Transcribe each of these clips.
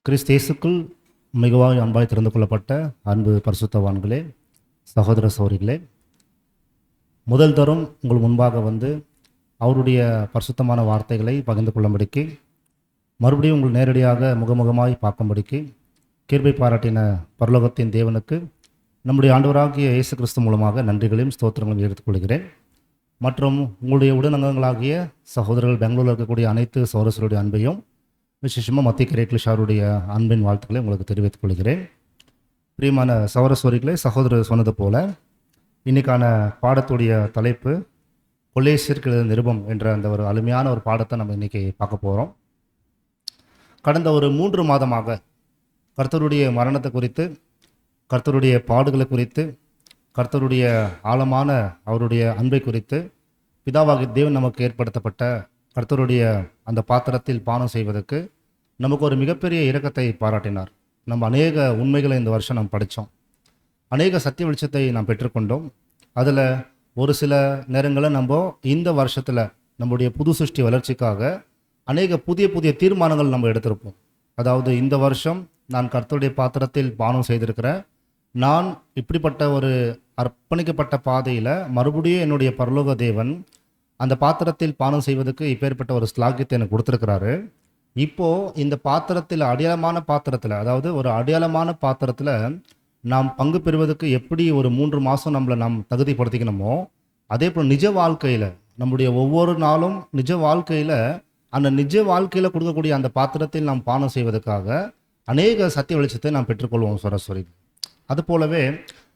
கிறிஸ்தேசுக்குள் மிகவும் அன்பாய் திறந்து கொள்ளப்பட்ட அன்பு பரிசுத்தவான்களே, சகோதர சகோதரிகளே, முதல் தரம் உங்கள் முன்பாக வந்து அவருடைய பரிசுத்தமான வார்த்தைகளை பகிர்ந்து கொள்ளும்படிக்கு, மறுபடியும் உங்கள் நேரடியாக முகமுகமாய் பார்க்கும்படிக்கு கிருபை பாராட்டின பரலோகத்தின் தேவனுக்கு நம்முடைய ஆண்டவராகிய இயேசு கிறிஸ்து மூலமாக நன்றிகளையும் ஸ்தோத்திரங்களையும் எடுத்துக்கொள்கிறேன். மற்றும் உங்களுடைய உடனங்களாகிய சகோதரர்கள் பெங்களூரில் இருக்கக்கூடிய அனைத்து சகோதரர்களுடைய அன்பையும், விசேஷமாக மத்திய கிரேக்லிஷாருடைய அன்பின் வாழ்த்துக்களை உங்களுக்கு தெரிவித்துக் கொள்கிறேன். பிரியமான சகோதர சகோதரிகளே, சகோதரர் சொன்னது போல இன்றைக்கான பாடத்துடைய தலைப்பு கொலேசியருக்கு எழுதின நிருபம் என்ற அந்த ஒரு அருமையான ஒரு பாடத்தை நம்ம இன்றைக்கி பார்க்க போகிறோம். கடந்த ஒரு 3 மாதமாக கர்த்தருடைய மரணத்தை குறித்து, கர்த்தருடைய பாடுகளை குறித்து, கர்த்தருடைய ஆழமான அவருடைய அன்பை குறித்து, பிதாவாகிய தேவன் நமக்கு ஏற்படுத்தப்பட்ட கர்த்தருடைய அந்த பாத்திரத்தில் பானம் செய்வதற்கு நமக்கு ஒரு மிகப்பெரிய இரக்கத்தை பாராட்டினார். நம்ம அநேக உண்மைகளை இந்த வருஷம் நாம் படித்தோம், அநேக சத்திய வெளிச்சத்தை நாம் பெற்றுக்கொண்டோம். அதில் ஒரு சில நேரங்களில் நம்ம இந்த வருஷத்தில் நம்முடைய புது சிருஷ்டி வளர்ச்சிக்காக அநேக புதிய புதிய தீர்மானங்கள் நம்ம எடுத்திருப்போம். அதாவது இந்த வருஷம் நான் கர்த்தருடைய பாத்திரத்தில் பானம் செய்திருக்கிறேன், நான் இப்படிப்பட்ட ஒரு அர்ப்பணிக்கப்பட்ட பாதையில் மறுபடியும் என்னுடைய பரலோக தேவன் அந்த பாத்திரத்தில் பானம் செய்வதற்கு இப்பேற்பட்ட ஒரு ஸ்லாக்கியத்தை எனக்கு கொடுத்துருக்கிறாரு. இப்போது இந்த பாத்திரத்தில் அடையாளமான பாத்திரத்தில், அதாவது ஒரு அடையாளமான பாத்திரத்தில் நாம் பங்கு பெறுவதற்கு எப்படி ஒரு 3 மாதம் நம்மளை நாம் தகுதிப்படுத்திக்கணுமோ, அதே போல் நிஜ வாழ்க்கையில் நம்முடைய ஒவ்வொரு நாளும் நிஜ வாழ்க்கையில் அந்த நிஜ வாழ்க்கையில் கொடுக்கக்கூடிய அந்த பாத்திரத்தில் நாம் பானம் செய்வதற்காக அநேக சத்திய வெளிச்சத்தை நாம் பெற்றுக்கொள்வோம் சரஸ்வரி. அது போலவே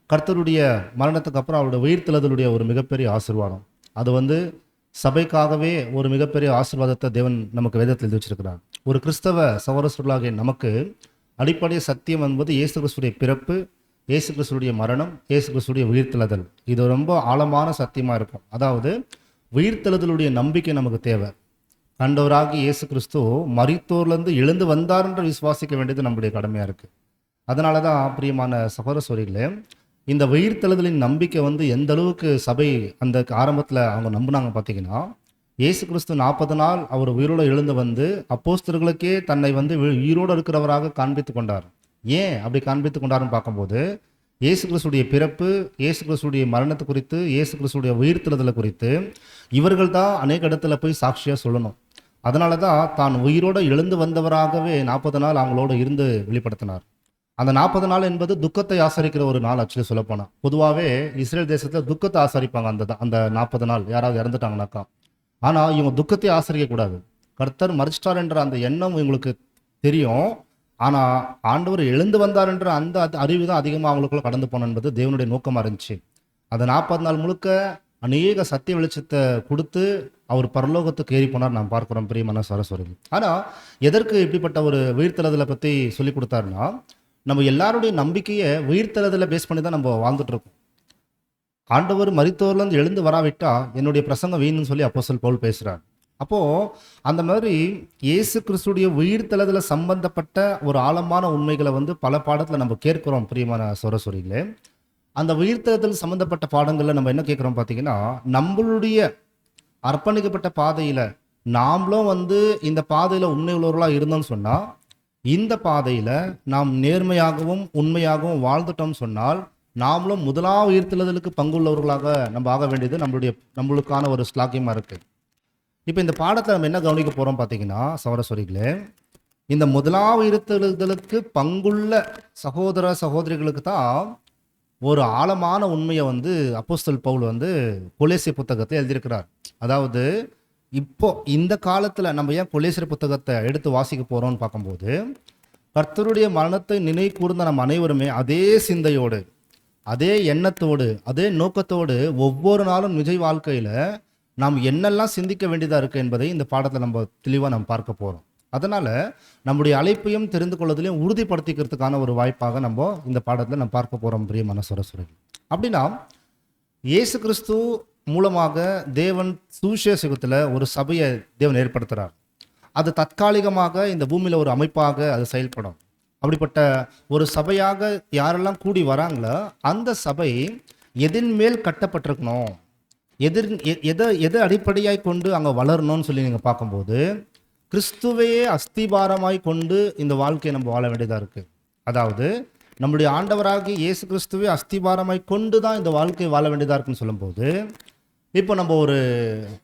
கர்த்தருடைய மரணத்துக்கு அப்புறம் அவருடைய உயிர்த்தெழுதலுடைய ஒரு மிகப்பெரிய ஆசீர்வாதம், அது வந்து சபைக்காகவே ஒரு மிகப்பெரிய ஆசீர்வாதத்தை தேவன் நமக்கு வேதத்தில் எழுதி வச்சிருக்கிறார். ஒரு கிறிஸ்தவ சகோதரர்களாகிய நமக்கு அடிப்படை சத்தியம் என்பது இயேசு கிறிஸ்துடைய பிறப்பு, இயேசு கிறிஸ்துடைய மரணம், இயேசு கிறிஸ்துடைய உயிர்த்தெழுதல். இது ரொம்ப ஆழமான சத்தியமாக இருக்கும். அதாவது உயிர்த்தெழுதலுடைய நம்பிக்கை நமக்கு தேவை. கண்டவராகி இயேசு கிறிஸ்து மரித்தோர்லேருந்து எழுந்து வந்தார் என்று விசுவாசிக்க வேண்டியது நம்முடைய கடமையாக இருக்குது. அதனால தான் பிரியமான சகோதர சகோதரிகளே, இந்த உயிர்த்தெழுதலின் நம்பிக்கை வந்து எந்த அளவுக்கு சபை அந்த ஆரம்பத்தில் அவங்க நம்பினாங்க பார்த்தீங்கன்னா, இயேசு கிறிஸ்து 40 நாள் அவர் உயிரோடு எழுந்து வந்து அப்போஸ்தலர்களுக்கே தன்னை வந்து உயிரோடு இருக்கிறவராக காண்பித்து கொண்டார். ஏன் அப்படி காண்பித்து கொண்டாருன்னு பார்க்கும்போது, இயேசு கிறிஸ்துடைய பிறப்பு, இயேசு கிறிஸ்துடைய மரணத்தை குறித்து, இயேசு கிறிஸ்துடைய உயிர்த்தெழுதலை குறித்து இவர்கள் தான் அநேக இடத்துல போய் சாட்சியாக சொல்லணும். அதனால தான் உயிரோடு எழுந்து வந்தவராகவே 40 நாள் அவங்களோடு இருந்து வெளிப்படுத்தினார். அந்த 40 நாள் என்பது துக்கத்தை ஆசரிக்கிற ஒரு நாள். ஆக்சுவலி சொல்லப்போனால் பொதுவாகவே இஸ்ரேல் தேசத்தில் துக்கத்தை ஆசரிப்பாங்க அந்த 40 நாள், யாராவது இறந்துட்டாங்கனாக்கா. ஆனால் இவங்க துக்கத்தை ஆசரிக்கக்கூடாது. கர்த்தர் மரிச்சிட்டார் என்ற அந்த எண்ணம் இவங்களுக்கு தெரியும். ஆனால் ஆண்டவர் எழுந்து வந்தார் என்ற அந்த அறிவு தான் அதிகமாக அவங்களுக்குள்ள கடந்து போன என்பது தேவனுடைய நோக்கமாக இருந்துச்சு. அந்த 40 நாள் முழுக்க அநேக சத்திய வெளிச்சத்தை கொடுத்து அவர் பரலோகத்துக்கு ஏறி போனார் நாம் பார்க்குறோம் பிரியமான சரஸ்வரி. ஆனால் எதற்கு இப்படிப்பட்ட ஒரு உயிர்த்தெழுதலை பற்றி சொல்லி கொடுத்தாருன்னா, நம்ம எல்லாருடைய நம்பிக்கையை உயிர்த்தெழுதலை பேஸ் பண்ணி தான் நம்ம வாழ்ந்துட்டு இருக்கோம். ஆண்டவர் மரித்தோர்லேருந்து எழுந்து வராவிட்டா என்னுடைய பிரசங்கம் வீணுன்னு சொல்லி அப்போஸ்தலன் பவுல் பேசுகிறார். அப்போது அந்த மாதிரி இயேசு கிறிஸ்துடைய உயிர்த்தெழுதலை சம்பந்தப்பட்ட ஒரு ஆழமான உண்மைகளை வந்து பல பாடத்தில் நம்ம கேட்குறோம் பிரியமான சரஸ்வரிகளே. அந்த உயிர்த்தெழுதல் சம்பந்தப்பட்ட பாடங்களில் நம்ம என்ன கேட்குறோம் பார்த்தீங்கன்னா, நம்மளுடைய அர்ப்பணிக்கப்பட்ட பாதையில் நாமளும் வந்து இந்த பாதையில் உண்மை உள்ளவர்களாக இருந்தோம்னு சொன்னால், இந்த பாதையில் நாம் நேர்மையாகவும் உண்மையாகவும் வாழ்ந்துட்டோம்னு சொன்னால், நாமளும் முதலாவது உயிர்த்தெழுதலுக்கு பங்குள்ளவர்களாக நம்ம ஆக வேண்டியது நம்மளுக்கான ஒரு ஸ்லாக்கியமாக இருக்குது. இப்போ இந்த பாடத்தில் நம்ம என்ன கவனிக்க போகிறோம் பார்த்தீங்கன்னா சகோதரர்களே, இந்த முதலாவது உயிர்த்தெழுதலுக்கு பங்குள்ள சகோதர சகோதரிகளுக்கு தான் ஒரு ஆழமான உண்மையை வந்து அப்போஸ்தலன் பவுல் வந்து கொலேசிய புத்தகத்தை எழுதியிருக்கிறார். அதாவது இப்போ இந்த காலத்தில் நம்ம ஏன் கொலேசியர் புத்தகத்தை எடுத்து வாசிக்க போகிறோம்னு பார்க்கும்போது, கர்த்தருடைய மரணத்தை நினைவு கூர்ந்த நம்ம அனைவருமே அதே சிந்தையோடு, அதே எண்ணத்தோடு, அதே நோக்கத்தோடு ஒவ்வொரு நாளும் நிஜ வாழ்க்கையில் நாம் என்னெல்லாம் சிந்திக்க வேண்டியதாக இருக்குது என்பதை இந்த பாடத்தில் நம்ம தெளிவாக நம்ம பார்க்க போகிறோம். அதனால் நம்முடைய அழைப்பையும் தெரிந்து கொள்வதிலையும் உறுதிப்படுத்திக்கிறதுக்கான ஒரு வாய்ப்பாக நம்ம இந்த பாடத்தில் நம்ம பார்க்க போகிறோம் பிரியமான சரஸ்வரிகள். அப்படின்னா இயேசு கிறிஸ்து மூலமாக தேவன் சுவிசேஷத்தில் ஒரு சபையை தேவன் ஏற்படுத்துகிறார். அது தற்காலிகமாக இந்த பூமியில் ஒரு அமைப்பாக அது செயல்படும். அப்படிப்பட்ட ஒரு சபையாக யாரெல்லாம் கூடி வராங்களோ அந்த சபை எதின் மேல் கட்டப்பட்டிருக்கணும், எதை அடிப்படையாக கொண்டு அங்கே வளரணும்னு சொல்லி நீங்கள் பார்க்கும்போது கிறிஸ்துவையே அஸ்திபாரமாய் கொண்டு இந்த வாழ்க்கையை நம்ம வாழ வேண்டியதாக இருக்குது. அதாவது நம்முடைய ஆண்டவராகிய இயேசு கிறிஸ்துவை அஸ்திபாரமாய் கொண்டு தான் இந்த வாழ்க்கையை வாழ வேண்டியதாக இருக்குன்னு சொல்லும்போது, இப்போ நம்ம ஒரு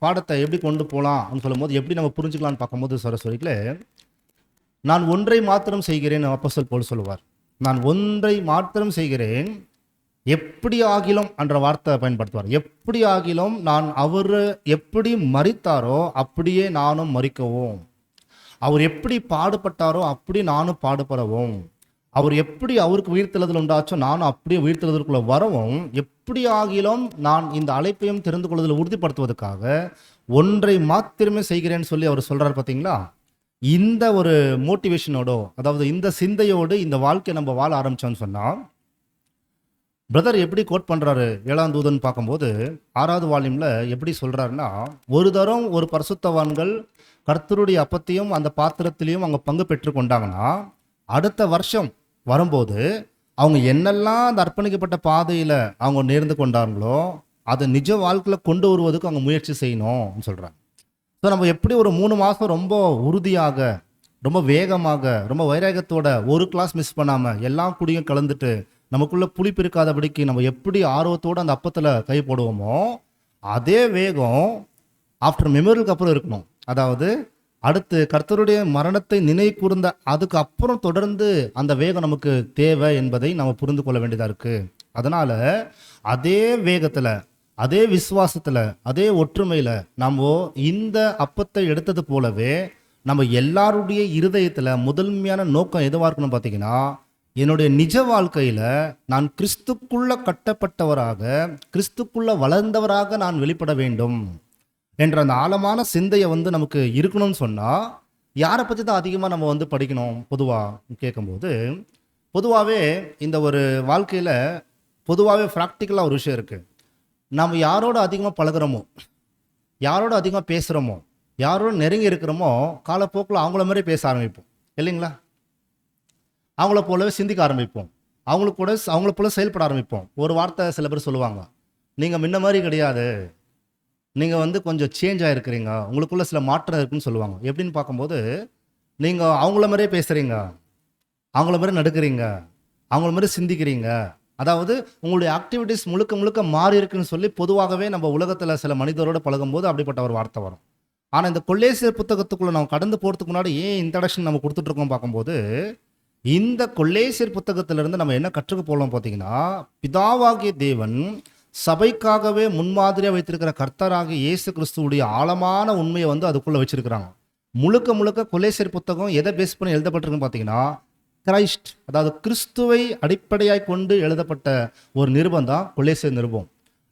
பாடத்தை எப்படி கொண்டு போகலாம்னு சொல்லும்போது எப்படி நம்ம புரிஞ்சுக்கலான்னு பார்க்கும்போது சரஸ்வரிகளே, நான் ஒன்றை மாத்திரம் செய்கிறேன் அப்போஸ்தலன் பவுல் சொல்லுவார். நான் ஒன்றை மாத்திரம் செய்கிறேன், எப்படி ஆகிலும் என்ற வார்த்தை பயன்படுத்துவார். எப்படி ஆகிலும் நான் அவர் எப்படி மரித்தாரோ அப்படியே நானும் மரிக்கவும், அவர் எப்படி பாடுபட்டாரோ அப்படி நானும் பாடுபடவும், அவர் எப்படி அவருக்கு உயிர்த்தெழுதல் உண்டாச்சோ நானும் அப்படியே உயிர்த்தெழுதலுக்குள்ள வரவும், எப்படி ஆகிலும் நான் இந்த அழைப்பையும் தெரிந்து கொள்வதில் உறுதிப்படுத்துவதற்காக ஒன்றை மாத்திரமே செய்கிறேன்னு சொல்லி அவர் சொல்றாரு. பார்த்தீங்களா? இந்த ஒரு மோட்டிவேஷனோட, அதாவது இந்த சிந்தையோடு இந்த வாழ்க்கையை நம்ம வாழ ஆரம்பிச்சோம்னு சொன்னா, பிரதர் எப்படி கோட் பண்றாரு 7ஆம் தூதன் பார்க்கும்போது 6வது வால்யூம்ல எப்படி சொல்றாருன்னா, ஒரு தரம் ஒரு பரிசுத்தவான்கள் கர்த்தருடைய அப்பத்தையும் அந்த பாத்திரத்திலையும் அவங்க பங்கு பெற்று கொண்டாங்கன்னா, அடுத்த வருஷம் வரும்போது அவங்க என்னெல்லாம் அந்த அர்ப்பணிக்கப்பட்ட பாதையில அவங்க நேர்ந்து கொண்டாங்களோ அதை நிஜ வாழ்க்கையில கொண்டு வருவதுக்கு அவங்க முயற்சி செய்யணும்னு சொல்றாங்க. ஸோ நம்ம எப்படி ஒரு 3 மாதம் ரொம்ப உறுதியாக, ரொம்ப வேகமாக, ரொம்ப வைராகத்தோட ஒரு கிளாஸ் மிஸ் பண்ணாமல் எல்லாம் குடியும் கலந்துட்டு நமக்குள்ள புளிப்பு இருக்காதபடிக்கு நம்ம எப்படி ஆர்வத்தோடு அந்த அப்பத்தில் கை போடுவோமோ அதே வேகம் ஆஃப்டர் மெமோரியலுக்கு அப்புறம் இருக்கணும். அதாவது அடுத்து கர்த்தருடைய மரணத்தை நினைவு கூர்ந்த அதுக்கு அப்புறம் தொடர்ந்து அந்த வேகம் நமக்கு தேவை என்பதை நம்ம புரிந்து கொள்ள வேண்டியதாக இருக்குது. அதனால் அதே வேகத்தில், அதே விசுவாசத்தில், அதே ஒற்றுமையில் நம்ம இந்த அப்பத்தை எடுத்தது போலவே நம்ம எல்லாருடைய இருதயத்தில் முதன்மையான நோக்கம் எதுவாக இருக்கணும் பார்த்தீங்கன்னா, என்னுடைய நிஜ வாழ்க்கையில் நான் கிறிஸ்துக்குள்ள கட்டப்பட்டவராக, கிறிஸ்துக்குள்ள வளர்ந்தவராக நான் வெளிப்பட வேண்டும் என்ற அந்த ஆழமான சிந்தையை நமக்கு இருக்கணும்னு சொன்னால், யாரை பற்றி தான் அதிகமாக நம்ம படிக்கணும் பொதுவாக கேட்கும்போது, பொதுவாகவே இந்த ஒரு வாழ்க்கையில் பொதுவாகவே ப்ராக்டிக்கலாக ஒரு விஷயம் இருக்குது. நம்ம யாரோட அதிகமாக பழகுறோமோ, யாரோட அதிகமாக பேசுகிறோமோ, யாரோட நெருங்கி இருக்கிறோமோ காலப்போக்கில் அவங்கள மாதிரி பேச ஆரம்பிப்போம் இல்லைங்களா? அவங்கள போலவே சிந்திக்க ஆரம்பிப்போம், அவங்கள போல செயல்பட ஆரம்பிப்போம். ஒரு வார்த்தை சில பேர் சொல்லுவாங்க, நீங்கள் முன்ன மாதிரி கிடையாது, நீங்கள் கொஞ்சம் சேஞ்ச் ஆகிருக்கிறீங்க, உங்களுக்குள்ள சில மாற்றம் இருக்குன்னு சொல்லுவாங்க. எப்படின்னு பார்க்கும்போது, நீங்கள் அவங்கள மாதிரியே பேசுகிறீங்க, அவங்கள மாதிரி நடக்கிறீங்க, அவங்கள மாதிரி சிந்திக்கிறீங்க, அதாவது உங்களுடைய ஆக்டிவிட்டிஸ் முழுக்க முழுக்க மாறி இருக்குன்னு சொல்லி பொதுவாகவே நம்ம உலகத்தில் சில மனிதரோடு பழகும்போது அப்படிப்பட்ட ஒரு வார்த்தை வரும். ஆனால் இந்த கொல்லேசியர் புத்தகத்துக்குள்ளே நம்ம கடந்து போகிறதுக்கு முன்னாடி ஏன் இன்ட்ரடக்ஷன் நம்ம கொடுத்துட்ருக்கோம் பார்க்கும்போது, இந்த கொல்லேசியர் புத்தகத்திலிருந்து நம்ம என்ன கற்றுக்க போகலாம் பார்த்தீங்கன்னா, பிதாவாகிய தேவன் சபைக்காகவே முன்மாதிரியாக வைத்திருக்கிற கர்த்தராகிய இயேசு கிறிஸ்துவுடைய ஆழமான உண்மையை அதுக்குள்ளே வச்சிருக்கிறாங்க. முழுக்க முழுக்க கொல்லேசியர் புத்தகம் எதை பேஸ் பண்ணி எழுதப்பட்டிருக்குன்னு பார்த்தீங்கன்னா, கிரைஸ்ட், அதாவது கிறிஸ்துவை அடிப்படையாக கொண்டு எழுதப்பட்ட ஒரு நிருபம் தான் கொல்லேசியர் நிருபம்.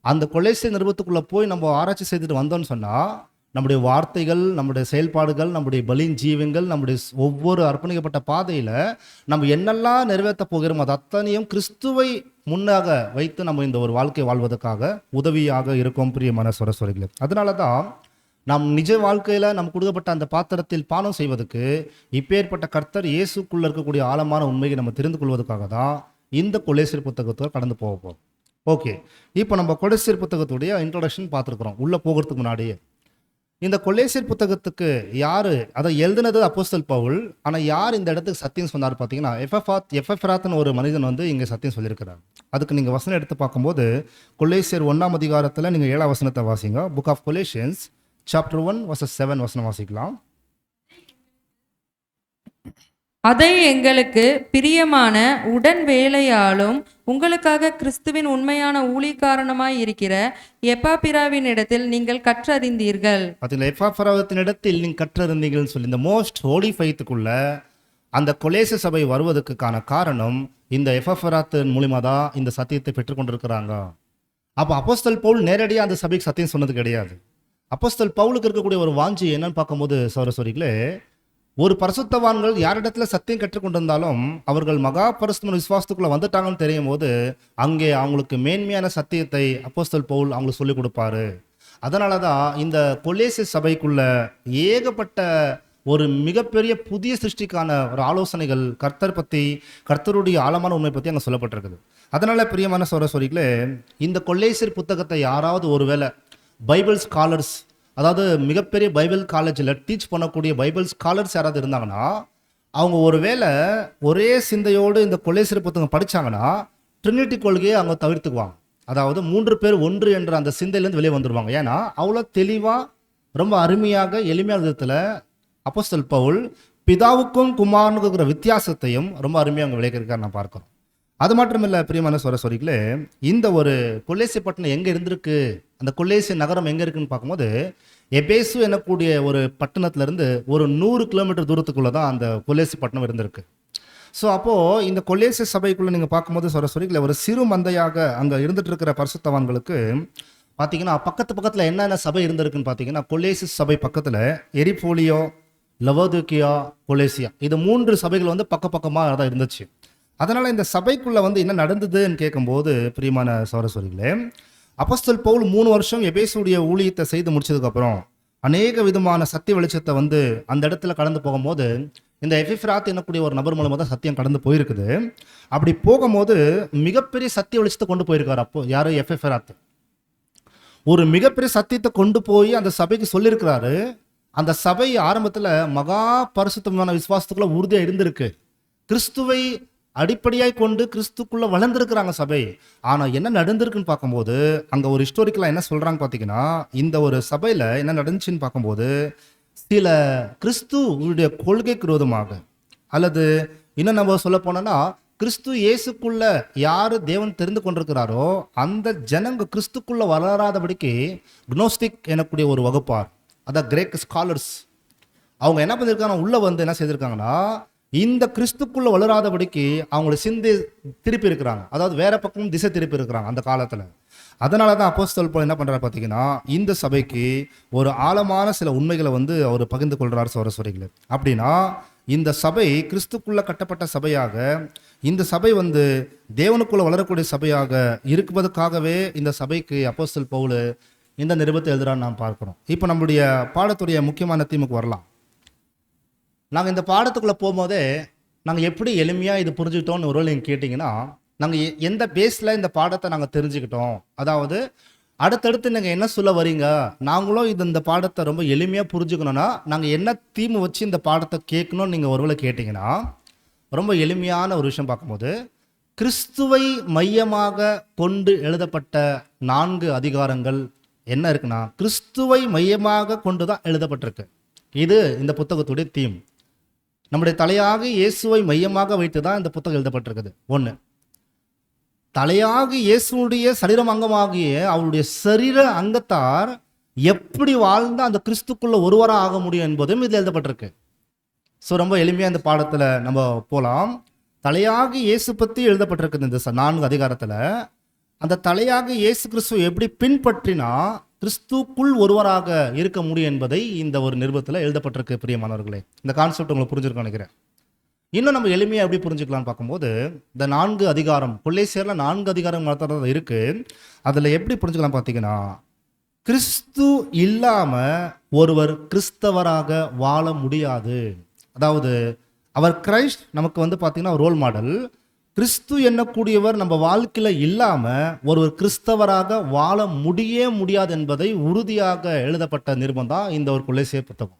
அந்த கொல்லேசியர் நிருபத்துக்குள்ளே போய் நம்ம ஆராய்ச்சி செய்துட்டு வந்தோம்னு சொன்னால், நம்முடைய வார்த்தைகள், நம்முடைய செயல்பாடுகள், நம்முடைய பலியின் ஜீவங்கள், நம்முடைய ஒவ்வொரு அர்ப்பணிக்கப்பட்ட பாதையில் நம்ம என்னெல்லாம் நிறைவேற்ற போகிறோம் அது அத்தனையும் கிறிஸ்துவை முன்னாக வைத்து நம்ம இந்த ஒரு வாழ்க்கை வாழ்வதற்காக உதவியாக இருக்கும் பிரியமான சரஸ்வரிகளே. அதனால தான் நாம் நிஜ வாழ்க்கையில் நம்ம கொடுக்கப்பட்ட அந்த பாத்திரத்தில் பானம் செய்வதற்கு இப்பேற்பட்ட கர்த்தர் இயேசுக்குள்ளே இருக்கக்கூடிய ஆழமான உண்மையை நம்ம தெரிந்து கொள்வதற்காக தான் இந்த கொல்லேசியர் புத்தகத்தை கடந்து போவோம். ஓகே, இப்போ நம்ம கொல்லேசியர் புத்தகத்துடைய இன்ட்ரோடக்ஷன் பார்த்துருக்குறோம். உள்ளே போகிறதுக்கு முன்னாடியே இந்த கொல்லேசியர் புத்தகத்துக்கு யார் அதை எழுதினது அப்போஸ்தலன் பவுல். ஆனால் யார் இந்த இடத்துக்கு சத்தியம் சொன்னார் பார்த்தீங்கன்னா, எபெப்ராத்னு ஒரு மனிதன் இங்கே சத்தியம் சொல்லியிருக்கிறார். அதுக்கு நீங்கள் வசனம் எடுத்து பார்க்கும்போது கொல்லேசியர் 1ஆம் அதிகாரத்தில் நீங்கள் 7ஆம் வசனத்தை வாசிங்க. Book of Colossians chapter 1 verses 7 வசனம் வாசிக்கலாம். அதை எங்களுக்கு பிரியமான உடன் வேலையாலும் உங்களுக்காக கிறிஸ்துவின் உண்மையான ஊழியக்காரனுமாய் இருக்கிற எப்பாப்பிராவின் இடத்தில் நீங்கள் கற்றறிந்தீர்கள். எப்பாப்பிராவின் இடத்தில் நீங்கள் கற்றறிந்தீர்கள் சொல்லி இந்த மோஸ்ட் ஹோலி ஃபெய்த்துக்குள்ள அந்த கொலேச சபை வருவதற்கான காரணம் இந்த எப்பாப்பிராத்தின் மூலிமா தான் இந்த சத்தியத்தை பெற்றுக்கொண்டிருக்கிறாங்க. அப்போ அப்போஸ்தலன் பவுல் நேரடியாக அந்த சபைக்கு சத்தியம் சொன்னது கிடையாது. அப்போஸ்தலன் பவுலுக்கு இருக்கக்கூடிய ஒரு வாஞ்சி என்னன்னு பார்க்கும்போது சகோதரர்களே, ஒரு பரிசுத்தவான்கள் யாரிடத்துல சத்தியம் கற்றுக்கொண்டிருந்தாலும் அவர்கள் மகா பரிசுத்த விசுவாசத்துக்குள்ள வந்துட்டாங்கன்னு தெரியும் போது அங்கே அவங்களுக்கு மேன்மையான சத்தியத்தை அப்போஸ்தலன் பவுல் அவங்களுக்கு சொல்லிக் கொடுப்பாரு. அதனால தான் இந்த கொல்லேசிய சபைக்குள்ள ஏகப்பட்ட ஒரு மிகப்பெரிய புதிய சிருஷ்டிக்கான ஒரு ஆலோசனைகள் கர்த்தர் பற்றி, கர்த்தருடைய ஆழமான உண்மை பற்றி அங்கே சொல்லப்பட்டிருக்குது. அதனால பிரியமான சகோதரர்களே, இந்த கொல்லேசியர் புத்தகத்தை யாராவது ஒருவேளை பைபிள் ஸ்காலர்ஸ் அதாவது மிகப்பெரிய பைபிள் காலேஜில் டீச் பண்ணக்கூடிய பைபிள் ஸ்காலர்ஸ் யாராவது இருந்தாங்கன்னா அவங்க ஒருவேளை ஒரே சிந்தையோடு இந்த கொலேசியர் புத்தகம் படித்தாங்கன்னா ட்ரினிட்டி கொள்கையை அவங்க தவிர்த்துக்குவாங்க. அதாவது 3 பேர் ஒன்று என்ற அந்த சிந்தையிலேருந்து வெளியே வந்துடுவாங்க. ஏன்னா அவ்வளோ தெளிவாக ரொம்ப அருமையாக எளிமையான விதத்தில் அப்போஸ்தலன் பவுல் பிதாவுக்கும் குமாரனுக்கும் இருக்கிற வித்தியாசத்தையும் ரொம்ப அருமையாக அவங்க விளக்கியிருக்காரு நான் பார்க்குறோம். அது மட்டும் இல்லை பிரியமான சொல்லிகளே, இந்த ஒரு கொல்லேசி பட்டணம் எங்கே இருந்திருக்கு, அந்த கொல்லேசி நகரம் எங்கே இருக்குன்னு பார்க்கும்போது எபேசு எனக்கூடிய ஒரு பட்டணத்திலேருந்து ஒரு 100 கிலோமீட்டர் தூரத்துக்குள்ளே தான் அந்த கொல்லேசி பட்டணம் இருந்திருக்கு. ஸோ அப்போது இந்த கொல்லேசி சபைக்குள்ளே நீங்கள் பார்க்கும்போது சொல்லிகளை ஒரு சிறு மந்தையாக அங்கே இருந்துட்டு இருக்கிற பரிசுத்தவான்களுக்கு பார்த்தீங்கன்னா பக்கத்தில் என்னென்ன சபை இருந்திருக்குன்னு பார்த்தீங்கன்னா கொல்லேசி சபை பக்கத்தில் எரிபோலியோ, லவோதிக்கியா, கொலேசியா, இது 3 சபைகள் வந்து பக்கமாக தான் இருந்துச்சு. அதனால் இந்த சபைக்குள்ளே வந்து என்ன நடந்ததுன்னு கேட்கும்போது பிரியமான சகோதரர்களே, அப்போஸ்தலன் பவுல் 3 வருஷம் எபேசுடைய ஊழியத்தை செய்து முடிச்சதுக்கப்புறம் அநேக விதமான சத்திய வெளிச்சத்தை வந்து அந்த இடத்துல கடந்து போகும்போது இந்த எபிப்ராத் என்னக்கூடிய ஒரு நபர் மூலமாக தான் சத்தியம் கடந்து போயிருக்குது. அப்படி போகும்போது மிகப்பெரிய சத்திய வெளிச்சத்தை கொண்டு போயிருக்காரு. அப்போ யாரும் எபிப்ராத் ஒரு மிகப்பெரிய சத்தியத்தை கொண்டு போய் அந்த சபைக்கு சொல்லியிருக்கிறாரு. அந்த சபை ஆரம்பத்தில் மகா பரிசுத்தமான விசுவாசத்துக்குள்ள உறுதியாக இருந்திருக்கு. கிறிஸ்துவை அடிப்படையாய் கொண்டு கிறிஸ்துக்குள்ள வளர்ந்துருக்கிறாங்க சபை. ஆனால் என்ன நடந்திருக்குன்னு பார்க்கும்போது அங்கே ஒரு ஹிஸ்டோரிக்கலாக என்ன சொல்கிறாங்க பார்த்தீங்கன்னா, இந்த ஒரு சபையில் என்ன நடந்துச்சுன்னு பார்க்கும்போது சில கிறிஸ்துவுடைய கொள்கைக்கு விரோதமாக, அல்லது இன்னும் நம்ம சொல்ல போனோன்னா கிறிஸ்து இயேசுக்குள்ள யார் தேவன் தெரிந்து கொண்டிருக்கிறாரோ அந்த ஜனங்க கிறிஸ்துக்குள்ள வளராதபடிக்கு க்னோஸ்டிக் எனக்கூடிய ஒரு வகுப்பார், அதான் கிரேக் ஸ்காலர்ஸ், அவங்க என்ன பண்ணியிருக்காங்க, உள்ளே வந்து என்ன செய்திருக்காங்கன்னா இந்த கிறிஸ்துக்குள்ள வளராதபடிக்கு அவங்களோட சிந்தை திருப்பி இருக்கிறாங்க. அதாவது வேற பக்கமும் திசை திருப்பி இருக்கிறாங்க அந்த காலத்தில். அதனால தான் அப்போஸ்தலன் பவுல் என்ன பண்ணுறாரு பார்த்தீங்கன்னா இந்த சபைக்கு ஒரு ஆழமான சில உண்மைகளை வந்து அவர் பகிர்ந்து கொள்கிறார் சகோதரர்களே. அப்படின்னா இந்த சபை கிறிஸ்துக்குள்ள கட்டப்பட்ட சபையாக, இந்த சபை வந்து தேவனுக்குள்ள வளரக்கூடிய சபையாக இருக்குவதற்காகவே இந்த சபைக்கு அப்போஸ்தலன் பவுல் இந்த நிருபத்தை எழுதுறான்னு நாம் பார்க்குறோம். இப்போ நம்முடைய பாடத்துடைய முக்கியமான தீமுக்கு வரலாம். நாங்கள் இந்த பாடத்துக்குள்ளே போகும்போதே நாங்கள் எப்படி எளிமையாக இது புரிஞ்சுக்கிட்டோம்னு ஒரு வேளை நீங்கள் கேட்டிங்கன்னா, நாங்கள் எந்த பேஸில் இந்த பாடத்தை நாங்கள் தெரிஞ்சுக்கிட்டோம், அதாவது அடுத்தடுத்து நீங்கள் என்ன சொல்ல வரீங்க, நாங்களும் இந்த பாடத்தை ரொம்ப எளிமையாக புரிஞ்சுக்கணுன்னா நாங்கள் என்ன தீம் வச்சு இந்த பாடத்தை கேட்கணும்னு நீங்கள் ஒரு வேளை கேட்டிங்கன்னா, ரொம்ப எளிமையான ஒரு விஷயம் பார்க்கும்போது கிறிஸ்துவை மையமாக கொண்டு எழுதப்பட்ட 4 அதிகாரங்கள் என்ன இருக்குன்னா கிறிஸ்துவை மையமாக கொண்டு தான் எழுதப்பட்டிருக்கு. இது இந்த புத்தகத்துடைய தீம். நம்முடைய தலையாக இயேசுவை மையமாக வைத்து தான் இந்த புத்தகம் எழுதப்பட்டிருக்குது. 1, தலையாக இயேசுடைய சரீரம் அங்கமாகிய அவருடைய சரீர அங்கத்தார் எப்படி வாழ்ந்து அந்த கிறிஸ்துக்குள்ள ஒருவராக ஆக முடியும் என்பதும் இதில் எழுதப்பட்டிருக்கு. ஸோ ரொம்ப எளிமையாக இந்த பாடத்தில் நம்ம போகலாம். தலையாக இயேசு பற்றி எழுதப்பட்டிருக்குது இந்த 4 அதிகாரத்தில். அந்த தலையாக இயேசு கிறிஸ்துவை எப்படி பின்பற்றினா கிறிஸ்துக்குள் ஒருவராக இருக்க முடியும் என்பதை இந்த ஒரு நிருபத்தில் எழுதப்பட்டிருக்கு. பிரியமானவர்களே, இந்த கான்செப்ட் உங்களுக்கு புரிஞ்சிருக்கும் நினைக்கிறேன். இன்னும் நம்ம எளிமையாக எப்படி புரிஞ்சுக்கலாம்னு பார்க்கும்போது இந்த 4 அதிகாரம் கொல்லேசியரில் 4 அதிகாரம் மாத்திரம் இருக்கு. அதில் எப்படி புரிஞ்சுக்கலாம் பார்த்தீங்கன்னா, கிறிஸ்து இல்லாமல் ஒருவர் கிறிஸ்தவராக வாழ முடியாது. அதாவது அவர் கிரைஸ்ட் நமக்கு வந்து பார்த்தீங்கன்னா ரோல் மாடல். கிறிஸ்து என்னக்கூடியவர் நம்ம வாழ்க்கையில் இல்லாமல் ஒருவர் கிறிஸ்தவராக வாழ முடியாது என்பதை உறுதியாக எழுதப்பட்ட நிருபம் தான் இந்த ஒரு கொல்லேசியர் புத்தகம்.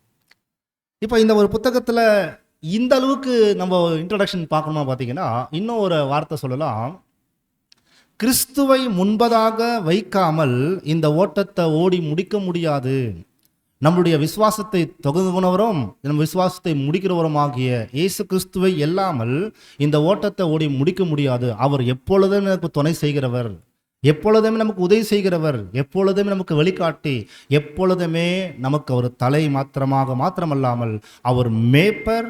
இப்போ இந்த ஒரு புத்தகத்தில் இந்த அளவுக்கு நம்ம இன்ட்ரடக்ஷன் பார்க்கணுமா பார்த்தீங்கன்னா, இன்னும் ஒரு வார்த்தை சொல்லலாம். கிறிஸ்துவை முன்பதாக வைக்காமல் இந்த ஓட்டத்தை ஓடி முடிக்க முடியாது. நம்முடைய விசுவாசத்தை தொகுவனவரும் நம் விசுவாசத்தை முடிக்கிறவரும் ஆகிய இயேசு கிறிஸ்துவை இல்லாமல் இந்த ஓட்டத்தை ஓடி முடிக்க முடியாது. அவர் எப்பொழுதும் நமக்கு துணை செய்கிறவர், எப்பொழுதுமே நமக்கு உதவி செய்கிறவர், எப்பொழுதுமே நமக்கு வழிகாட்டி, எப்பொழுதுமே நமக்கு அவர் தலை மாத்திரமல்லாமல் அவர் மேய்ப்பர்,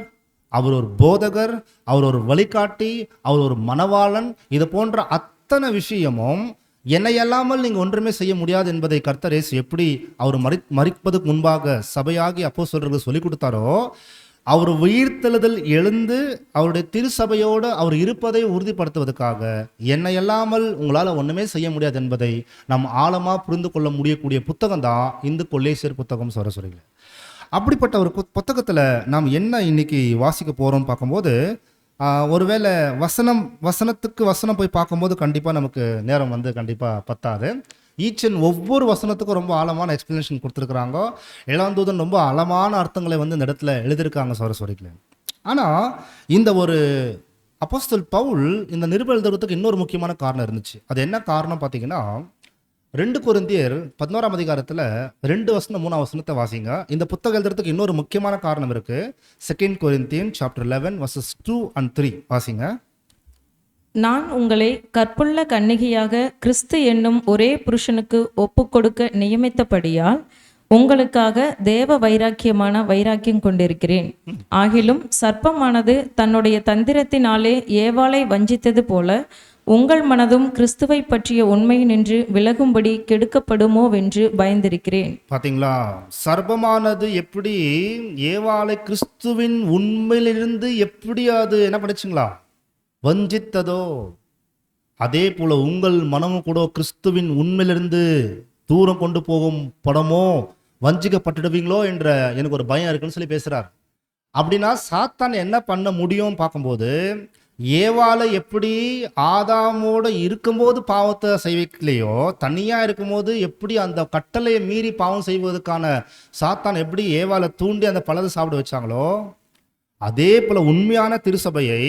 அவர் ஒரு போதகர், அவர் ஒரு வழிகாட்டி, அவர் ஒரு மணவாளன். இது போன்ற அத்தனை விஷயமும் என்னை அல்லாமல் நீங்கள் ஒன்றுமே செய்ய முடியாது என்பதை கர்த்தர் இயேசு எப்படி அவர் மரிப்பதற்கு முன்பாக சபையாகி அப்போஸ்தலர்களுக்கு சொல்லிக் கொடுத்தாரோ, அவர் உயிர்த்தெழுதல் எழுந்து அவருடைய திருச்சபையோடு அவர் இருப்பதை உறுதிப்படுத்துவதற்காக என்னை அல்லாமல் உங்களால் ஒன்றுமே செய்ய முடியாது என்பதை நாம் ஆழமாக புரிந்து கொள்ள முடியக்கூடிய புத்தகம் தான் இந்த கொல்லேசியர் புத்தகம் சொல்கிறீங்க. அப்படிப்பட்ட ஒரு புத்தகத்தில் நாம் என்ன இன்னைக்கு வாசிக்க போகிறோம்னு பார்க்கும்போது, ஒருவேளை வசனத்துக்கு வசனம் போய் பார்க்கும்போது கண்டிப்பாக நமக்கு நேரம் வந்து கண்டிப்பாக பத்தாது. ஈச் அண்ட் ஒவ்வொரு வசனத்துக்கும் ரொம்ப ஆழமான எக்ஸ்பிளனேஷன் கொடுத்துருக்குறாங்க. இளந்தூதன் ரொம்ப ஆழமான அர்த்தங்களை வந்து இந்த இடத்துல எழுதியிருக்காங்க சகோதரர்களே. ஆனால் இந்த ஒரு அப்போஸ்தலன் பவுல் இந்த நிருபம் எழுதுறதுக்கு இன்னொரு முக்கியமான காரணம் இருந்துச்சு. அது என்ன காரணம் பார்த்தீங்கன்னா, 2 கொரிந்தியர் 11ஆம் அதிகாரத்தில் 2 வசனம் 3ஆம் வசனத்தை வாசிங்க. இந்த புத்தகம் எழுதுறதுக்கு இன்னொரு முக்கியமான காரணம் இருக்கு. 2 கொரிந்தியன் சாப்டர் 11 verses 2 and 3 வாசிங்க. நான் உங்களை கற்புள்ள கன்னிகையாக கிறிஸ்து என்னும் ஒரே புருஷனுக்கு ஒப்புக்கொடுக்க நியமித்தபடியால் உங்களுக்காக தேவ வைராக்கியம் கொண்டிருக்கிறேன். ஆகிலும் சர்ப்பமானது தன்னுடைய தந்திரத்தினாலே ஏவாளை வஞ்சித்தது போல உங்கள் மனதும் கிறிஸ்துவை பற்றிய உண்மை நின்று விலகும்படி கெடுக்கப்படுமோவென்று பயந்திருக்கிறேன். பாத்தீங்களா, சர்ப்பமானது எப்படி ஏவாளை கிறிஸ்துவின் உண்மையிலிருந்து எப்படி அது என்ன பண்ணுச்சுங்களா, வஞ்சித்ததோ, அதே போல உங்கள் மனமும் கூட கிறிஸ்துவின் உண்மையிலிருந்து தூரம் கொண்டு போகும் படமோ வஞ்சிக்கப்பட்டுடுவீங்களோ என்ற எனக்கு ஒரு பயம் இருக்குன்னு சொல்லி பேசுறார். அப்படின்னா சாத்தான் என்ன பண்ண முடியும் பார்க்கும்போது, ஏவாளை எப்படி ஆதாமோட இருக்கும்போது பாவத்தை செய்விக்கலையோ, தனியா இருக்கும்போது எப்படி அந்த கட்டளையை மீறி பாவம் செய்வதற்கான சாத்தான் எப்படி ஏவாளை தூண்டி அந்த பழத்தை சாப்பிட வச்சாங்களோ, அதே போல உண்மையான திருசபையை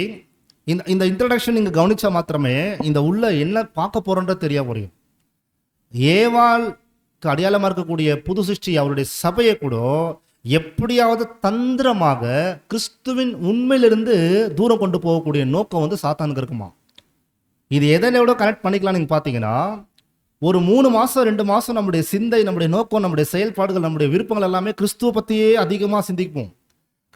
இந்த இன்ட்ரடக்ஷன் நீங்க கவனிச்சா மாத்திரமே இந்த உள்ள என்ன பார்க்க போறோன்றது தெரிய முடியும். ஏவாளுக்கு அடையாளமா இருக்கக்கூடிய புது சிருஷ்டி அவருடைய சபையை கூட எப்படியாவது தந்திரமாக கிறிஸ்துவின் உண்மையிலிருந்து தூரம் கொண்டு போகக்கூடிய நோக்கம் வந்து சாத்தானுக்கு இருக்குமா. இது எதனோட கனெக்ட் பண்ணிக்கலாம் நீங்க பார்த்தீங்கன்னா, ஒரு 3 மாசம் 2 மாசம் நம்முடைய சிந்தை, நம்முடைய நோக்கம், நம்முடைய செயல்பாடுகள், நம்முடைய விருப்பங்கள் எல்லாமே கிறிஸ்துவ பற்றியே அதிகமாக சிந்திப்போம்,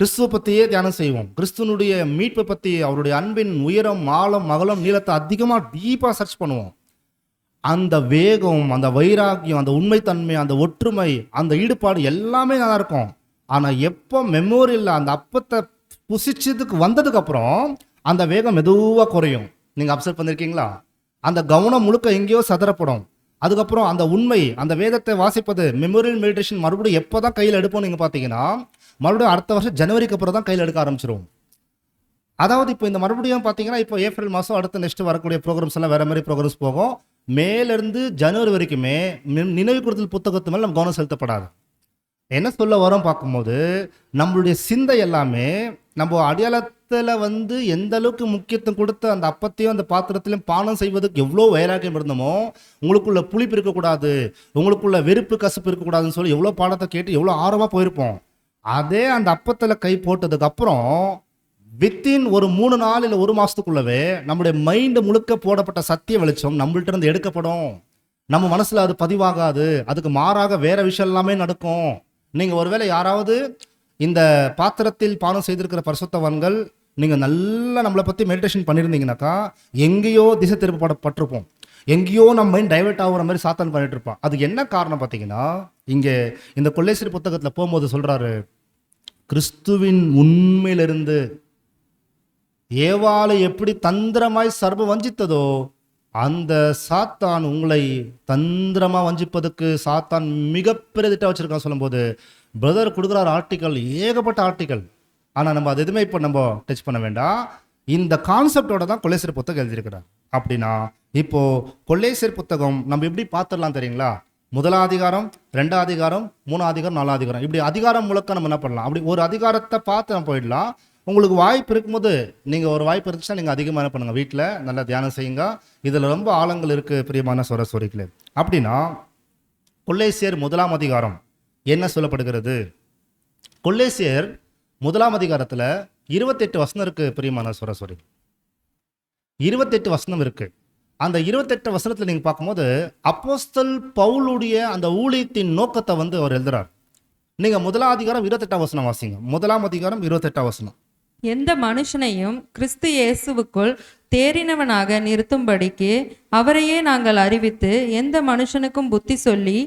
கிறிஸ்துவ பற்றியே தியானம் செய்வோம், கிறிஸ்துவனுடைய மீட்பை பற்றி, அவருடைய அன்பின் உயரம் ஆழம் அகலம் நீளத்தை அதிகமாக டீப்பாக சர்ச் பண்ணுவோம். அந்த வேகம், அந்த வைராக்கியம், அந்த உண்மைத்தன்மை, அந்த ஒற்றுமை, அந்த ஈடுபாடு எல்லாமே நல்லா இருக்கும். ஆனால் எப்போ மெமோரியலில் அந்த அப்பத்தை புசிச்சதுக்கு வந்ததுக்கு அப்புறம் அந்த வேகம் மெதுவாக குறையும். நீங்கள் அப்சர்வ் பண்ணியிருக்கீங்களா? அந்த கவனம் முழுக்க எங்கேயோ சதறப்படும். அதுக்கப்புறம் அந்த உண்மை, அந்த வேதத்தை வாசிப்பது, மெமோரியல் மெடிடேஷன் மறுபடியும் எப்போ தான் கையில் எடுப்போம் நீங்கள் பார்த்தீங்கன்னா, மறுபடியும் அடுத்த வருஷம் ஜனவரிக்கு அப்புறம் தான் கையில் எடுக்க ஆரம்பிச்சிருவோம். அதாவது இப்போ இந்த மறுபடியும் பார்த்தீங்கன்னா, இப்போ ஏப்ரல் மாதம் அடுத்த நெக்ஸ்ட் வரக்கூடிய ப்ரோக்ராம்ஸ் எல்லாம் வேற மாதிரி ப்ரோக்ராம்ஸ் போகும். மேலிருந்து ஜனவரி வரைக்குமே நினைவு கூறுதல் புத்தகத்து மேலே நம்ம கவனம் செலுத்தப்படாது. என்ன சொல்ல வரோம் பார்க்கும்போது, நம்மளுடைய சிந்தை எல்லாமே நம்ம அடையாளத்தில் வந்து எந்த அளவுக்கு முக்கியத்துவம் கொடுத்து அந்த அப்பத்தையும் அந்த பாத்திரத்திலையும் பானம் செய்வதற்கு எவ்வளோ வைராக்கியம் இருந்தோமோ, உங்களுக்குள்ள புளிப்பு இருக்கக்கூடாது, உங்களுக்குள்ள வெறுப்பு கசப்பு இருக்கக்கூடாதுன்னு சொல்லி எவ்வளோ பாடத்தை கேட்டு எவ்வளோ ஆர்வமாக போயிருப்போம். அதே அந்த அப்பத்தில் கை போட்டதுக்கு அப்புறம் வித்தின் ஒரு 3 நாள் இல்லை 1 மாசத்துக்குள்ளவே நம்முடைய மைண்டு முழுக்க போடப்பட்ட சத்திய வெளிச்சம் நம்மள்ட்ட இருந்து எடுக்கப்படும். நம்ம மனசுல அது பதிவாகாது, அதுக்கு மாறாக வேற விஷயம் எல்லாமே நடக்கும். நீங்க ஒருவேளை யாராவது இந்த பாத்திரத்தில் பானம் செய்திருக்கிற பரிசுத்தவான்கள் நீங்க நல்லா நம்மளை பத்தி மெடிடேஷன் பண்ணியிருந்தீங்கன்னாக்கா, எங்கேயோ திசை திருப்பப்பட்டிருப்போம், எங்கேயோ நம்ம மைண்ட் டைவர்ட் ஆகுற மாதிரி சாத்தான் பண்ணிட்டு இருப்பான். அதுக்கு என்ன காரணம் பார்த்தீங்கன்னா, இங்கே இந்த கொல்லேசியர் புத்தகத்தில் போகும்போது சொல்றாரு, கிறிஸ்துவின் உண்மையிலிருந்து ஏவாளை எப்படி தந்திரமாய் சர்வ வஞ்சித்ததோ, அந்த சாத்தான் உங்களை தந்திரமா வஞ்சிப்பதுக்கு சாத்தான் மிகப்பெரிய திட்டம் வச்சிருக்கான். சொல்லும்போது பிரதர் கொடுக்குறாரு ஆர்டிக்கல், ஏகப்பட்ட ஆர்டிக்கல். ஆனால் நம்ம அது எதுவுமே இப்போ நம்ம டச் பண்ண வேண்டாம். இந்த கான்செப்டோட தான் கொல்லேசியர் புத்தகம் எழுதியிருக்கிறார். அப்படின்னா இப்போ கொல்லேசியர் புத்தகம் நம்ம எப்படி பார்த்துடலாம் தெரியுங்களா? 1ஆம் அதிகாரம், 2ஆம் அதிகாரம், 3ஆம் அதிகாரம், 4ஆம் அதிகாரம், இப்படி அதிகாரம் முழுக்க நம்ம என்ன பண்ணலாம், அப்படி ஒரு அதிகாரத்தை பார்த்து நம்ம போயிடலாம். உங்களுக்கு வாய்ப்பு இருக்கும்போது, நீங்கள் ஒரு வாய்ப்பு இருந்துச்சுன்னா நீங்கள் அதிகமாக என்ன பண்ணுங்கள், வீட்டில் நல்லா தியானம் செய்யுங்க. இதில் ரொம்ப ஆழங்கள் இருக்குது பிரியமான சோரசோரிகளே. அப்படின்னா கொல்லேசியர் 1ஆம் அதிகாரம் என்ன சொல்லப்படுகிறது? கொல்லேசியர் 1ஆம் அதிகாரத்தில் 28 வசனம் இருக்குது பிரியமான சோரசோரி, 28 வசனம் இருக்குது. அந்த 28 வசனத்தில் நீங்கள் பார்க்கும்போது அப்போஸ்தல் பவுலுடைய அந்த ஊழியத்தின் நோக்கத்தை வந்து அவர் எழுதுறார். நீங்கள் 1ஆம் அதிகாரம் 28ஆம் வசனம் வாசிங்க. 1ஆம் அதிகாரம் 28ஆம் வசனம். எந்த மனுஷனையும் கிறிஸ்து இயேசுவுக்குள் தேறினவனாக நிறுத்தும்படிக்கு அவரையே நாங்கள் அறிவித்து, எந்த மனுஷனுக்கும் புத்தி சொல்லி,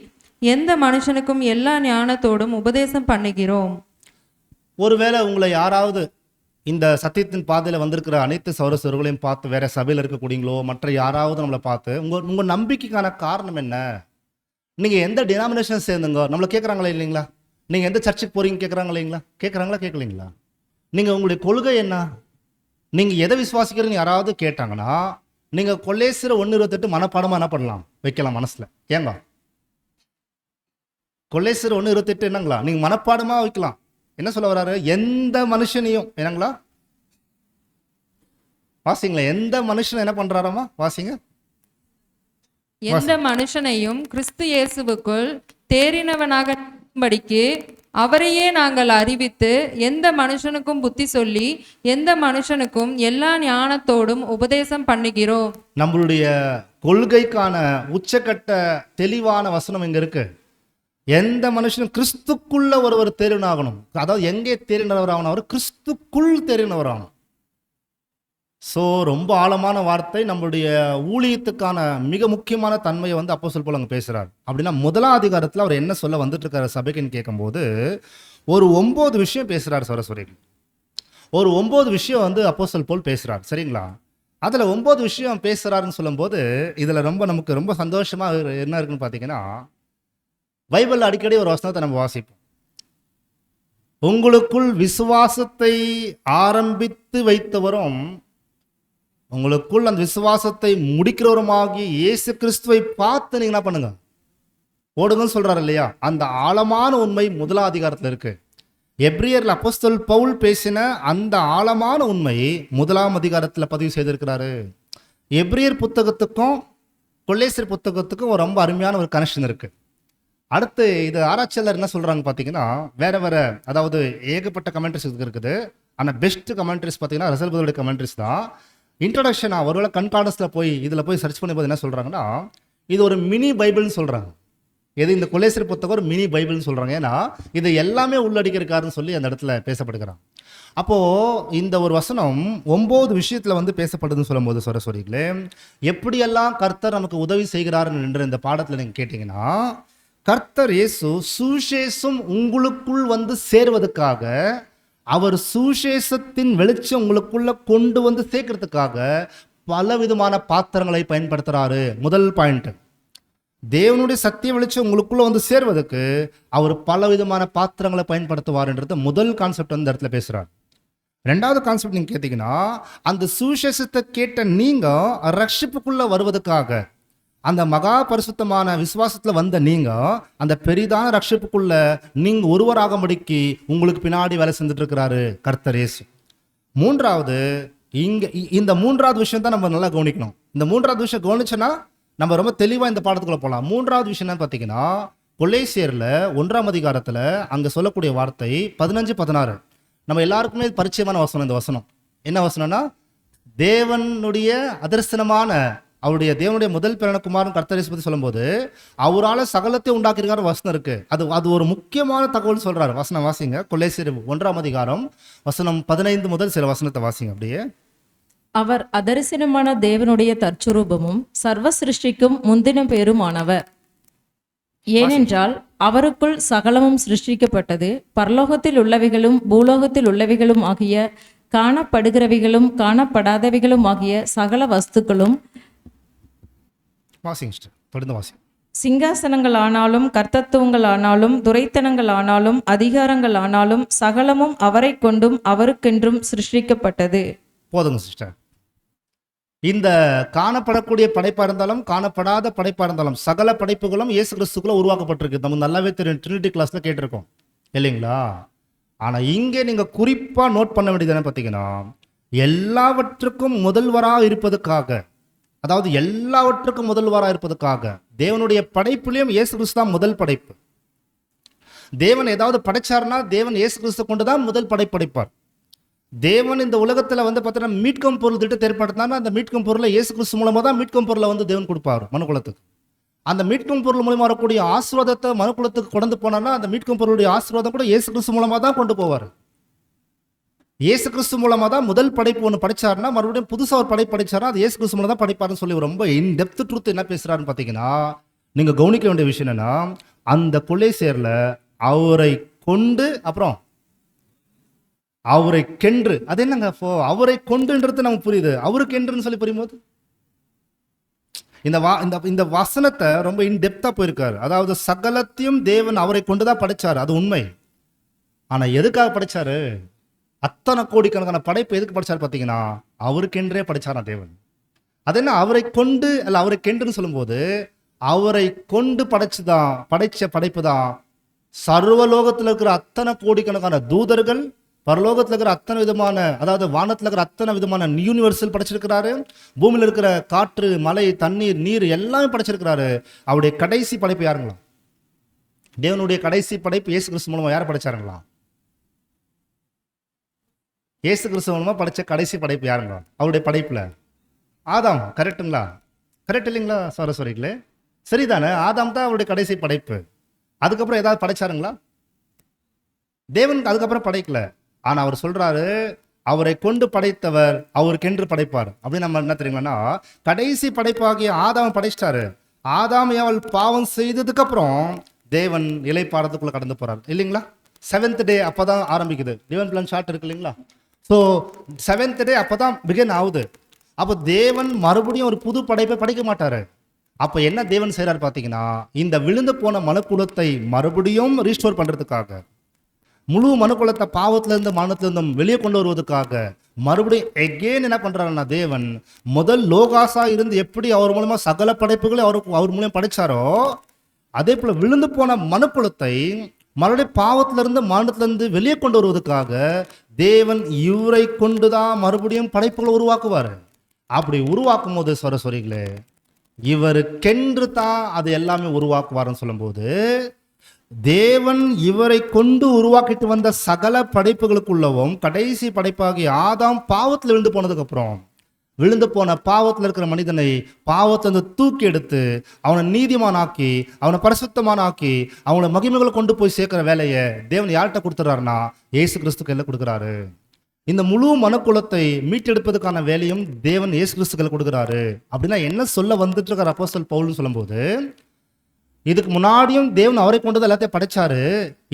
எந்த மனுஷனுக்கும் எல்லா ஞானத்தோடும் உபதேசம் பண்ணுகிறோம். ஒருவேளை உங்களை யாராவது இந்த சத்தியத்தின் பாதையில் வந்திருக்கிற அனைத்து சௌரசர்களையும் பார்த்து, வேற சபையில் இருக்கக்கூடியங்களோ மற்ற யாராவது நம்மளை பார்த்து, உங்கள் நம்பிக்கைக்கான காரணம் என்ன, நீங்கள் எந்த டினாமினேஷன் சேர்ந்துங்க நம்மளை கேட்குறாங்களா இல்லைங்களா? நீங்கள் எந்த சர்ச்சுக்கு போகிறீங்க கேட்குறாங்க இல்லைங்களா? கேட்கலீங்களா? நீங்கள் உங்களுடைய கொள்கை என்ன, நீங்கள் எதை விசுவாசிக்கிறீங்கன்னு யாராவது கேட்டாங்கன்னா, நீங்கள் கொல்லேசியர் 1:28 மனப்பாடமாக என்ன பண்ணலாம், வைக்கலாம் மனசில். ஏங்க கொல்லேசர் 1:28 என்னங்களா நீங்கள் மனப்பாடமாக வைக்கலாம். என்ன சொல்ல வர்றாரு? எந்த மனுஷனையும் என்னங்களா வாசிங்களா, எந்த மனுஷன் என்ன பண்றாராமா வாசிங்க. எந்த மனுஷனையும் கிறிஸ்து இயேசுவுக்குள் தேறினவனாக படிக்கு அவரையே நாங்கள் அறிவித்து எந்த மனுஷனுக்கும் புத்தி சொல்லி எந்த மனுஷனுக்கும் எல்லா ஞானத்தோடும் உபதேசம் பண்ணுகிறோம். நம்மளுடைய கொள்கைக்கான உச்சக்கட்ட தெளிவான வசனம் இங்க இருக்கு. எந்த மனுஷனும் கிறிஸ்துக்குள்ள ஒருவர் தேறினவனாகணும். அதாவது எங்கே தேறினவராகணும்? அவர் கிறிஸ்துக்குள் தேறினவராகணும். ஸோ ரொம்ப ஆழமான வார்த்தை. நம்மளுடைய ஊழியத்துக்கான மிக முக்கியமான தன்மையை வந்து அப்போஸ்தலன் பவுல் அங்கே பேசுகிறார். அப்படின்னா 1ஆம் அதிகாரத்தில் அவர் என்ன சொல்ல வந்துட்டு இருக்காரு சபைக்குன்னு கேட்கும்போது ஒரு 9 விஷயம் பேசுகிறார் சரஸ்வரிகள். ஒரு 9 விஷயம் வந்து அப்போஸ்தலன் பவுல் பேசுகிறார். சரிங்களா? அதில் 9 விஷயம் பேசுகிறாருன்னு சொல்லும்போது இதில் நமக்கு ரொம்ப சந்தோஷமாக என்ன இருக்குன்னு பார்த்தீங்கன்னா, பைபிள் அடிக்கடி ஒரு வசனத்தை நம்ம வாசிப்போம். உங்களுக்குள் விசுவாசத்தை ஆரம்பித்து வைத்தவரும் உங்களுக்குள் அந்த விசுவாசத்தை முடிக்கிறவருமாகி இயேசு கிறிஸ்துவை பார்த்து நீங்க என்ன பண்ணுங்க, ஓடுங்கன்னு சொல்றாரு இல்லையா? அந்த ஆழமான உண்மை 1ஆம் அதிகாரத்தில் இருக்கு. எபிரியர்ல அப்போஸ்தலன் பவுல் பேசின அந்த ஆழமான உண்மை 1ஆம் அதிகாரத்தில் பதிவு செய்திருக்கிறாரு. எபிரியர் புத்தகத்துக்கும் கொல்லேசர் புத்தகத்துக்கும் ஒரு ரொம்ப அருமையான ஒரு கனெக்ஷன் இருக்கு. அடுத்து இது ஆராய்ச்சியாளர் என்ன சொல்றாங்க பார்த்தீங்கன்னா, வேற அதாவது ஏகப்பட்ட கமெண்ட்ரிஸ் இருக்குது. ஆனால் பெஸ்ட் கமெண்ட்ரிஸ் பார்த்தீங்கன்னா ரசல்பதுடைய கமெண்ட்ரிஸ் தான். இன்ட்ரடக்ஷனா ஒருவேளை கண்கார்டன்ஸில் போய் இதில் போய் சர்ச் பண்ணும்போது என்ன சொல்கிறாங்கன்னா, இது ஒரு மினி பைபிள்னு சொல்கிறாங்க. எது இந்த கொல்லேசர் புத்தகம் ஒரு மினி பைபிள்னு சொல்கிறாங்க. ஏன்னா இது எல்லாமே உள்ளடக்கியிருக்காருன்னு சொல்லி அந்த இடத்துல பேசப்படுகிறான். அப்போது இந்த ஒரு வசனம் 9 விஷயத்தில் வந்து பேசப்படுதுன்னு சொல்லும்போது சரஸ்வரிகளே, எப்படியெல்லாம் கர்த்தர் நமக்கு உதவி செய்கிறார் என்ற இந்த பாடத்தில் நீங்கள் கேட்டிங்கன்னா, கர்த்தர் இயேசு சுவிசேஷம் உங்களுக்குள் வந்து சேருவதற்காக, அவர் சுவிசேஷத்தின் வெளிச்சம் உங்களுக்குள்ள கொண்டு வந்து சேர்க்கறதுக்காக பலவிதமான பாத்திரங்களை பயன்படுத்துறாரு. முதல் பாயிண்ட், தேவனுடைய சத்திய வெளிச்சம் உங்களுக்குள்ள வந்து சேர்வதற்கு அவர் பலவிதமான பாத்திரங்களை பயன்படுத்துவார்ன்றது முதல் கான்செப்ட் வந்து இடத்துல பேசுறார். ரெண்டாவது கான்செப்ட் நீங்க கேட்டீங்கன்னா, அந்த சுவிசேஷத்தை கேட்ட நீங்க ரட்சிப்புக்குள்ள வருவதற்காக, அந்த மகா பரிசுத்தமான விசுவாசத்துல வந்த நீங்க அந்த பெரிதான ரட்சிப்புக்குள்ள நீங்க ஒருவராகும்படிக்கு உங்களுக்கு பின்னாடி வேலை செஞ்சுட்டு இருக்கிறாரு கர்த்தர் இயேசு. மூன்றாவது, இந்த 3வது விஷயம் தான் நம்ம நல்லா கவனிக்கணும். இந்த 3வது விஷயம் கவனிச்சோன்னா நம்ம ரொம்ப தெளிவா இந்த பாடத்துக்குள்ள போகலாம். 3வது விஷயம் என்ன பார்த்தீங்கன்னா, கொல்லேசியர்ல 1ஆம் அதிகாரத்துல அங்க சொல்லக்கூடிய வார்த்தை 15-16 நம்ம எல்லாருக்குமே பரிச்சயமான வசனம். இந்த வசனம் என்ன வசனம்னா, தேவனுடைய அதர்சனமான அவருடைய தேவனுடைய முதல் பிறனகுமாரன் கர்த்தர் இயேசு பற்றி சொல்லும்போது அவரால் சகலத்தை உண்டாக்கியிருக்காரு வசனம் இருக்கு. அது ஒரு முக்கியமான தகவல் சொல்றாரு. வசனம் வாசிங்க. கொல்லேசியர் 1ஆம் அதிகாரம் வசனம் 15 முதல் சில வசனத்தை வாசிங்க அப்படியே. அவர் அதரிசனமான தேவனுடைய தற்சுரூபமும் சர்வ சிருஷ்டிக்கும் முந்தின பேருமானவர். ஏனென்றால் அவருக்குள் சகலமும் சிருஷ்டிக்கப்பட்டது, பரலோகத்தில் உள்ளவைகளும் பூலோகத்தில் உள்ளவைகளும் ஆகிய காணப்படுகிறவைகளும் காணப்படாதவைகளும் ஆகிய சகல வஸ்துக்களும், சிங்காசனங்கள் ஆனாலும் கர்த்தத்துவங்கள் ஆனாலும் துரைத்தனங்கள் ஆனாலும் அதிகாரங்கள் ஆனாலும் சகலமும் அவரை கொண்டும் அவருக்கென்றும் சிருஷ்டிக்கப்பட்டது. போதுங்க சிஸ்டர். இந்த காணப்படக்கூடிய படைப்பா இருந்தாலும் காணப்படாத படைப்பா இருந்தாலும் சகல படைப்புகளும் இயேசு கிறிஸ்துக்குள்ள உருவாக்கப்பட்டிருக்கு. நம்ம நல்லாவே தெரியும், ட்ரினிட்டி கிளாஸ்ல கேட்டிருக்கோம் இல்லைங்களா? ஆனா இங்கே நீங்க குறிப்பா நோட் பண்ண வேண்டியது என்ன பார்த்தீங்கன்னா, எல்லாவற்றுக்கும் முதல்வராக இருப்பதற்காக, அதாவது எல்லாவற்றுக்கும் முதல்வராக இருப்பதற்காக தேவனுடைய படைப்புலையும் இயேசு கிறிஸ்து தான் முதல் படைப்பு. தேவன் ஏதாவது படைச்சார்னா தேவன் இயேசு கிறிஸ்து கொண்டுதான் முதல் படைப்பார். தேவன் இந்த உலகத்துல வந்து பார்த்தீங்கன்னா மீட்கும் பொருள் திட்டத்தை ஏற்படுத்தினா அந்த மீட்கும் பொருளை இயேசு கிறிஸ்து மூலமா தான் மீட்கும் பொருளை வந்து தேவன் கொடுப்பார் மனுக்குலத்துக்கு. அந்த மீட்கும் பொருள் மூலமா வரக்கூடிய ஆசீர்வாதத்தை மனுக்குலத்துக்கு கொண்டு போனான்னா அந்த மீட்கும் பொருளுடைய ஆசீர்வாதம் கூட இயேசு கிறிஸ்து மூலமா தான் கொண்டு போவார். இயேசு கிறிஸ்து மூலமா தான் முதல் படைப்பு ஒன்று படிச்சாருன்னா மறுபடியும் புதுசாக ஒரு படைச்சாருன்னா அது இயேசு கிறிஸ்து மூலம் தான் படிப்பாருன்னு சொல்லி ரொம்ப இன் டெப்த் ட்ரூத் என்ன பேசுறாருன்னு பார்த்தீங்கன்னா, நீங்க கவனிக்க வேண்டிய விஷயம் என்னன்னா, அந்த கொல்லேசியர்ல அவரை கொண்டு அப்புறம் அவரை கென்று, அது என்னங்க அவரை கொண்டுன்றது நமக்கு புரியுது, அவருக்கு என்றுன்னு சொல்லி புரியும்போது இந்த வசனத்தை ரொம்ப இன் டெப்தா போயிருக்காரு. அதாவது சகலத்தையும் தேவன் அவரை கொண்டுதான் படைச்சாரு, அது உண்மை. ஆனா எதுக்காக படைச்சாரு? அத்தனை கோடிக்கணக்கான படைப்பு எதுக்கு படைச்சாரு பார்த்தீங்கன்னா, அவருக்கென்றே படைச்சாரா தேவன். அது என்ன அவரை கொண்டு அல்ல அவரை கென்றுன்னு சொல்லும்போது அவரை கொண்டு படைச்ச படைப்பு தான் சர்வலோகத்தில் இருக்கிற அத்தனை கோடிக்கணக்கான தூதர்கள், பரலோகத்தில் இருக்கிற அத்தனை விதமான, அதாவது வானத்தில் இருக்கிற அத்தனை விதமான யூனிவர்சல் படைச்சிருக்கிறாரு. பூமியில் இருக்கிற காற்று, மலை, தண்ணீர், நீர் எல்லாமே படைச்சிருக்கிறாரு. அவருடைய கடைசி படைப்பு யாருங்களா? தேவனுடைய கடைசி படைப்பு இயேசு கிறிஸ்து மூலமா யாரை படைச்சாருங்களா? இயேசு கிறிஸ்து மூலமா படைச்ச கடைசி படைப்பு யாருங்களா? அவருடைய படைப்புல ஆதாம். கரெக்டுங்களா? கரெக்ட் இல்லைங்களா சரஸ்வரிகளே? சரிதானே? ஆதாம் தான் அவருடைய கடைசி படைப்பு. அதுக்கப்புறம் ஏதாவது படைச்சாருங்களா? தேவன் அதுக்கப்புறம் படைக்கல. ஆனா அவர் சொல்றாரு, அவரை கொண்டு படைத்தவர் அவருக்கென்று படைப்பார். அப்படின்னு நம்ம என்ன தெரியுங்களா, கடைசி படைப்பாகிய ஆதாம் படைச்சிட்டாரு. ஆதாம் அவள் பாவம் செய்ததுக்கு அப்புறம் தேவன் இலைப்பாறதுக்குள்ள கடந்து போறாரு இல்லைங்களா? 7th டே அப்பதான் ஆரம்பிக்குது. டிவைன் பிளான் ஷார்ட் இருக்கு இல்லைங்களா? ஸோ 7th டே அப்பதான் பிகின் ஆகுது. அப்போ தேவன் மறுபடியும் ஒரு புது படைப்பை படைக்க மாட்டாரு. அப்போ என்ன தேவன் செய்யறாரு பார்த்தீங்கன்னா, இந்த விழுந்து போன மனுக்குலத்தை மறுபடியும் ரீஸ்டோர் பண்றதுக்காக, முழு மனுக்குலத்தை பாவத்திலிருந்து மரணத்திலிருந்தும் வெளியே கொண்டு வருவதற்காக மறுபடியும் எகெயின் என்ன பண்றாருன்னா, தேவன் முதல் லோகாசா இருந்து எப்படி அவர் மூலமா சகல படைப்புகளை அவர் மூலம் படைச்சாரோ, அதே போல விழுந்து போன மனுக்குலத்தை மறுபடியும் பாவத்திலிருந்து மரணத்திலிருந்து வெளியே கொண்டு வருவதற்காக தேவன் இவரை கொண்டுதான் மறுபடியும் படைப்புகளை உருவாக்குவார். அப்படி உருவாக்கும் போது சரஸ்வரிகளே, இவருக்கென்று தான் அது எல்லாமே உருவாக்குவார்னு சொல்லும்போது, தேவன் இவரை கொண்டு உருவாக்கிட்டு வந்த சகல படைப்புகளுக்குள்ளவும் கடைசி படைப்பாகி ஆதாம் பாவத்தில் விழுந்து போனதுக்கு அப்புறம், விழுந்து போன பாவத்தில் இருக்கிற மனிதனை பாவத்திலிருந்து தூக்கி எடுத்து அவனை நீதிமானாக்கி அவனை பரிசுத்தமானாக்கி அவனை மகிமைகளை கொண்டு போய் சேர்க்கிற வேலையை தேவன் யார்கிட்ட கொடுத்துறாருன்னா, இயேசு கிறிஸ்து கையில் கொடுக்குறாரு. இந்த முழு மனுக்குலத்தை மீட்டெடுப்பதற்கான வேலையும் தேவன் இயேசு கிறிஸ்து கையில் கொடுக்குறாரு. அப்படின்னா என்ன சொல்ல வந்துட்டு இருக்கார் அப்போஸ்தலன் பவுல்னு சொல்லும்போது, இதுக்கு முன்னாடியும் தேவன் அவரை கொண்டு எல்லாத்தையும் படைச்சாரு,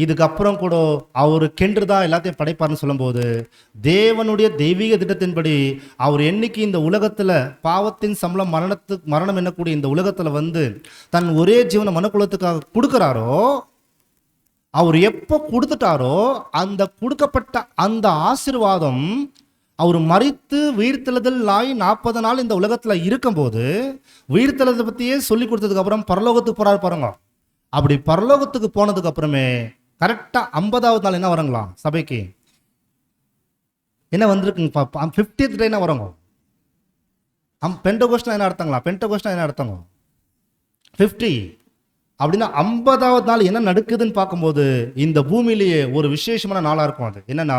இதுக்கப்புறம் கூட அவருக்கென்று தான் எல்லாத்தையும் படைப்பார்னு சொல்லும்போது, தேவனுடைய தெய்வீக திட்டத்தின்படி அவர் என்னைக்கு இந்த உலகத்துல பாவத்தின் சம்பளம் மரணம் என்னக்கூடிய இந்த உலகத்துல வந்து தன் ஒரே ஜீவனை மனுக்குலத்துக்காக கொடுக்குறாரோ, அவர் எப்போ கொடுத்துட்டாரோ அந்த கொடுக்கப்பட்ட அந்த ஆசீர்வாதம் அவர் மரித்து உயிர்த்தெழுதல் ஆகி 40 நாள் இந்த உலகத்துல இருக்கும்போது உயிர்த்தெழுதலை பத்தியே சொல்லி கொடுத்ததுக்கு அப்புறம் பரலோகத்துக்கு போறாரு பாருங்க. அப்படி பரலோகத்துக்கு போனதுக்கு அப்புறமே கரெக்டா 50வது நாள் என்ன வரங்களா சபைக்கு என்ன வந்திருக்குங்க, 50th டே என்ன வரங்க. பெண்டகோஸ்ட்னா என்ன அர்த்தங்களா? பெண்டகோஸ்ட்னா என்ன அர்த்தங்க? 50 அப்படின்னா 50வது நாள் என்ன நடக்குதுன்னு பார்க்கும்போது இந்த பூமியிலேயே ஒரு விசேஷமான நாளா இருக்கும். அது என்னன்னா,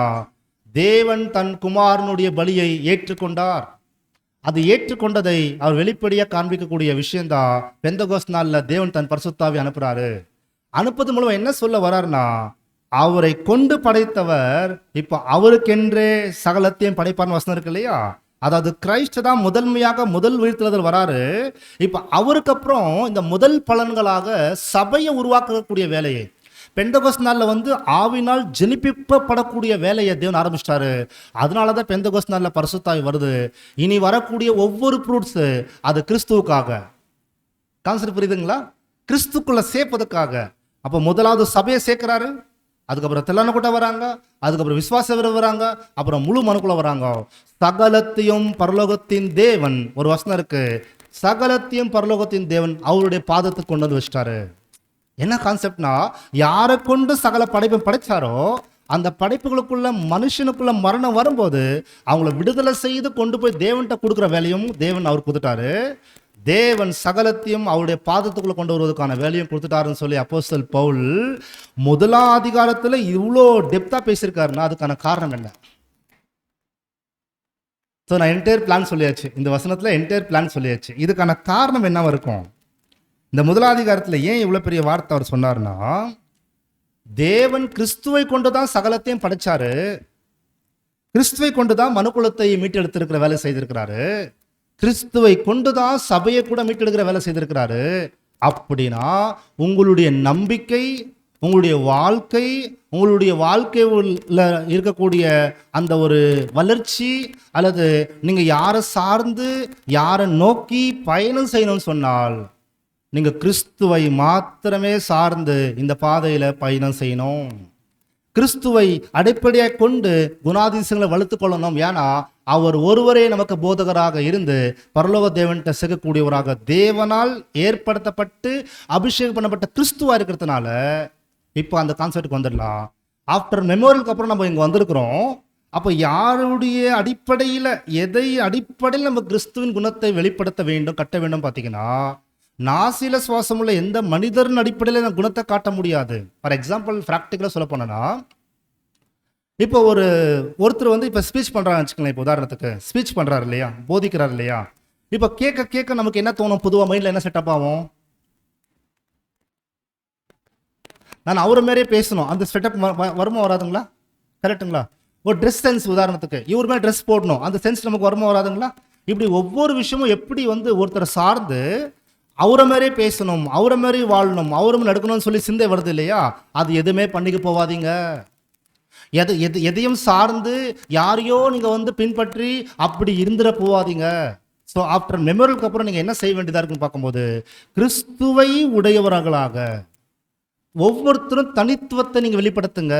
தேவன் தன் குமாரனுடைய பலியை ஏற்றுக்கொண்டார். அது ஏற்றுக்கொண்டதை அவர் வெளிப்படையாக காண்பிக்கக்கூடிய விஷயம்தான் பெந்தகோஸ்த் நாளில் தேவன் தன் பரிசுத்தாவி அனுப்புறாரு. அனுப்புறது மூலம் என்ன சொல்ல வர்றாருன்னா, அவரை கொண்டு படைத்தவர் இப்போ அவருக்கென்றே சகலத்தையும் படைப்பார்னு வசனம் இருக்கு இல்லையா? அதாவது கிரைஸ்ட் தான் முதன்மையாக முதல் உயிர்த்தெழுதல் வராரு. இப்போ அவருக்கு அப்புறம் இந்த முதல் பலன்களாக சபையை உருவாக்கக்கூடிய வேலையை பெந்தகோஸ்த் நாளில் வந்து ஆவினால் ஜெனிப்பிக்கப்படக்கூடிய வேலையை தேவன் ஆரம்பிச்சிட்டாரு. அதனால தான் பெந்தகோஸ்த் நாளில் பரிசுத்தாவி வருது. இனி வரக்கூடிய ஒவ்வொரு ஃப்ரூட்ஸு அது கிறிஸ்துவுக்காக. கான்செப்ட் புரியுதுங்களா? கிறிஸ்துக்குள்ள சேர்ப்பதற்காக. அப்போ முதலாவது சபையை சேர்க்கிறாரு, அதுக்கப்புறம் தெல்லான கூட்டம் வராங்க, அதுக்கப்புறம் விசுவாச வராங்க, அப்புறம் முழு மனுக்குள்ள வராங்க. சகலத்தையும் பரலோகத்தின் தேவன், ஒரு வசனம் இருக்கு, சகலத்தையும் பரலோகத்தின் தேவன் அவருடைய பாதத்துக்கு கொண்டு வந்து வச்சிட்டாரு. என்ன கான்செப்ட்னா, யாரை கொண்டு சகல படைப்பை படைச்சாரோ அந்த படைப்புகளுக்குள்ள மனுஷனுக்குள்ள மரணம் வரும்போது அவங்கள விடுதலை செய்து கொண்டு போய் தேவன்கிட்ட கொடுக்குற வேலையும் தேவன் அவர் கொடுத்துட்டாரு. தேவன் சகலத்தையும் அவருடைய பாதத்துக்குள்ள கொண்டு வருவதற்கான வேலையும் கொடுத்துட்டாருன்னு சொல்லி அப்போஸ்தலன் பவுல் 1ஆம் அதிகாரத்துல இவ்வளோ டெப்தா பேசியிருக்காருன்னா அதுக்கான காரணம் என்ன? ஸோ நான் என்டையர் பிளான் சொல்லியாச்சு, இந்த வசனத்துல என்டையர் பிளான் சொல்லியாச்சு. இதுக்கான காரணம் என்னவா இருக்கும்? இந்த 1ஆம் அதிகாரத்துல ஏன் இவ்வளவு பெரிய வார்த்தை அவர் சொன்னார்னா, தேவன் கிறிஸ்துவை கொண்டுதான் சகலத்தையும் படைச்சாரு, கிறிஸ்துவை கொண்டுதான் மனுக்குலத்தை மீட்டெடுத்திருக்கிற வேலை செய்திருக்கிறாரு, கிறிஸ்துவை கொண்டுதான் சபையை கூட மீட்டெடுக்கிற வேலை செய்திருக்கிறாரு. அப்படின்னா உங்களுடைய நம்பிக்கை, உங்களுடைய வாழ்க்கை, உங்களுடைய வாழ்க்கையில் இருக்கக்கூடிய அந்த ஒரு வளர்ச்சி, அல்லது நீங்க யாரை சார்ந்து யாரை நோக்கி பயணம் செய்யணும்னு சொன்னால் நீங்க கிறிஸ்துவை மாத்திரமே சார்ந்து இந்த பாதையில பயணம் செய்யணும். கிறிஸ்துவை அடிப்படையாக கொண்டு குணாதிசயங்களை வளர்த்துக் கொள்ளணும். ஏன்னா அவர் ஒருவரே நமக்கு போதகராக இருந்து பரலோக தேவன்கிட்ட சேர்க்கக்கூடியவராக தேவனால் ஏற்படுத்தப்பட்டு அபிஷேகம் பண்ணப்பட்ட கிறிஸ்துவா இருக்கிறதுனால இப்போ அந்த கான்செப்டுக்கு வந்துடலாம். ஆஃப்டர் மெமோரியலுக்கு அப்புறம் நம்ம இங்கே வந்திருக்கிறோம். அப்போ யாருடைய அடிப்படையில் எதை அடிப்படையில் நம்ம கிறிஸ்துவின் குணத்தை வெளிப்படுத்த வேண்டும் கட்ட வேண்டும் பார்த்தீங்கன்னா, நாசில சுவாசம் உள்ள எந்த மனிதரின் அடிப்படையில் அந்த குணத்தை காட்ட முடியாது. ஃபார் எக்ஸாம்பிள் ப்ராக்டிக்கலாக சொல்ல போனோன்னா, இப்போ ஒருத்தர் வந்து இப்போ ஸ்பீச் பண்ணுறாங்கன்னு வச்சுக்கோங்களேன். இப்போ உதாரணத்துக்கு ஸ்பீச் பண்ணுறாரு இல்லையா, போதிக்கிறார் இல்லையா, இப்போ கேட்க கேட்க நமக்கு என்ன தோணும்? பொதுவாக மைண்டில் என்ன செட்டப் ஆகும்? நான் அவரை மாதிரியே பேசணும், அந்த செட்டப் வருமா வராதுங்களா? கரெக்டுங்களா? ஒரு ட்ரெஸ் சென்ஸ் உதாரணத்துக்கு இவர் மேலே ட்ரெஸ் போடணும், அந்த சென்ஸ் நமக்கு வருமா வராதுங்களா? இப்படி ஒவ்வொரு விஷயமும் எப்படி வந்து ஒருத்தரை சார்ந்து அவரை மாதிரியே பேசணும், அவரை மாதிரி வாழணும், அவரை மாதிரி நடக்கணும்னு சொல்லி சிந்தை வருது இல்லையா? அது எதுவுமே பண்ணிக்க போவாதீங்க. எதையும் சார்ந்து யாரையோ நீங்கள் வந்து பின்பற்றி அப்படி இருந்துட போவாதீங்க. ஸோ ஆஃப்டர் மெமோரியலுக்கு அப்புறம் நீங்கள் என்ன செய்ய வேண்டியதாக இருக்குன்னு பார்க்கும்போது, கிறிஸ்துவை உடையவர்களாக ஒவ்வொருத்தரும் தனித்துவத்தை நீங்கள் வெளிப்படுத்துங்க.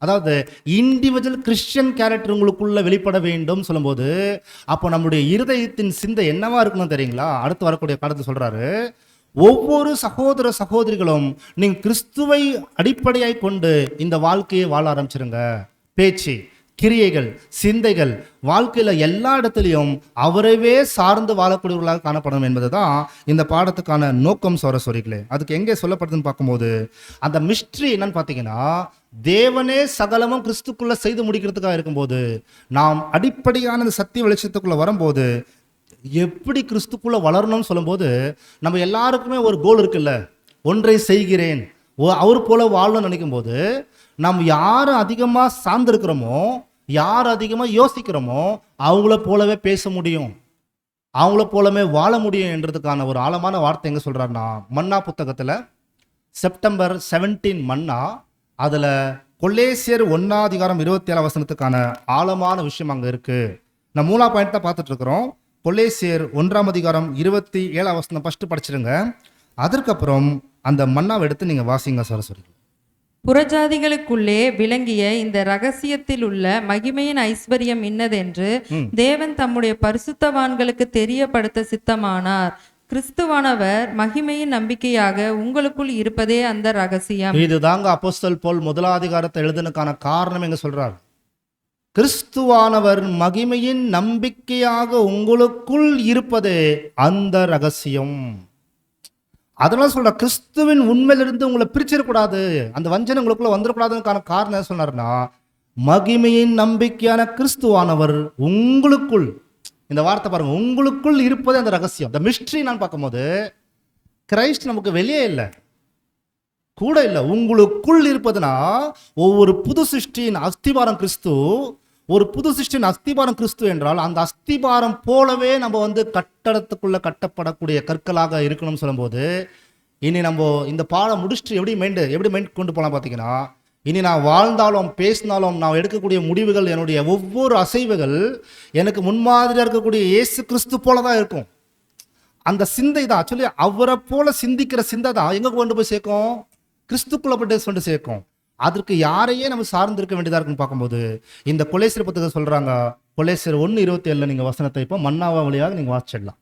அதாவது இண்டிவிஜுவல் கிறிஸ்டியன் கேரக்டர் உங்களுக்குள்ள வெளிப்பட வேண்டும் சொல்லும்போது, அப்போ நம்முடைய இருதயத்தின் சிந்தை என்னவா இருக்கணும் தெரியுங்களா? அடுத்து வரக்கூடிய காலத்தை சொல்றாரு, ஒவ்வொரு சகோதர சகோதரிகளும் நீங்கள் கிறிஸ்துவை அடிப்படையாய் கொண்டு இந்த வாழ்க்கையை வாழ ஆரம்பிச்சிருங்க. பேச்சு, கிரியைகள், சிந்தைகள், வாழ்க்கையில் எல்லா இடத்துலையும் அவரவே சார்ந்து வாழக்கூடியவர்களாக காணப்படும் என்பது தான் இந்த பாடத்துக்கான நோக்கம். சோரசோரிகளே, அதுக்கு எங்கே சொல்லப்படுதுன்னு பார்க்கும்போது, அந்த மிஸ்ட்ரி என்னன்னு பார்த்தீங்கன்னா, தேவனே சகலமும் கிறிஸ்துக்குள்ள செய்து முடிக்கிறதுக்காக இருக்கும்போது, நாம் அடிப்படையான இந்த சத்திய வெளிச்சத்துக்குள்ள வரும்போது எப்படி கிறிஸ்துக்குள்ள வளரணும்னு சொல்லும்போது, நம்ம எல்லாருக்குமே ஒரு கோல் இருக்குல்ல, ஒன்றை செய்கிறேன், அவர் போல வாழணும்னு நினைக்கும் போது, நம்ம யார் அதிகமாக சார்ந்திருக்கிறோமோ, யார் அதிகமாக யோசிக்கிறோமோ அவங்கள போலவே பேச முடியும், அவங்கள போலவே வாழ முடியும் என்றதுக்கான ஒரு ஆழமான வார்த்தை எங்கே சொல்கிறாருன்னா, மன்னா புத்தகத்தில் செப்டம்பர் 17 மன்னா, அதில் கொலேசியர் 1:27 ஆழமான விஷயம் அங்கே இருக்குது. நான் 3 பாயிண்ட் தான் பார்த்துட்டு இருக்கிறோம். கொலேசியர் 1:27 ஃபஸ்ட்டு படிச்சிருங்க. அதற்கப்புறம் அந்த மன்னாவை எடுத்து நீங்கள் வாசிங்க சரஸ்வதி. புறஜாதிகளுக்குள்ளே விளங்கிய இந்த ரகசியத்தில் உள்ள மகிமையின் ஐஸ்வர்யம் இன்னதென்று தேவன் தம்முடைய பரிசுத்தவான்களுக்கு தெரியப்படுத்த சித்தமானார். கிறிஸ்துவானவர் மகிமையின் நம்பிக்கையாக உங்களுக்குள் இருப்பதே அந்த ரகசியம். இதுதாங்க அப்போஸ்தலன் பவுல் 1 எழுதுனதுக்கான காரணம் எங்க சொல்றார். கிறிஸ்துவானவர் மகிமையின் நம்பிக்கையாக உங்களுக்குள் இருப்பதே அந்த ரகசியம். அதனால சொல்ற, கிறிஸ்துவின் உண்மையிலிருந்து உங்களை பிரிச்சிடக்கூடாது, அந்த வஞ்சனை உங்களுக்குள்ள வந்துடக்கூடாதுக்கான காரணம் என்ன சொன்னார்னா, மகிமையின் நம்பிக்கையான கிறிஸ்துவானவர் உங்களுக்குள், இந்த வார்த்தை பாருங்க, உங்களுக்குள் இருப்பதே அந்த ரகசியம். இந்த மிஸ்ட்ரி நான் பார்க்கும்போது, கிரைஸ்ட் நமக்கு வெளியே இல்லை, கூட இல்லை, உங்களுக்குள் இருப்பதுனா ஒவ்வொரு புது சிருஷ்டியின் அஸ்திபாரம் கிறிஸ்து. ஒரு புது சிருஷ்டியின் அஸ்திபாரம் கிறிஸ்து என்றால், அந்த அஸ்திபாரம் போலவே நம்ம வந்து கட்டடத்துக்குள்ள கட்டப்படக்கூடிய கற்களாக இருக்கணும்னு சொல்லும்போது, இனி நம்ம இந்த பாடம் முடிச்சுட்டு எப்படி மைண்ட் கொண்டு போகலாம் பார்த்தீங்கன்னா, இனி நான் வாழ்ந்தாலும் பேசினாலும் நான் எடுக்கக்கூடிய முடிவுகள், என்னுடைய ஒவ்வொரு அசைவுகள் எனக்கு முன்மாதிரியாக இருக்கக்கூடிய இயேசு கிறிஸ்து போல தான் இருக்கும். அந்த சிந்தை தான் ஆக்சுவலி அவரை போல சிந்திக்கிற சிந்தை தான் எங்கே கொண்டு போய் சேர்க்கும்? கிறிஸ்துக்குள்ள போட்டு கொண்டு சேர்க்கும். அதற்கு யாரையே நம்ம சார்ந்திருக்க வேண்டியதாக இருக்குன்னு பார்க்கும்போது, இந்த கொலேசியர் புத்தகம் சொல்றாங்க, கொலேசியர் 1:27 நீங்கள் வசனத்தை இப்போ மன்னாவா வழியாக நீங்கள் வாசிச்சிடலாம்.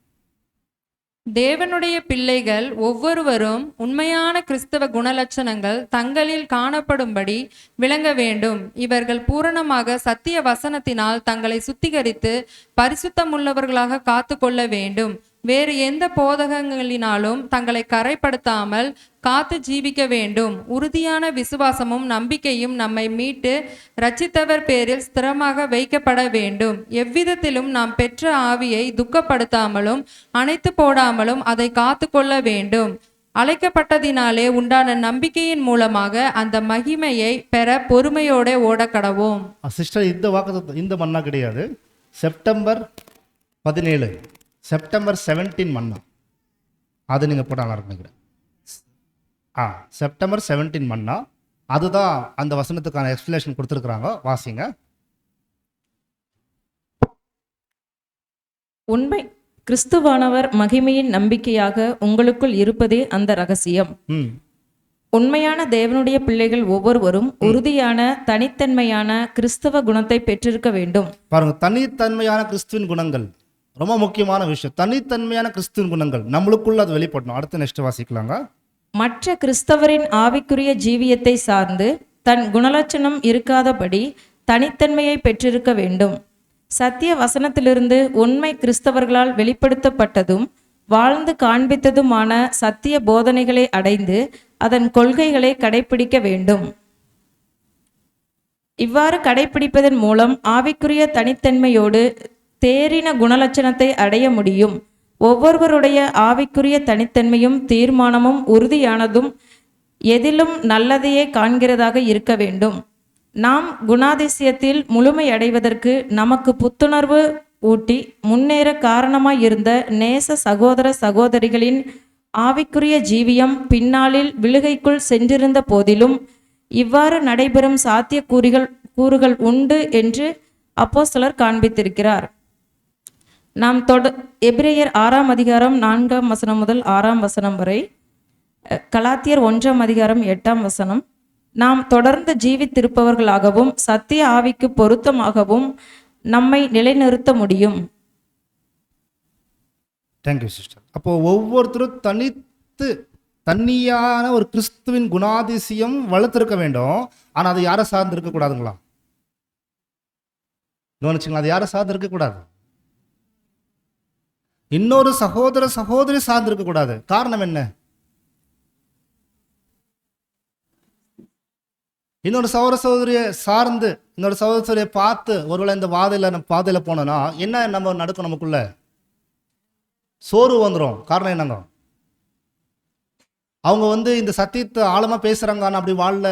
தேவனுடைய பிள்ளைகள் ஒவ்வொருவரும் உண்மையான கிறிஸ்தவ குணலட்சணங்கள் தங்களில் காணப்படும்படி விளங்க வேண்டும். இவர்கள் பூரணமாக சத்திய வசனத்தினால் தங்களை சுத்திகரித்து பரிசுத்தமுள்ளவர்களாக காத்து கொள்ள வேண்டும். வேறு எந்த போதகங்களினாலும் தங்களை கரைப்படுத்தாமல் காத்து ஜீவிக்க வேண்டும். உறுதியான விசுவாசமும் நம்பிக்கையும் நம்மை மீட்டு இரட்சித்தவர் பேரில் ஸ்திரமாக வைக்கப்பட வேண்டும். எவ்விதத்திலும் நாம் பெற்ற ஆவியை துக்கப்படுத்தாமலும் அணைத்து போடாமலும் அதை காத்து கொள்ள வேண்டும். அழைக்கப்பட்டதினாலே உண்டான நம்பிக்கையின் மூலமாக அந்த மகிமையை பெற பொறுமையோட ஓடக்கடவோம். சிஸ்டர், இந்த வாக்கு இந்த மன்னா கிடையாது. செப்டம்பர் 17 செப்டம்பர் 17 மன்னா, அது நீங்கள் போட்டால் நல்லா இருக்கும் நினைக்கிறேன். செப்டம்பர் 17 மன்னா, அதுதான் அந்த வசனத்துக்கான எக்ஸ்பிளேஷன் கொடுத்துருக்குறாங்க. வாசிங்க. உண்மை கிறிஸ்துவானவர் மகிமையின் நம்பிக்கையாக உங்களுக்குள் இருப்பதே அந்த ரகசியம். உண்மையான தேவனுடைய பிள்ளைகள் ஒவ்வொருவரும் உறுதியான தனித்தன்மையான கிறிஸ்தவ குணத்தை பெற்றிருக்க வேண்டும். பாருங்க, தனித்தன்மையான கிறிஸ்துவின் குணங்கள் ரொம்ப முக்கியமான விஷயம். தனித்தன்மையான கிறிஸ்துவின் குணங்கள் நம்மளுக்குள்ள அது வெளிப்படணும். அடுத்து நெக்ஸ்ட் வாசிக்கலாங்க. மற்ற கிறிஸ்தவரின் ஆவிக்குரிய ஜீவியத்தை சார்ந்து தன் குணலட்சணம் இருக்காதபடி தனித்தன்மையை பெற்றிருக்க வேண்டும். சத்திய வசனத்திலிருந்து உண்மை கிறிஸ்தவர்களால் வெளிப்படுத்தப்பட்டதும் வாழ்ந்து காண்பித்ததுமான சத்திய போதனைகளை அடைந்து அதன் கொள்கைகளை கடைபிடிக்க வேண்டும். இவ்வாறு கடைபிடிப்பதன் மூலம் ஆவிக்குரிய தனித்தன்மையோடு தேறின குணலட்சணத்தை அடைய முடியும். ஒவ்வொருவருடைய ஆவிக்குரிய தனித்தன்மையும் தீர்மானமும் உறுதியானதும் எதிலும் நல்லதையே காண்கிறதாக இருக்க வேண்டும். நாம் குணாதிசயத்தில் முழுமை அடைவதற்கு நமக்கு புத்துணர்வு ஊட்டி முன்னேற காரணமாயிருந்த நேச சகோதர சகோதரிகளின் ஆவிக்குரிய ஜீவியம் பின்னாளில் விழுகைக்குள் சென்றிருந்த போதிலும் இவ்வாறு நடைபெறும் சாத்திய கூறுகள் உண்டு என்று அப்போஸ்தலர் காண்பித்திருக்கிறார். நாம் எபிரேயர் 6ஆம் அதிகாரம் 4ஆம் வசனம் முதல் 6ஆம் வசனம் வரை, கலாத்தியர் 1ஆம் அதிகாரம் 8ஆம் வசனம், நாம் தொடர்ந்து ஜீவித்திருப்பவர்களாகவும் சத்திய ஆவிக்கு பொருத்தமாகவும் நம்மை நிலைநிறுத்த முடியும். Thank you sister. அப்போ ஒவ்வொருத்தரும் தனியான ஒரு கிறிஸ்துவின் குணாதிசயம் வளர்த்திருக்க வேண்டும். ஆனால் அது யாரை சார்ந்து இருக்கக்கூடாதுங்களா? கவனிச்சுங்களா? அது யாரை சார்ந்து இருக்கக்கூடாது? இன்னொரு சகோதர சகோதரி சார்ந்து இருக்கக்கூடாது. காரணம் என்ன? இன்னொரு சகோதர சகோதரியை சார்ந்து இன்னொரு சகோதர சகோதரியை பார்த்து ஒருவேளை இந்த பாதையில் போனோன்னா என்ன நம்ம நடக்கும்? நமக்குள்ள சோர்வு வந்துடும். காரணம் என்னங்க? அவங்க இந்த சத்தியத்தை ஆழமாக பேசுகிறாங்க, அப்படி வாழல.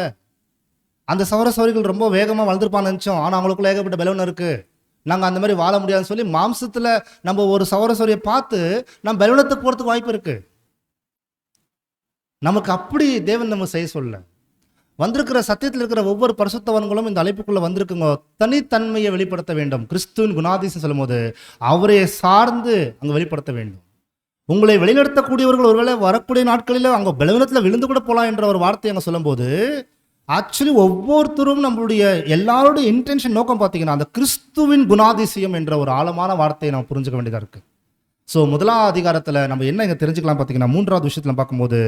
அந்த சகோதர சகோதரிகள் ரொம்ப வேகமாக வளர்ந்துருப்பான்னு நினச்சோம், ஆனால் அவங்களுக்குள்ள ஏகப்பட்ட பலவீனம் இருக்குது, நாங்கள் அந்த மாதிரி வாழ முடியாதுன்னு சொல்லி மாம்சத்தில் நம்ம ஒரு சகோதர சகோதரியை பார்த்து நம்ம பலவீனத்துக்கு போகிறதுக்கு வாய்ப்பு இருக்குது. நமக்கு அப்படி தேவன் நம்ம செய்ய சொல்ல வந்திருக்கிற சத்தியத்தில் இருக்கிற ஒவ்வொரு பரிசுத்தவான்களும் இந்த அழைப்புக்குள்ள வந்திருக்குங்க. தனித்தன்மையை வெளிப்படுத்த வேண்டும். கிறிஸ்துவின் குணாதிசயம் சொல்லும் போது அவரை சார்ந்து அங்கே வெளிப்படுத்த வேண்டும். உங்களை வழிநடத்தக்கூடியவர்கள் ஒருவேளை வரக்கூடிய நாட்களில் அங்கே பலவீனத்தில் விழுந்து கூட போகலாம் என்ற ஒரு வார்த்தை அங்கே சொல்லும்போது ஆக்சுவலி ஒவ்வொருத்தரும் நம்மளுடைய எல்லாரோட இன்டென்ஷன் நோக்கம் பார்த்தீங்கன்னா அந்த கிறிஸ்துவின் குணாதிசயம் என்ற ஒரு ஆழமான வார்த்தையை நம்ம புரிஞ்சுக்க வேண்டியதாக இருக்குது. ஸோ முதலாம் அதிகாரத்தில் நம்ம என்ன இங்கே தெரிஞ்சுக்கலாம் பார்த்தீங்கன்னா, 3வது விஷயத்தில் பார்க்கும்போது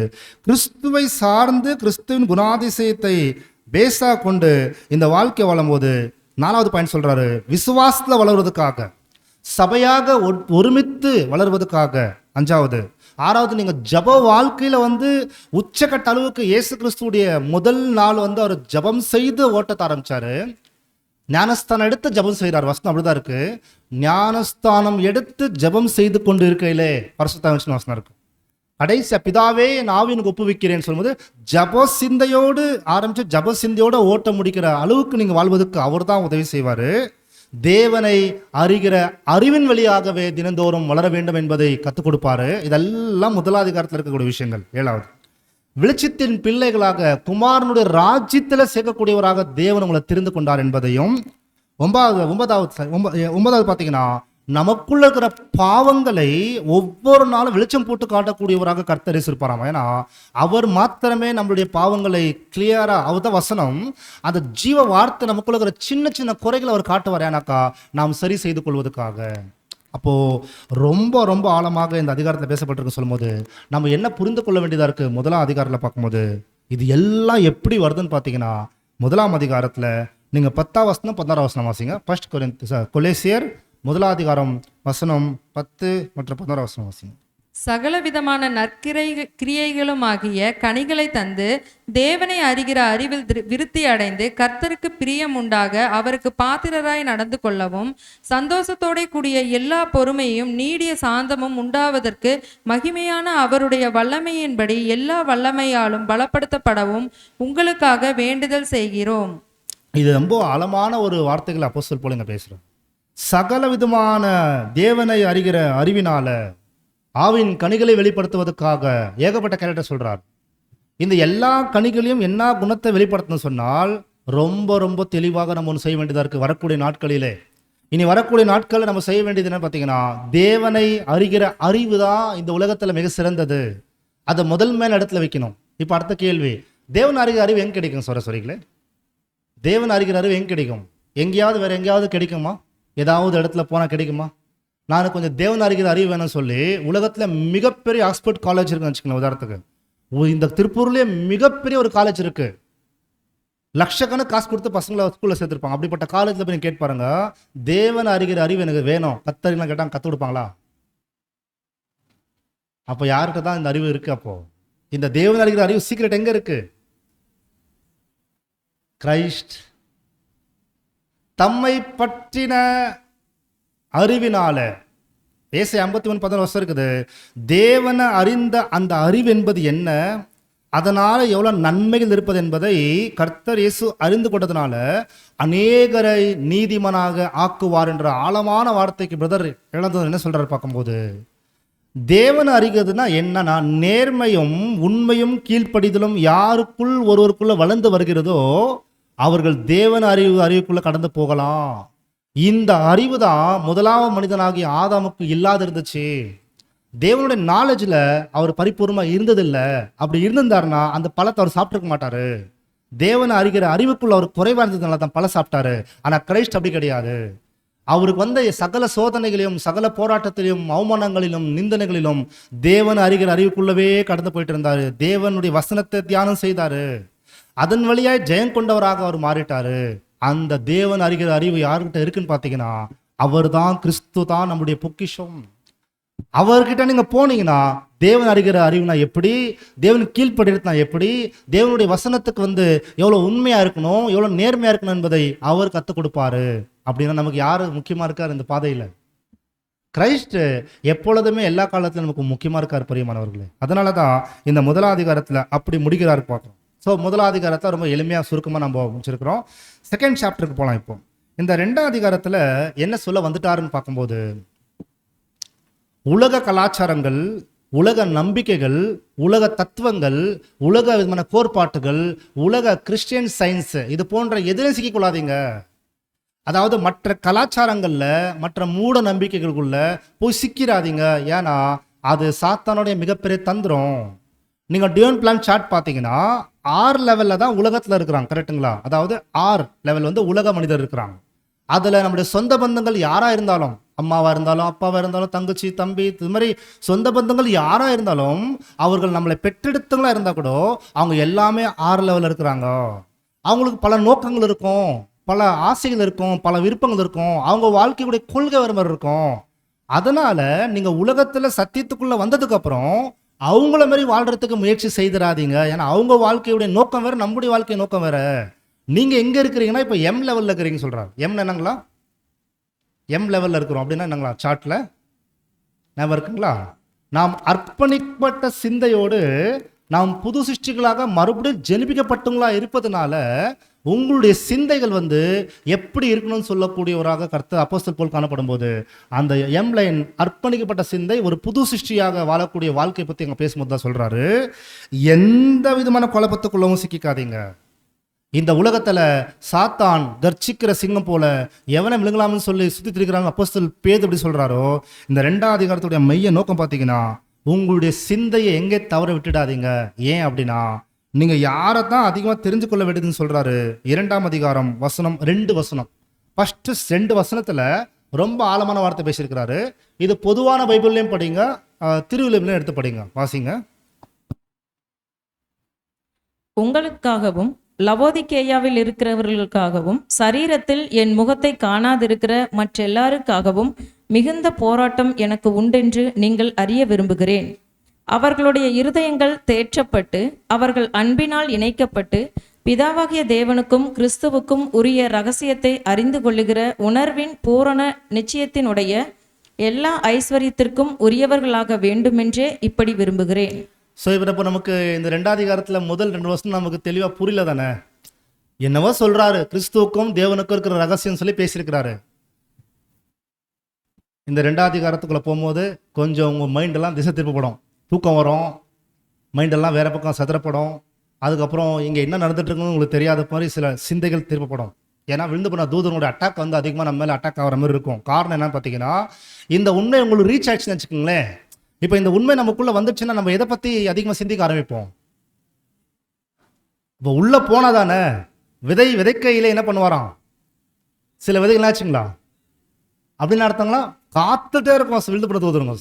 கிறிஸ்துவை சார்ந்து கிறிஸ்துவின் குணாதிசயத்தை பேஸாக கொண்டு இந்த வாழ்க்கை வாழும்போது 4வது பாயிண்ட் சொல்கிறாரு, விசுவாசத்தில் வளர்வதற்காக, சபையாக ஒருமித்து வளர்வதற்காக. 5வது 6வது நீங்கள் ஜப வாழ்க்கையில் உச்சக்கட்ட அளவுக்கு இயேசு கிறிஸ்துடைய முதல் நாள் அவர் ஜபம் செய்து ஓட்டத்தை ஆரம்பித்தார். ஞானஸ்தானம் எடுத்து ஜபம் செய்கிறார். வசனம் அப்படிதான் இருக்கு. ஞானஸ்தானம் எடுத்து ஜபம் செய்து கொண்டு இருக்கையிலே பரிசுத்த வசனம் இருக்கு. கடைசி பிதாவே என் ஆவினுக்கு ஒப்புவிக்கிறேன்னு சொல்லும்போது ஜப சிந்தையோடு ஆரம்பிச்சு ஜப சிந்தையோட ஓட்ட முடிக்கிற அளவுக்கு நீங்கள் வாழ்வதற்கு அவர் தான் உதவி செய்வார். தேவனை அறிகிற அறிவின் வழியாகவே தினந்தோறும் வளர வேண்டும் என்பதை கற்றுக் கொடுப்பாரு. இதெல்லாம் முதலாவது அதிகாரத்தில் இருக்கக்கூடிய விஷயங்கள். 7வது வெளிச்சத்தின் பிள்ளைகளாக குமாரனுடைய ராஜ்யத்தில் சேர்க்கக்கூடியவராக தேவன் உங்களை தெரிந்து கொண்டார் என்பதையும். 9வது பார்த்தீங்கன்னா நமக்குள்ள இருக்கிற பாவங்களை ஒவ்வொரு நாளும் வெளிச்சம் போட்டு காட்டக்கூடியவராக கர்த்தர் இருப்பாராம். ஏன்னா அவர் மாத்திரமே நம்மளுடைய பாவங்களை கிளியரா, அவர் தான் வசனம், அந்த ஜீவ வார்த்தை நமக்குள்ள இருக்கிற சின்ன சின்ன குறைகளை அவர் காட்டுவார். ஏன்னாக்கா நாம் சரி செய்து கொள்வதற்காக. அப்போது ரொம்ப ரொம்ப ஆழமாக இந்த அதிகாரத்தில் பேசப்பட்டிருக்கு சொல்லும்போது நம்ம என்ன புரிந்து கொள்ள வேண்டியதாக இருக்குது. முதலாம் அதிகாரத்தில் பார்க்கும்போது இது எல்லாம் எப்படி வருதுன்னு பார்த்தீங்கன்னா, முதலாம் அதிகாரத்தில் நீங்கள் 10ஆம் வசனம் 16ஆம் வசனம் வாசிங்க. கொலேசியர் 1ஆம் அதிகாரம் வசனம் 10 மற்றும் 16ஆம் வசனம் வாசிங்க. சகலவிதமான கிரியைகளுமாகிய கனிகளை தந்து தேவனை அறிகிற அறிவில் விருத்தி அடைந்து கர்த்தருக்கு பிரியம் உண்டாக அவருக்கு பாத்திரராய் நடந்து கொள்ளவும் சந்தோஷத்தோட கூடிய எல்லா பொறுமையும் நீடிய சாந்தமும் உண்டாவதற்கு மகிமையான அவருடைய வல்லமையின்படி எல்லா வல்லமையாலும் பலப்படுத்தப்படவும் உங்களுக்காக வேண்டுதல் செய்கிறோம். இது ரொம்ப ஆழமான ஒரு வார்த்தைகள் அப்போஸ்தலர் போல இங்க பேசுறோம். சகல விதமான தேவனை அறிகிற அறிவினால ஆவின் கனிகளை வெளிப்படுத்துவதற்காக ஏகப்பட்ட கேரக்டர் சொல்றார். இந்த எல்லா கனிகளையும் என்ன குணத்தை வெளிப்படுத்தணும் சொன்னால் ரொம்ப ரொம்ப தெளிவாக நம்ம ஒன்று செய்ய வேண்டியதாக இருக்குது. வரக்கூடிய நாட்களிலே இனி வரக்கூடிய நாட்களில் நம்ம செய்ய வேண்டியது என்னன்னு பார்த்தீங்கன்னா, தேவனை அறிகிற அறிவு தான் இந்த உலகத்தில் மிக சிறந்தது. அதை முதல் மேல் இடத்துல வைக்கணும். இப்போ அடுத்த கேள்வி, தேவன் அறிகிற அறிவு எங்கே கிடைக்கும் சரஸ்வரிகளே? தேவன் அறிகிற அறிவு எங்கே கிடைக்கும்? எங்கேயாவது வேறு எங்கேயாவது கிடைக்குமா? ஏதாவது இடத்துல போனால் கிடைக்குமா? நான் கொஞ்சம் தேவன் அறிகிற அறிவு வேணும்னு சொல்லி உலகத்தில் மிகப்பெரிய ஆக்ஸ்போர்ட் காலேஜ் இருக்குன்னு வச்சுக்கோங்களேன். உதாரணத்துக்கு இந்த திருப்பூர்லேயே மிகப்பெரிய ஒரு காலேஜ் இருக்குது. லட்சக்கணக்கு காசு கொடுத்து பசங்களை ஸ்கூலில் சேர்த்துருப்பாங்க. அப்படிப்பட்ட காலேஜில் போய் கேட்டு பாருங்க, தேவன் அறிகிற அறிவு எனக்கு வேணும் கத்தறிலாம் கேட்டால் கற்றுக் கொடுப்பாங்களா? அப்போ யார்கிட்ட தான் இந்த அறிவு இருக்குது? அப்போ இந்த தேவன் அறிகிற அறிவு சீக்ரெட் எங்கே இருக்கு? கிரைஸ்ட். தம்மை பற்றின அறிவினால ஏசாயா 51:11 இருக்குது. தேவனை அறிந்த அந்த அறிவு என்பது என்ன, அதனால் எவ்வளோ நன்மைகள் இருப்பது என்பதை கர்த்தர் இயேசு அறிந்து கொண்டதுனால அநேகரை நீதிமனாக ஆக்குவார் என்ற ஆழமான வார்த்தைக்கு பிரதர் இழந்தது என்ன சொல்றாரு பார்க்கும்போது, தேவனை அறிகிறதுனா என்னன்னா நேர்மையும் உண்மையும் கீழ்ப்படிதலும் யாருக்குள் ஒருவருக்குள்ள வளர்ந்து வருகிறதோ அவர்கள் தேவன் அறிவுக்குள்ள கடந்து போகலாம். இந்த அறிவு தான் முதலாவது மனிதனாகிய ஆதாமுக்கு இல்லாத இருந்துச்சு. தேவனுடைய நாலேஜில் அவர் பரிபூர்ணமாக இருந்ததில்லை. அப்படி இருந்திருந்தாருன்னா அந்த பழத்தை அவர் சாப்பிட்டுருக்க மாட்டாரு. தேவனை அறிகிற அறிவுக்குள்ள அவர் குறைவாக இருந்ததுனால தான் பழம் சாப்பிட்டாரு. ஆனால் கிரைஸ்ட் அப்படி கிடையாது. அவருக்கு வந்த சகல சோதனைகளையும் சகல போராட்டத்திலும் அவமானங்களிலும் நிந்தனைகளிலும் தேவன் அறிகிற அறிவுக்குள்ளவே கடந்து போயிட்டு இருந்தாரு. தேவனுடைய வசனத்தை தியானம் செய்தாரு. அதன் வழியாய் ஜெயம் கொண்டவராக அவர் மாறிட்டாரு. அந்த தேவன் அறிகிற அறிவு யாருக்கிட்ட இருக்குன்னு பார்த்தீங்கன்னா அவர் தான், கிறிஸ்து தான் நம்முடைய பொக்கிஷம். அவர்கிட்ட நீங்க போனீங்கன்னா தேவன் அறிகிற அறிவுனா எப்படி, தேவன் கீழ்ப்படுத்தினா எப்படி, தேவனுடைய வசனத்துக்கு எவ்வளோ உண்மையா இருக்கணும், எவ்வளோ நேர்மையா இருக்கணும் என்பதை அவர் கற்றுக் கொடுப்பாரு. அப்படின்னா நமக்கு யாரு முக்கியமா இருக்கார் இந்த பாதையில்? கிரைஸ்ட் எப்பொழுதுமே எல்லா காலத்திலும் நமக்கு முக்கியமா இருக்கார் பிரியமானவர்களே. அதனால தான் இந்த முதலாவது அதிகாரத்தில் அப்படி முடிக்கிறாரு பார்க்குறோம். ஸோ முதலாவது அதிகாரத்தை ரொம்ப எளிமையாக சுருக்கமாக நம்ம முடிச்சிருக்கிறோம். செகண்ட் சாப்டருக்கு போகலாம். இப்போ இந்த 2ஆம் அதிகாரத்தில் என்ன சொல்ல வந்துட்டாருன்னு பார்க்கும்போது, உலக கலாச்சாரங்கள், உலக நம்பிக்கைகள், உலக தத்துவங்கள், உலக விதமான கோட்பாட்டுகள், உலக கிறிஸ்டியன் சயின்ஸ் இது போன்ற எதிரையும் சிக்கிக்கொள்ளாதீங்க. அதாவது மற்ற கலாச்சாரங்களில் மற்ற மூட நம்பிக்கைகளுக்குள்ள போய் சிக்கிறாதீங்க. ஏன்னா அது சாத்தானுடைய மிகப்பெரிய தந்திரம். நீங்கள் டியோன் பிளான் சார்ட் பார்த்தீங்கன்னா 6 லெவலில் தான் உலகத்தில் இருக்கிறாங்க, கரெக்டுங்களா? அதாவது 6 லெவல் உலக மனிதர் இருக்கிறாங்க. அதில் நம்முடைய சொந்த பந்தங்கள் யாராக இருந்தாலும், அம்மாவாக இருந்தாலும் அப்பாவாக இருந்தாலும் தங்கச்சி தம்பி இது மாதிரி சொந்த பந்தங்கள் யாராக இருந்தாலும் அவர்கள் நம்மளை பெற்றெடுத்தவங்களா இருந்தால் கூட அவங்க எல்லாமே 6 லெவலில் இருக்கிறாங்க. அவங்களுக்கு பல நோக்கங்கள் இருக்கும், பல ஆசைகள் இருக்கும், பல விருப்பங்கள் இருக்கும், அவங்க வாழ்க்கையுடைய கொள்கை வர மாதிரி இருக்கும். அதனால நீங்கள் உலகத்தில் சத்தியத்துக்குள்ளே வந்ததுக்கப்புறம் அவங்கள மாதிரி வாழ்கிறதுக்கு முயற்சி செய்திடாதீங்க. ஏன்னா அவங்க வாழ்க்கையுடைய நோக்கம் வேறு, நம்முடைய வாழ்க்கை நோக்கம் வேறு. நீங்கள் எங்கே இருக்கிறீங்கன்னா இப்போ எம் லெவலில் இருக்கிறீங்கன்னு சொல்கிறார். எம் என்னங்களா? எம் லெவலில் இருக்கிறோம் அப்படின்னா என்னங்களா? சார்ட்டில் ஞாபகம் இருக்குங்களா? நாம் அர்ப்பணிக்கப்பட்ட சிந்தையோடு நாம் புது சிருஷ்டிகளாக மறுபடியும் ஜெனிப்பிக்கப்பட்டவங்களா இருப்பதனால உங்களுடைய சிந்தைகள் எப்படி இருக்கணும்னு சொல்லக்கூடியவராக கர்த்தர் அப்போஸ்தலர் பவுல் காணப்படும் போது அந்த எம் லைன் அர்ப்பணிக்கப்பட்ட சிந்தை ஒரு புது சிருஷ்டியாக வாழக்கூடிய வாழ்க்கையை பற்றி அங்கே பேசும்போது தான் சொல்கிறாரு, எந்த விதமான குழப்பத்துக்குள்ளவும் சிக்கிக்காதீங்க. இந்த உலகத்தில் சாத்தான் கர்ச்சிக்கிற சிங்கம் போல எவனை விழுங்கலாம்னு சொல்லி சுற்றி திரிக்கிறாங்க. அப்போஸ்தலர் பேதுரு எப்படி சொல்கிறாரோ, இந்த 2ஆம் அதிகாரத்துடைய மைய நோக்கம் பார்த்தீங்கன்னா உங்களுடைய சிந்தையை எங்கே தவற விட்டுடாதீங்க. ஏன் அப்படின்னா நீங்கள் யாரை தான் அதிகமாக தெரிஞ்சு கொள்ள வேண்டியதுன்னு சொல்கிறாரு. 2ஆம் அதிகாரம் வசனம் 2 வசனம். ஃபஸ்ட்டு 2 வசனத்தில் ரொம்ப ஆழமான வார்த்தை பேசியிருக்கிறாரு. இது பொதுவான பைபிள்லையும் படிங்க, திருவிழிலையும் எடுத்து படிங்க, வாசிங்க. உங்களுக்காகவும் லவோதிக்கேயாவில் இருக்கிறவர்களுக்காகவும் சரீரத்தில் என் முகத்தை காணாதிருக்கிற மற்றெல்லாருக்காகவும் மிகுந்த போராட்டம் எனக்கு உண்டென்று நீங்கள் அறிய விரும்புகிறேன். அவர்களுடைய இருதயங்கள் தேற்றப்பட்டு அவர்கள் அன்பினால் இணைக்கப்பட்டு பிதாவாகிய தேவனுக்கும் கிறிஸ்துவுக்கும் உரிய ரகசியத்தை அறிந்து கொள்ளுகிற உணர்வின் பூரண நிச்சயத்தினுடைய எல்லா ஐஸ்வர்யத்திற்கும் உரியவர்களாக வேண்டுமென்றே இப்படி விரும்புகிறேன். ஸோ இப்போ நமக்கு இந்த 2ஆம் அதிகாரத்தில் முதல் 2 வருஷம் நமக்கு தெளிவாக புரியல தானே? என்னவோ சொல்கிறாரு, கிறிஸ்துவுக்கும் தேவனுக்கும் இருக்கிற ரகசியம் சொல்லி பேசியிருக்கிறாரு. இந்த 2ஆம் அதிகாரத்துக்குள்ளே போகும்போது கொஞ்சம் உங்கள் மைண்டெல்லாம் திசை திருப்பப்படும், தூக்கம் வரும், மைண்டெல்லாம் வேறு பக்கம் சதுரப்படும். அதுக்கப்புறம் இங்கே என்ன நடந்துட்டுருக்குன்னு உங்களுக்கு தெரியாத மாதிரி சில சிந்தைகள் திருப்பப்படும். ஏன்னா விழுந்து போன தூதனுடைய அட்டாக் அதிகமாக நம்ம மேலே அட்டாக் ஆகிற மாதிரி இருக்கும். காரணம் என்னன்னு பார்த்தீங்கன்னா இந்த உண்மை உங்களுக்கு ரீச் ஆயிடுச்சுன்னு வச்சுக்கோங்களேன். இப்போ இந்த உண்மை நமக்குள்ளே வந்துடுச்சுன்னா நம்ம எதை பற்றி அதிகமாக சிந்திக்க ஆரம்பிப்போம்? இப்போ உள்ளே போனால் தானே விதைக்கையில் என்ன பண்ணுவாராம், சில விதைகள் ஆச்சுங்களா அப்படின்னு அர்த்தங்களா, காத்துட்டே இருக்கும் விழுதுபடுத்து ஊதுருங்க.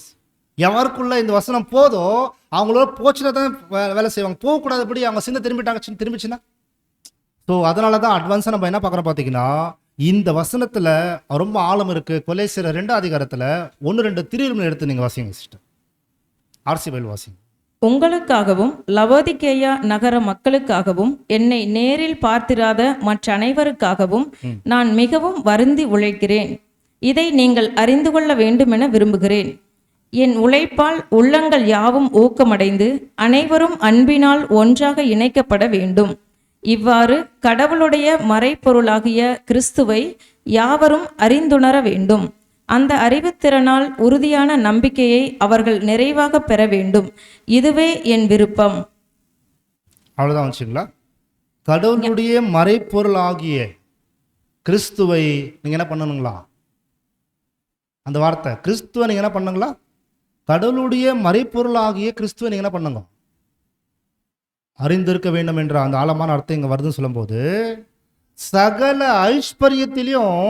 எவருக்குள்ள இந்த வசனம் போதோ அவங்களோட போச்சுன்னா தான் வேலை செய்வாங்க. போகக்கூடாதுபடி அவங்க சின்ன திரும்பிச்சுன்னா. ஸோ அதனால தான் அட்வான்ஸாக நம்ம என்ன பார்க்குறோம் பார்த்தீங்கன்னா, இந்த வசனத்தில் ரொம்ப ஆழம் இருக்குது. கொலேசியர் 2 அதிகாரத்தில் 1-2 திருவிழா எடுத்து நீங்கள் வாசிங்க சிஸ்டர். ஆர்சி பைபிள் வாசிங்க. உங்களுக்காகவும் லவோதிக்கேயா நகர மக்களுக்காகவும் என்னை நேரில் பார்த்திராத மற்ற அனைவருக்காகவும் நான் மிகவும் வருந்தி உழைக்கிறேன். இதை நீங்கள் அறிந்து கொள்ள வேண்டுமென விரும்புகிறேன். என் உழைப்பால் உள்ளங்கள் யாவும் ஊக்கமடைந்து அனைவரும் அன்பினால் ஒன்றாக இணைக்கப்பட வேண்டும். இவ்வாறு கடவுளுடைய மறைப்பொருளாகிய கிறிஸ்துவை யாவரும் அறிந்துணர வேண்டும். அந்த அறிவுத்திறனால் உறுதியான நம்பிக்கையை அவர்கள் நிறைவாக பெற வேண்டும். இதுவே என் விருப்பம். அவ்வளோதான் வச்சுங்களா. கடவுளுடைய மறைப்பொருளாகிய கிறிஸ்துவை நீங்கள் என்ன பண்ணணுங்களா, அந்த வார்த்தை கிறிஸ்துவை நீங்கள் என்ன பண்ணுங்களா, கடவுளுடைய மறைப்பொருளாகிய கிறிஸ்துவை நீங்கள் என்ன பண்ணுங்க, அறிந்திருக்க வேண்டும் என்ற அந்த ஆழமான அர்த்தம் இங்கே வருதுன்னு சொல்லும்போது, சகல ஐஸ்வர்யத்திலையும்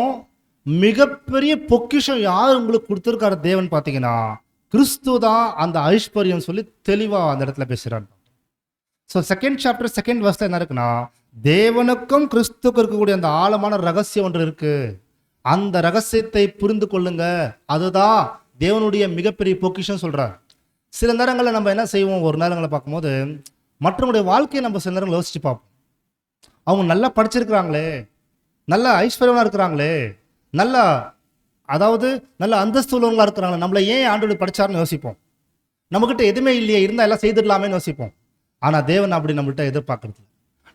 மிகப்பெரிய பொக்கிஷம் யார் உங்களுக்கு கொடுத்துருக்காரு தேவன் பார்த்தீங்கன்னா, கிறிஸ்து தான் அந்த ஐஸ்வர்யம் சொல்லி தெளிவாக அந்த இடத்துல பேசுகிறார். So 2nd chapter 2nd verse என்ன இருக்குன்னா, தேவனுக்கும் கிறிஸ்துக்கும் இருக்கக்கூடிய அந்த ஆழமான ரகசியம் ஒன்று இருக்கு. அந்த ரகசியத்தை புரிந்து கொள்ளுங்க, அதுதான் தேவனுடைய மிகப்பெரிய பொக்கிஷம் சொல்றார். சில நேரங்களில் நம்ம என்ன செய்வோம், ஒரு நேரங்களை பார்க்கும்போது மற்றவங்களுடைய வாழ்க்கையை நம்ம சில நேரங்கள் யோசிச்சு பார்ப்போம். அவங்க நல்லா படிச்சிருக்கிறாங்களே, நல்ல ஐஸ்வர்யமாக இருக்கிறாங்களே, நல்லா நல்ல அந்தஸ்து உள்ளவங்களா இருக்கிறாங்களே, நம்மளை ஏன் ஆண்டோடு படிச்சாருன்னு யோசிப்போம். நம்மக்கிட்ட எதுவுமே இல்லையே, இருந்தால் எல்லாம் செய்திடலாமேன்னு யோசிப்போம். ஆனால் தேவன் அப்படி நம்மள்கிட்ட எதிர்பார்க்கறது,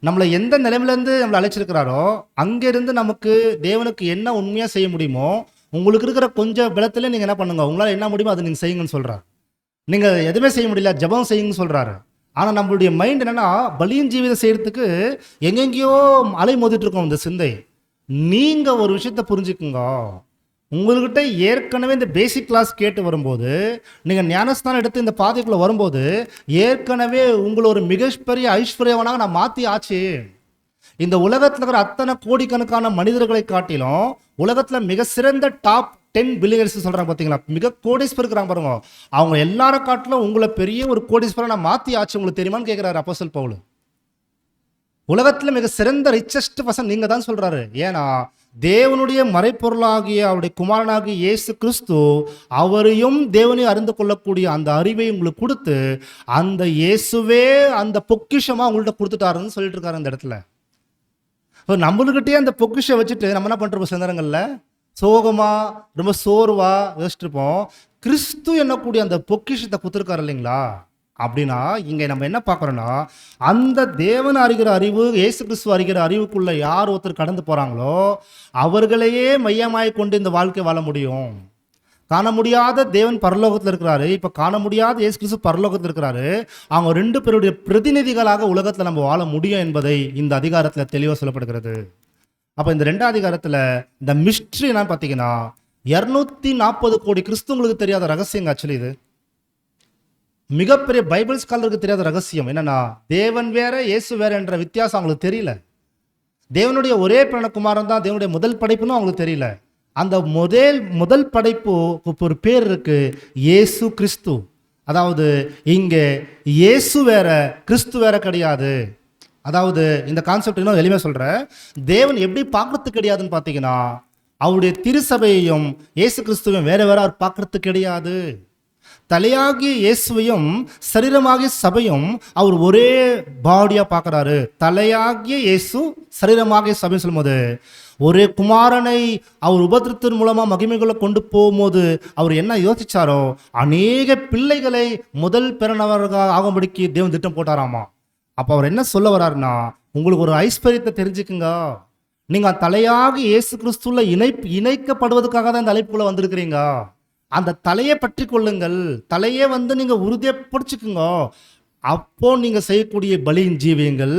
நம்மளை எந்த நிலைமையிலேருந்து நம்மளை அழைச்சிருக்கிறாரோ அங்கேருந்து நமக்கு தேவனுக்கு என்ன உண்மையாக செய்ய முடியுமோ, உங்களுக்கு இருக்கிற கொஞ்சம் பலத்திலே நீங்கள் என்ன பண்ணுங்க, உங்களால் என்ன முடியுமோ அதை நீங்கள் செய்யுங்கன்னு சொல்கிறார். நீங்கள் எதுவுமே செய்ய முடியல, ஜெபம் செய்யுங்கன்னு சொல்கிறாரு. ஆனால் நம்மளுடைய மைண்ட் என்னென்னா, பலியின் ஜீவிதம் செய்கிறதுக்கு எங்கெங்கேயோ அலை மோதிட்டு இருக்கோம் இந்த சிந்தை. நீங்கள் ஒரு விஷயத்தை புரிஞ்சுக்குங்க, உங்கள்கிட்ட ஏற்கனவே இந்த பேசிக் கிளாஸ் கேட்டு வரும்போது, நீங்கள் ஞானஸ்தானம் எடுத்து இந்த பாதைக்குள்ளே வரும்போது, ஏற்கனவே உங்களை ஒரு மிகப்பெரிய ஐஸ்வர்யவனாக நான் மாற்றி ஆச்சு. இந்த உலகத்தில் இருக்கிற அத்தனை கோடிக்கணக்கான மனிதர்களை காட்டிலும் உலகத்தில் மிக சிறந்த டாப் 10 பில்லியனர்ஸ் சொல்கிறாங்க பார்த்தீங்களா, மிக கோடீஸ்வரர் இருக்கிறாங்க பாருங்க, அவங்க எல்லார காட்டிலும் உங்களை பெரிய ஒரு கோடீஸ்வரர் நான் மாற்றி ஆச்சு, உங்களுக்கு தெரியுமான்னு கேட்குறாரு அப்போஸ்தலன் பவுல். உலகத்தில் மிக சிறந்த ரிச்சஸ்ட் பர்சன் நீங்கள் தான் சொல்கிறாரு. ஏன்னா தேவனுடைய மறைப்பொருளாகிய அவருடைய குமாரனாகிய இயேசு கிறிஸ்து அவரையும் தேவனையும் அறிந்து கொள்ளக்கூடிய அந்த அறிவை உங்களுக்கு கொடுத்து, அந்த இயேசுவே அந்த பொக்கிஷமாக உங்கள்கிட்ட கொடுத்துட்டாருன்னு சொல்லிட்டு இருக்காரு அந்த இடத்துல. நம்மளுக்கிட்டே அந்த பொக்கிஷை வச்சுட்டு நம்ம என்ன பண்ணுறோம், சில நேரங்களில் சோகமாக ரொம்ப சோர்வாக யோசிச்சுருப்போம். கிறிஸ்து என்னக்கூடிய அந்த பொக்கிஷத்தை கொடுத்துருக்காரு இல்லைங்களா. அப்படின்னா இங்கே நம்ம என்ன பார்க்குறோன்னா, அந்த தேவன் அறிகிற அறிவு, இயேசு கிறிஸ்து அறிகிற அறிவுக்குள்ளே யார் ஒருத்தர் கடந்து போகிறாங்களோ அவர்களையே மையமாய் கொண்டு இந்த வாழ்க்கை வாழ முடியும். காண முடியாத தேவன் பரலோகத்தில் இருக்கிறாரு, இப்போ காண முடியாத இயேசு கிறிஸ்து பரலோகத்தில் இருக்கிறாரு. அவங்க 2 பேருடைய பிரதிநிதிகளாக உலகத்தில் நம்ம வாழ முடியும் என்பதை இந்த அதிகாரத்தில் தெளிவாக சொல்லப்படுகிறது. அப்போ இந்த 2வது அதிகாரத்தில் இந்த மிஸ்ட்ரி என்னன்னு பார்த்தீங்கன்னா, 240 கோடி கிறிஸ்துவங்களுக்கு தெரியாத ரகசியங்க. ஆக்சுவலி இது மிகப்பெரிய பைபிள் ஸ்காலருக்கு தெரியாத ரகசியம் என்னன்னா, தேவன் வேற இயேசு வேற என்ற வித்தியாசம் அவங்களுக்கு தெரியல. தேவனுடைய ஒரே பிரணகுமாரன் தான் தேவனுடைய முதல் படைப்புன்னு அவங்களுக்கு தெரியல. அந்த முதல் படைப்பு ஒரு பேர் இருக்கு, இயேசு கிறிஸ்து. அதாவது இங்கே இயேசு வேற கிறிஸ்து வேற கிடையாது. அதாவது இந்த கான்செப்ட் இன்னும் எளிமையாக சொல்கிறேன். தேவன் எப்படி பார்க்கறதுக்கு கிடையாதுன்னு பார்த்தீங்கன்னா, அவருடைய திருசபையையும் இயேசு கிறிஸ்துவையும் வேற வேற அவர் பார்க்கறதுக்கு கிடையாது. தலையாகிய இயேசுவையும் சரீரமாகிய சபையும் அவர் ஒரே பாடியாக பார்க்குறாரு. தலையாகிய இயேசு சரீரமாகிய சபைன்னு சொல்லும்போது, ஒரே குமாரனை அவர் உபத்திரத்தின் மூலமாக மகிமைகளை கொண்டு போகும்போது அவர் என்ன யோசிச்சாரோ, அநேக பிள்ளைகளை முதல் பிறனவர்கள் ஆகும்படிக்கு தேவன் திட்டம் போட்டாராமா. அப்போ அவர் என்ன சொல்ல வர்றாருன்னா, உங்களுக்கு ஒரு ஐஸ்வர்யத்தை தெரிஞ்சுக்குங்க, நீங்கள் தலையாகி இயேசு கிறிஸ்துல இணைக்கப்படுவதற்காக தான் இந்த அழைப்புக்குள்ள வந்திருக்கிறீங்க. அந்த தலையை பற்றி கொள்ளுங்கள், தலையை நீங்கள் உறுதியாக பிடிச்சிக்குங்க. அப்போ நீங்கள் செய்யக்கூடிய பலியின் ஜீவியங்கள்,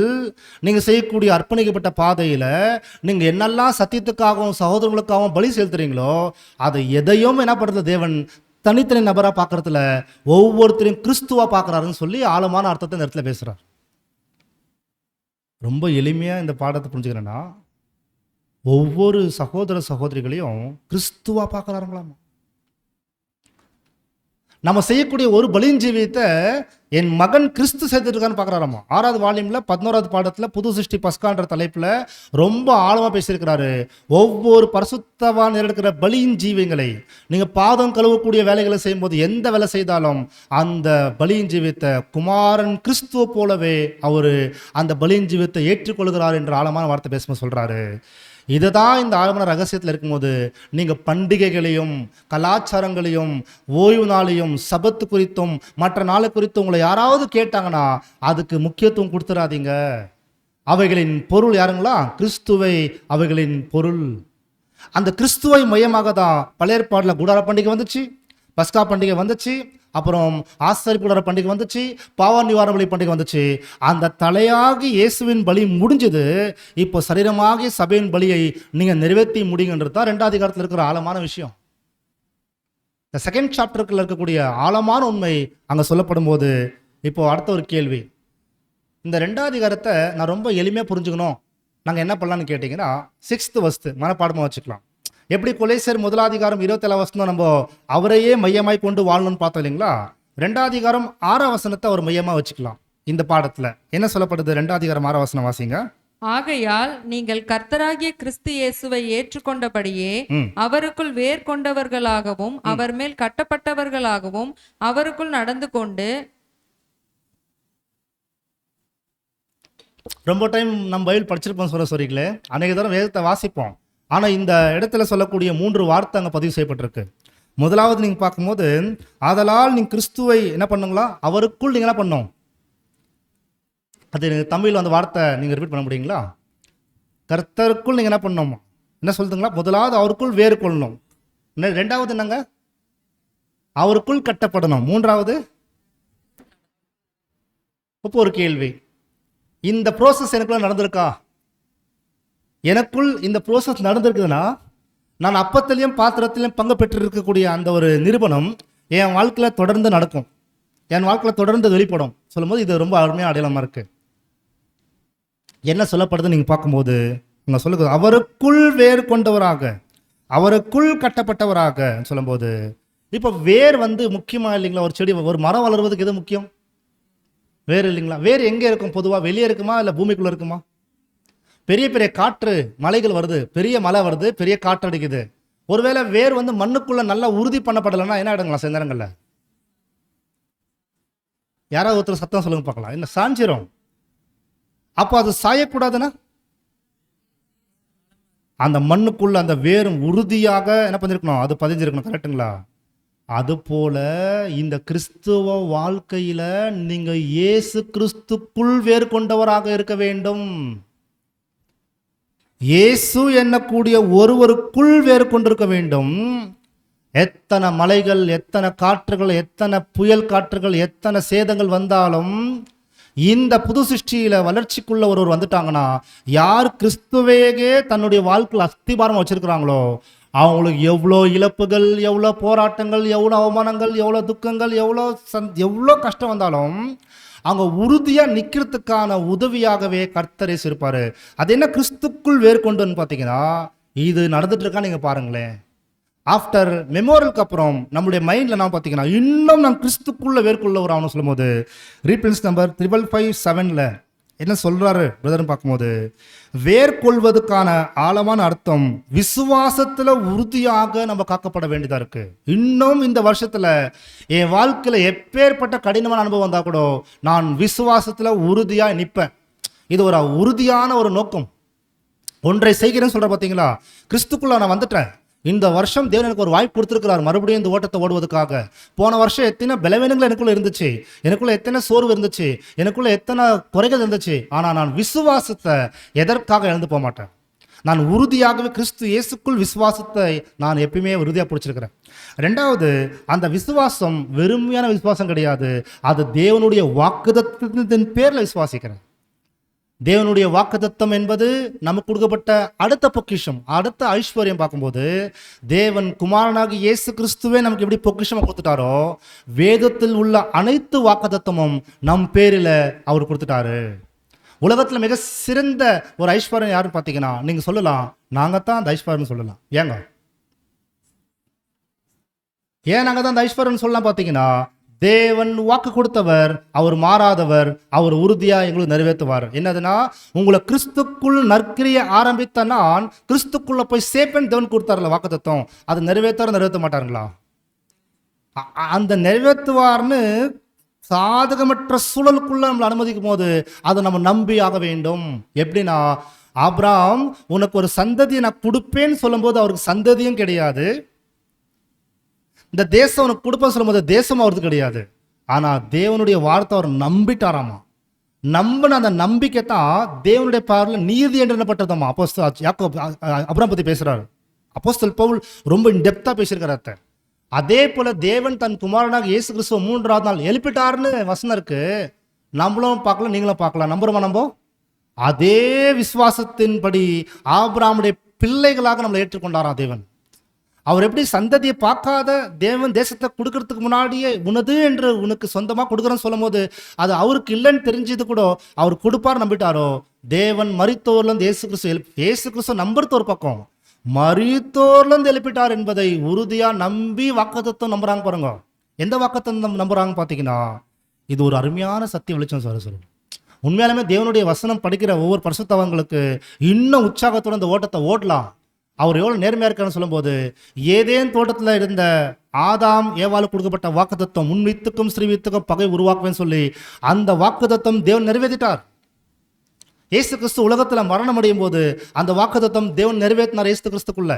நீங்கள் செய்யக்கூடிய அர்ப்பணிக்கப்பட்ட பாதையில் நீங்கள் என்னெல்லாம் சத்தியத்துக்காகவும் சகோதரங்களுக்காகவும் பலி செலுத்துறீங்களோ அதை எதையும் என்ன பண்ணுறது, தேவன் தனித்தனி நபராக பார்க்கறதுல ஒவ்வொருத்தரையும் கிறிஸ்துவாக பார்க்குறாருன்னு சொல்லி ஆழமான அர்த்தத்தை இந்த இடத்துல பேசுகிறார். ரொம்ப எளிமையாக இந்த பாடத்தை புரிஞ்சுக்கிறேன்னா, ஒவ்வொரு சகோதர சகோதரிகளையும் கிறிஸ்துவா பார்க்குறாருங்களாமா. நம்ம செய்யக்கூடிய ஒரு பலியின் ஜீவியத்தை என் மகன் கிறிஸ்து சேர்த்துருக்கான்னு பார்க்குறாராமா. 6வது வால்யூமில் 11வது பாடத்தில் புது சிருஷ்டி பஸ்கான்ற தலைப்பில் ரொம்ப ஆழமாக பேசியிருக்கிறாரு. ஒவ்வொரு பரிசுத்தவான் எடுக்கிற பலியின் ஜீவியங்களை நீங்கள் பாதம் கழுவக்கூடிய வேலைகளை செய்யும்போது எந்த வேலை செய்தாலும் அந்த பலியின் ஜீவியத்தை குமாரன் கிறிஸ்துவ போலவே அவர் அந்த பலியின் ஜீவியத்தை ஏற்றுக்கொள்கிறார் என்ற ஆழமான வார்த்தை பேசும்போது சொல்கிறாரு. இதுதான் இந்த ஆழமான ரகசியத்தில் இருக்கும்போது நீங்கள் பண்டிகைகளையும் கலாச்சாரங்களையும் ஓய்வு நாளையும் சபத்து குறித்தும் மற்ற நாளை குறித்தும் உங்களை யாராவது கேட்டாங்கன்னா அதுக்கு முக்கியத்துவம் கொடுத்துடாதீங்க. அவைகளின் பொருள் யாருங்களா? கிறிஸ்துவை அவைகளின் பொருள். அந்த கிறிஸ்துவை மையமாக தான் பழைய ஏற்பாட்டில் கூடார பண்டிகை வந்துச்சு, பஸ்கா பண்டிகை வந்துச்சு, அப்புறம் ஆசரிப்பு கூடார பண்டிகை வந்துச்சு, பாவ நிவாரண பலி பண்டிகை வந்துச்சு. அந்த தலையாகி இயேசுவின் பலி முடிஞ்சது. இப்போ சரீரமாகி சபையின் பலியை நீங்கள் நிறைவேற்றி முடியுங்கன்றது தான் 2வது அதிகாரத்தில் இருக்கிற ஆழமான விஷயம். இந்த 2nd சாப்டருக்குள்ள இருக்கக்கூடிய ஆழமான உண்மை அங்கே சொல்லப்படும் போது இப்போ அடுத்த ஒரு கேள்வி. இந்த 2வது அதிகாரத்தை நான் ரொம்ப எளிமையாக புரிஞ்சுக்கணும், நாங்கள் என்ன பண்ணலான்னு கேட்டிங்கன்னா 6th verse மனப்பாடமாக வச்சுக்கலாம். எப்படி கொலேசியர் 1வது அதிகாரம் 27 வசனம் நம்ம அவரையே மையமாய் கொண்டு வாழணும்னு பார்த்தோம் இல்லைங்களா? 2வது அதிகாரம் 6 வசனத்தை அவர் மையமாக வச்சுக்கலாம். இந்த பாடத்தில் என்ன சொல்லப்படுது? 2வது அதிகாரம் 6 வசனம் வாசிங்க. ஆகையால் நீங்கள் கர்த்தராகிய கிறிஸ்து இயேசுவை ஏற்றுக்கொண்டபடியே அவருக்குள் வேர் கொண்டவர்களாகவும் அவர் மேல் கட்டப்பட்டவர்களாகவும் அவருக்குள் நடந்து கொண்டு. ரொம்ப டைம் நம்ம பைபிள் படிச்சிருப்போம் சொல்றீங்களே, அநேக தரம் வேதத்தை வாசிப்போம். ஆனால் இந்த இடத்துல சொல்லக்கூடிய 3 வார்த்தை அங்கே பதிவு செய்யப்பட்டிருக்கு. முதலாவது நீங்கள் பார்க்கும்போது, ஆதலால் நீங்கள் கிறிஸ்துவை என்ன பண்ணுங்களா? அவருக்குள் நீங்கள் என்ன பண்ணணும்? அது தமிழில் அந்த வார்த்தை நீங்கள் ரிப்பீட் பண்ண முடியுங்களா? கர்த்தருக்குள் நீங்கள் என்ன பண்ணணும்? என்ன சொல்லுதுங்களா? முதலாவது அவருக்குள் வேறு கொள்ளணும். 2வது என்னங்க? அவருக்குள் கட்டப்படணும். 3வது இப்போ ஒரு கேள்வி, இந்த ப்ரோசஸ் எனக்குள்ள நடந்திருக்கா? எனக்குள் இந்த ப்ரோசஸ் நடந்திருக்குதுன்னா நான் அப்பத்திலையும் பாத்திரத்திலையும் பங்கு பெற்று இருக்கக்கூடிய அந்த ஒரு நிரூபணம் என் வாழ்க்கையில் தொடர்ந்து நடக்கும், என் வாழ்க்கையில் தொடர்ந்து வெளிப்படும் சொல்லும்போது இது ரொம்ப அருமையாக அடையாளமாக இருக்குது. என்ன சொல்லப்படுது நீங்கள் பார்க்கும்போது அங்கே சொல்லுங்க, அவருக்குள் வேர் கொண்டவராக அவருக்குள் கட்டப்பட்டவராக சொல்லும்போது இப்போ வேர் முக்கியமாக இல்லைங்களா? ஒரு செடி ஒரு மரம் வளர்வதுக்கு எது முக்கியம்? வேர் இல்லைங்களா? வேர் எங்கே இருக்கும்? பொதுவாக வெளியே இருக்குமா இல்லை பூமிக்குள்ளே இருக்குமா? பெரிய பெரிய காற்று மலைகள் வருது, பெரிய மழை வருது, பெரிய காற்று அடிக்குது. ஒருவேளை வேர் மண்ணுக்குள்ள நல்லா உறுதி பண்ணப்படலைன்னா என்ன ஆயிடுங்களா? சில நேரங்களில் யாராவது ஒருத்தர் சத்தம் சொல்லுங்க பார்க்கலாம். என்ன சாஞ்சிரும்? அப்போ அது சாயக்கூடாதுன்னா அந்த மண்ணுக்குள்ள அந்த வேரும் உறுதியாக என்ன பண்ணிருக்கணும்? அது பதிஞ்சிருக்கணும். கரெக்டுங்களா? அது போல இந்த கிறிஸ்துவ வாழ்க்கையில நீங்க இயேசு கிறிஸ்துக்குள் வேறு கொண்டவராக இருக்க வேண்டும். இயேசு என்னக்கூடிய ஒருவருக்குள் வேறு கொண்டிருக்க வேண்டும். எத்தனை மலைகள், எத்தனை காற்றுகள், எத்தனை புயல் காற்றுகள், எத்தனை சேதங்கள் வந்தாலும் இந்த புது சிருஷ்டியில வளர்ச்சிக்குள்ள ஒருவர் வந்துட்டாங்கன்னா, யார் கிறிஸ்துவையே தன்னுடைய வாழ்க்கையில் அஸ்திபாரமாக வச்சிருக்கிறாங்களோ அவங்களுக்கு எவ்வளோ இழப்புகள், எவ்வளோ போராட்டங்கள், எவ்வளோ அவமானங்கள், எவ்வளோ துக்கங்கள், எவ்வளோ கஷ்டம் வந்தாலும் அவங்க உறுதியாக நிற்கிறதுக்கான உதவியாகவே கர்த்தர் இயேசு இருப்பார். அது என்ன கிறிஸ்துக்குள் வேறு கொண்டுன்னு பார்த்தீங்கன்னா, இது நடந்துட்டு இருக்கா நீங்கள் பாருங்களேன். ஆஃப்டர் மெமோரியலுக்கு அப்புறம் நம்முடைய மைண்டில் நான் பார்த்தீங்கன்னா இன்னும் நான் கிறிஸ்துக்குள்ள வேர்க்குள்ளவர் ஆகணும் சொல்லும்போது ரீப்ரின்ஸ் நம்பர் 5557 என்ன சொல்கிறாரு பிரதர்னு பார்க்கும்போது, வேர்கொள்வதுக்கான ஆழமான அர்த்தம் விசுவாசத்தில் உறுதியாக நம்ம காக்கப்பட வேண்டியதாக இருக்குது. இன்னும் இந்த வருஷத்தில் என் வாழ்க்கையில் எப்பேற்பட்ட கடினமான அனுபவம் வந்தால் கூட நான் விசுவாசத்தில் உறுதியாக நிற்பேன். இது ஒரு உறுதியான ஒரு நோக்கம். ஒன்றை செய்கிறேன்னு சொல்கிற பார்த்தீங்களா, கிறிஸ்துக்குள்ள நான் வந்துட்டேன். இந்த வருஷம் தேவன் எனக்கு ஒரு வாய்ப்பு கொடுத்துருக்கிறார் மறுபடியும் இந்த ஓட்டத்தை ஓடுவதற்காக. போன வருஷம் எத்தனை பலவீனங்கள் எனக்குள்ள இருந்துச்சு, எனக்குள்ள எத்தனை சோர்வு இருந்துச்சு, எனக்குள்ள எத்தனை குறைகள் இருந்துச்சு. ஆனால் நான் விசுவாசத்தை எதற்காக இழந்து போக மாட்டேன். நான் உறுதியாகவே கிறிஸ்து இயேசுக்குள் விசுவாசத்தை நான் எப்பயுமே உறுதியாக பிடிச்சிருக்கிறேன். ரெண்டாவது, அந்த விசுவாசம் வெறுமையான விசுவாசம் கிடையாது, அது தேவனுடைய வாக்குத்தத்தத்தின் பேரில் விசுவாசிக்கிறேன். தேவனுடைய வாக்குத்தத்தம் என்பது நமக்கு கொடுக்கப்பட்ட அடுத்த பொக்கிஷம், அடுத்த ஐஸ்வர்யம். பார்க்கும்போது தேவன் குமாரனாகி இயேசு கிறிஸ்துவே நமக்கு எப்படி பொக்கிஷமாக கொடுத்துட்டாரோ, வேதத்தில் உள்ள அனைத்து வாக்குத்தத்தமும் நம் பேரில் அவர் கொடுத்துட்டாரு. உலகத்தில் மிக சிறந்த ஒரு ஐஸ்வர்யம் யாருன்னு பார்த்தீங்கன்னா நீங்கள் சொல்லலாம், நாங்கள் தான் அந்த ஐஸ்வர்யம் சொல்லலாம். ஏங்க ஏன் நாங்கள் தான் அந்த ஐஸ்வர்யம் சொல்லலாம் பார்த்தீங்கன்னா, தேவன் வாக்கு கொடுத்தவர், அவர் மாறாதவர், அவர் உறுதியாக எங்களுக்கு நிறைவேற்றுவார். என்னதுன்னா, உங்களை கிறிஸ்துக்குள் நற்கிரியை ஆரம்பித்த நான் கிறிஸ்துக்குள்ள போய் சேப்பேன் தேவன் கொடுத்தார்ல வாக்குத்தத்தம், அது நிறைவேற்ற மாட்டாருங்களா? அந்த நிறைவேற்றுவார்னு சாதகமற்ற சூழலுக்குள்ள நம்மளை அனுமதிக்கும் போது அதை நம்ம நம்பி ஆக வேண்டும். எப்படின்னா, ஆபிரகாம் உனக்கு ஒரு சந்ததியை நான் கொடுப்பேன்னு சொல்லும்போது அவருக்கு சந்ததியும் கிடையாது, இந்த தேசம் உனக்கு கொடுப்பேன்னு சொல்லும்போது தேசம் அவருக்கு கிடையாது. ஆனால் தேவனுடைய வார்த்தை அவர் நம்பிட்டாராமா. நம்பின அந்த நம்பிக்கை தான் தேவனுடைய பார்வையில் நீதி என்று எண்ணப்பட்டதாமா. அப்புறம் பற்றி பேசுறாரு அப்போஸ்தலன் பவுல், ரொம்ப இன்டெப்தா பேசியிருக்கிறார். அதே போல தேவன் தன் குமாரனாக இயேசு கிறிஸ்துவ 3ஆவது நாள் எழுப்பிட்டாருன்னு வசனம் இருக்கு. நம்மளும் பார்க்கலாம், நீங்களும் பார்க்கலாம். நம்புறோமா? நம்ம அதே விசுவாசத்தின்படி ஆபிரகாமுடைய பிள்ளைகளாக நம்மளை ஏற்றுக்கொண்டாராம் தேவன். அவர் எப்படி சந்ததியை பார்க்காத தேவன் தேசத்தை கொடுக்கறதுக்கு முன்னாடியே உனது என்று உனக்கு சொந்தமாக கொடுக்குறேன்னு சொல்லும் போது அது அவருக்கு இல்லைன்னு தெரிஞ்சது கூட அவர் கொடுப்பார் நம்பிட்டாரோ, தேவன் மரித்தோர்லேருந்து இயேசு கிறிஸ்து நம்புறது ஒரு பக்கம், மரித்தோர்லேருந்து எழுப்பிட்டார் என்பதை உறுதியா நம்பி வாக்குத்தத்தம் நம்புறாங்க. பாருங்க, எந்த வாக்குத்தத்தம் நம்புறாங்க பார்த்தீங்கன்னா, இது ஒரு அருமையான சத்திய வெளிச்சம் சொல்லுங்க. உண்மையாலுமே தேவனுடைய வசனம் படிக்கிற ஒவ்வொரு பரிசுத்தவங்களுக்கு இன்னும் உற்சாகத்தோட இந்த ஓட்டத்தை ஓடலாம். அவர் எவ்வளவு நேர்மையா இருக்காருன்னு சொல்லும்போது, ஏதேன் தோட்டத்தில் இருந்த ஆதாம் ஏவாளுக்கு கொடுக்கப்பட்ட வாக்குத்தத்தம், முன் வித்துக்கும் ஸ்ரீ வித்துக்கும் பகை உருவாக்குவேன்னு சொல்லி அந்த வாக்குத்தத்தம் தேவன் நிறைவேற்றிட்டார். இயேசு கிறிஸ்து உலகத்தில் மரணம் அடையும் போது அந்த வாக்குத்தத்தம் தேவன் நிறைவேற்றினார் இயேசு கிறிஸ்துக்குள்ள.